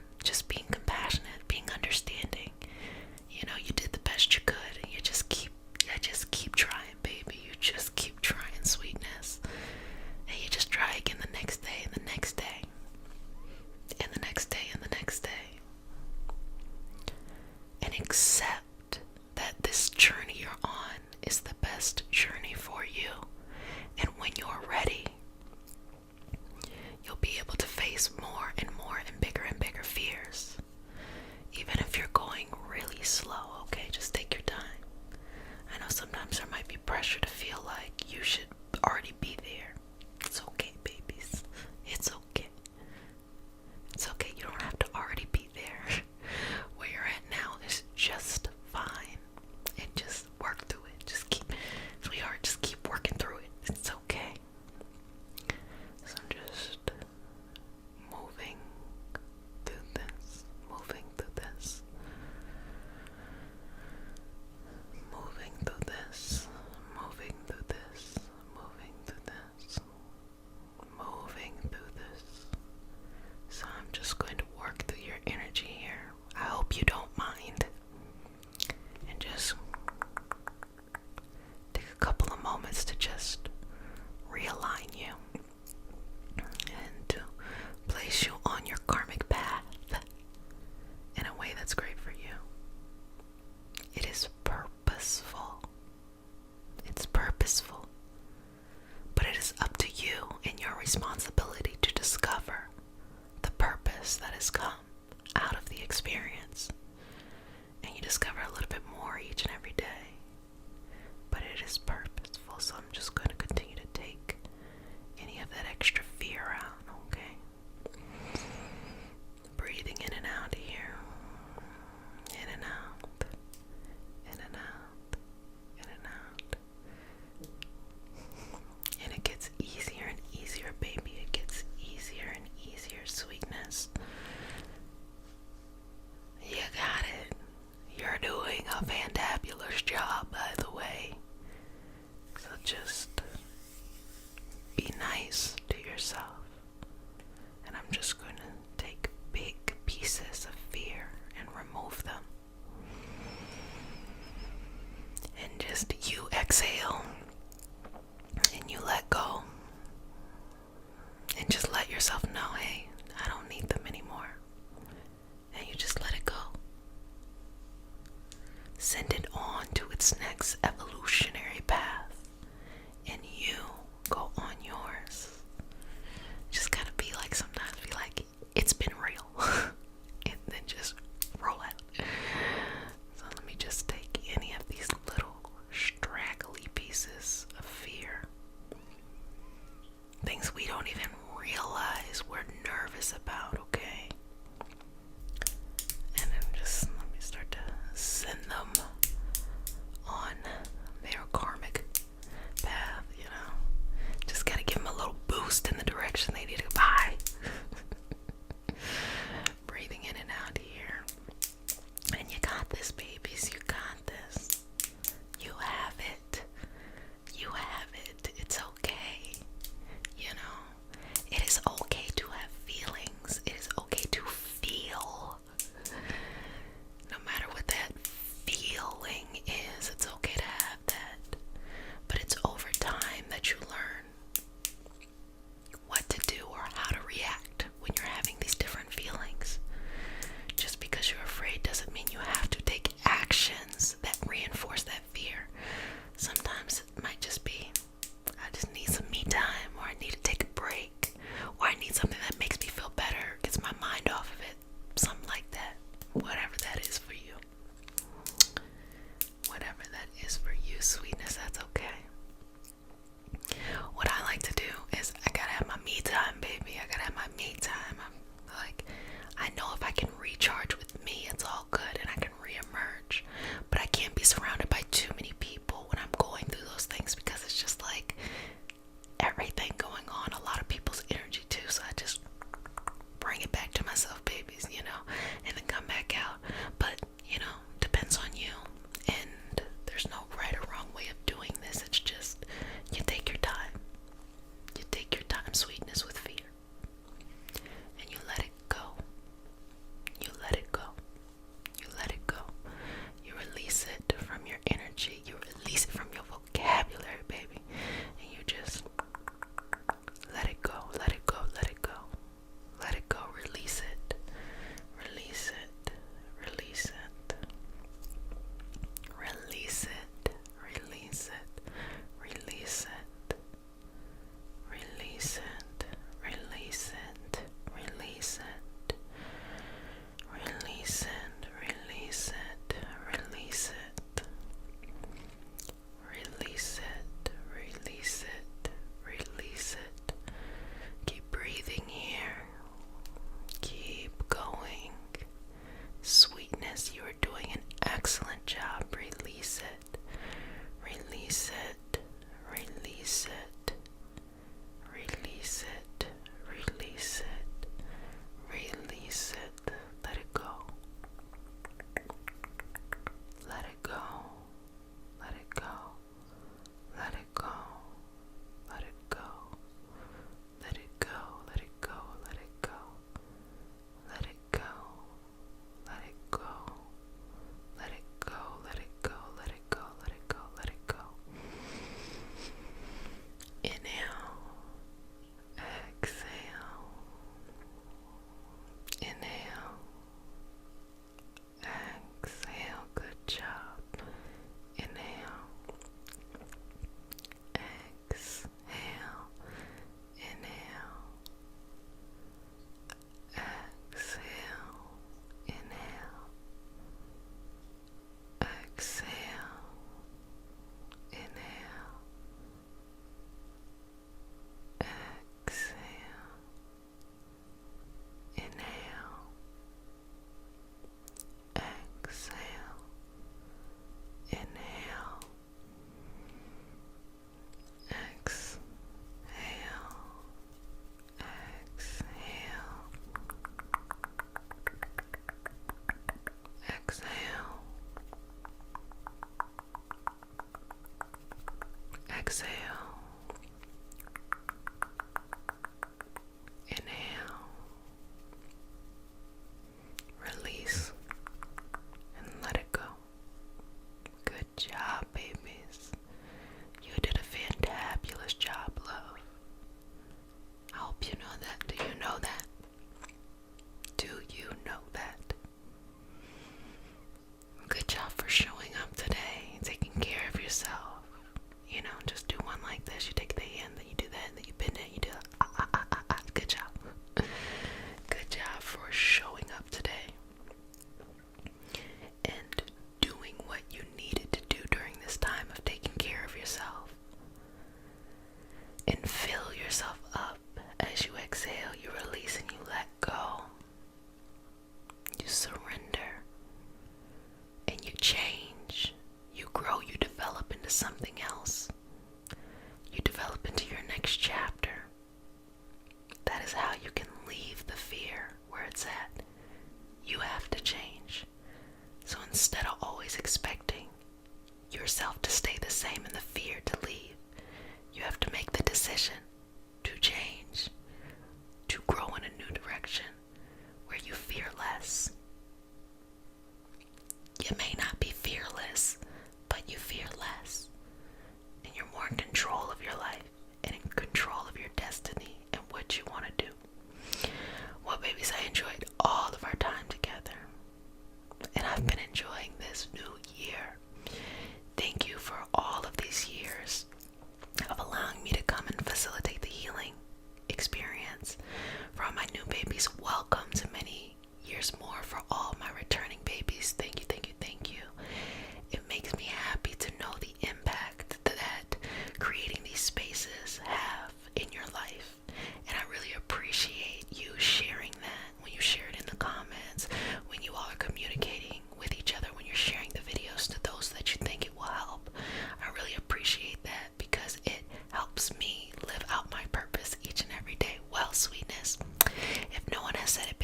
purpose that has come out of the experience. And you discover a little bit more each and every day. But it is purposeful, so I'm just going to continue to take any of that extra fear out, okay? Breathing in and out here. In and out. In and out. In and out. And it gets easier and easier, baby. It gets easier and easier, sweetness. You got it. You're doing a fantabulous job, by the way. So just be nice to yourself. And I'm just going to take big pieces of fear and remove them. And just you exhale and you let go. And just let yourself know, hey, I don't need them anymore. And you just let it go. Send it on to its next evolutionary path. And you go on yours. Just gotta be like, sometimes be like,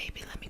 baby. Let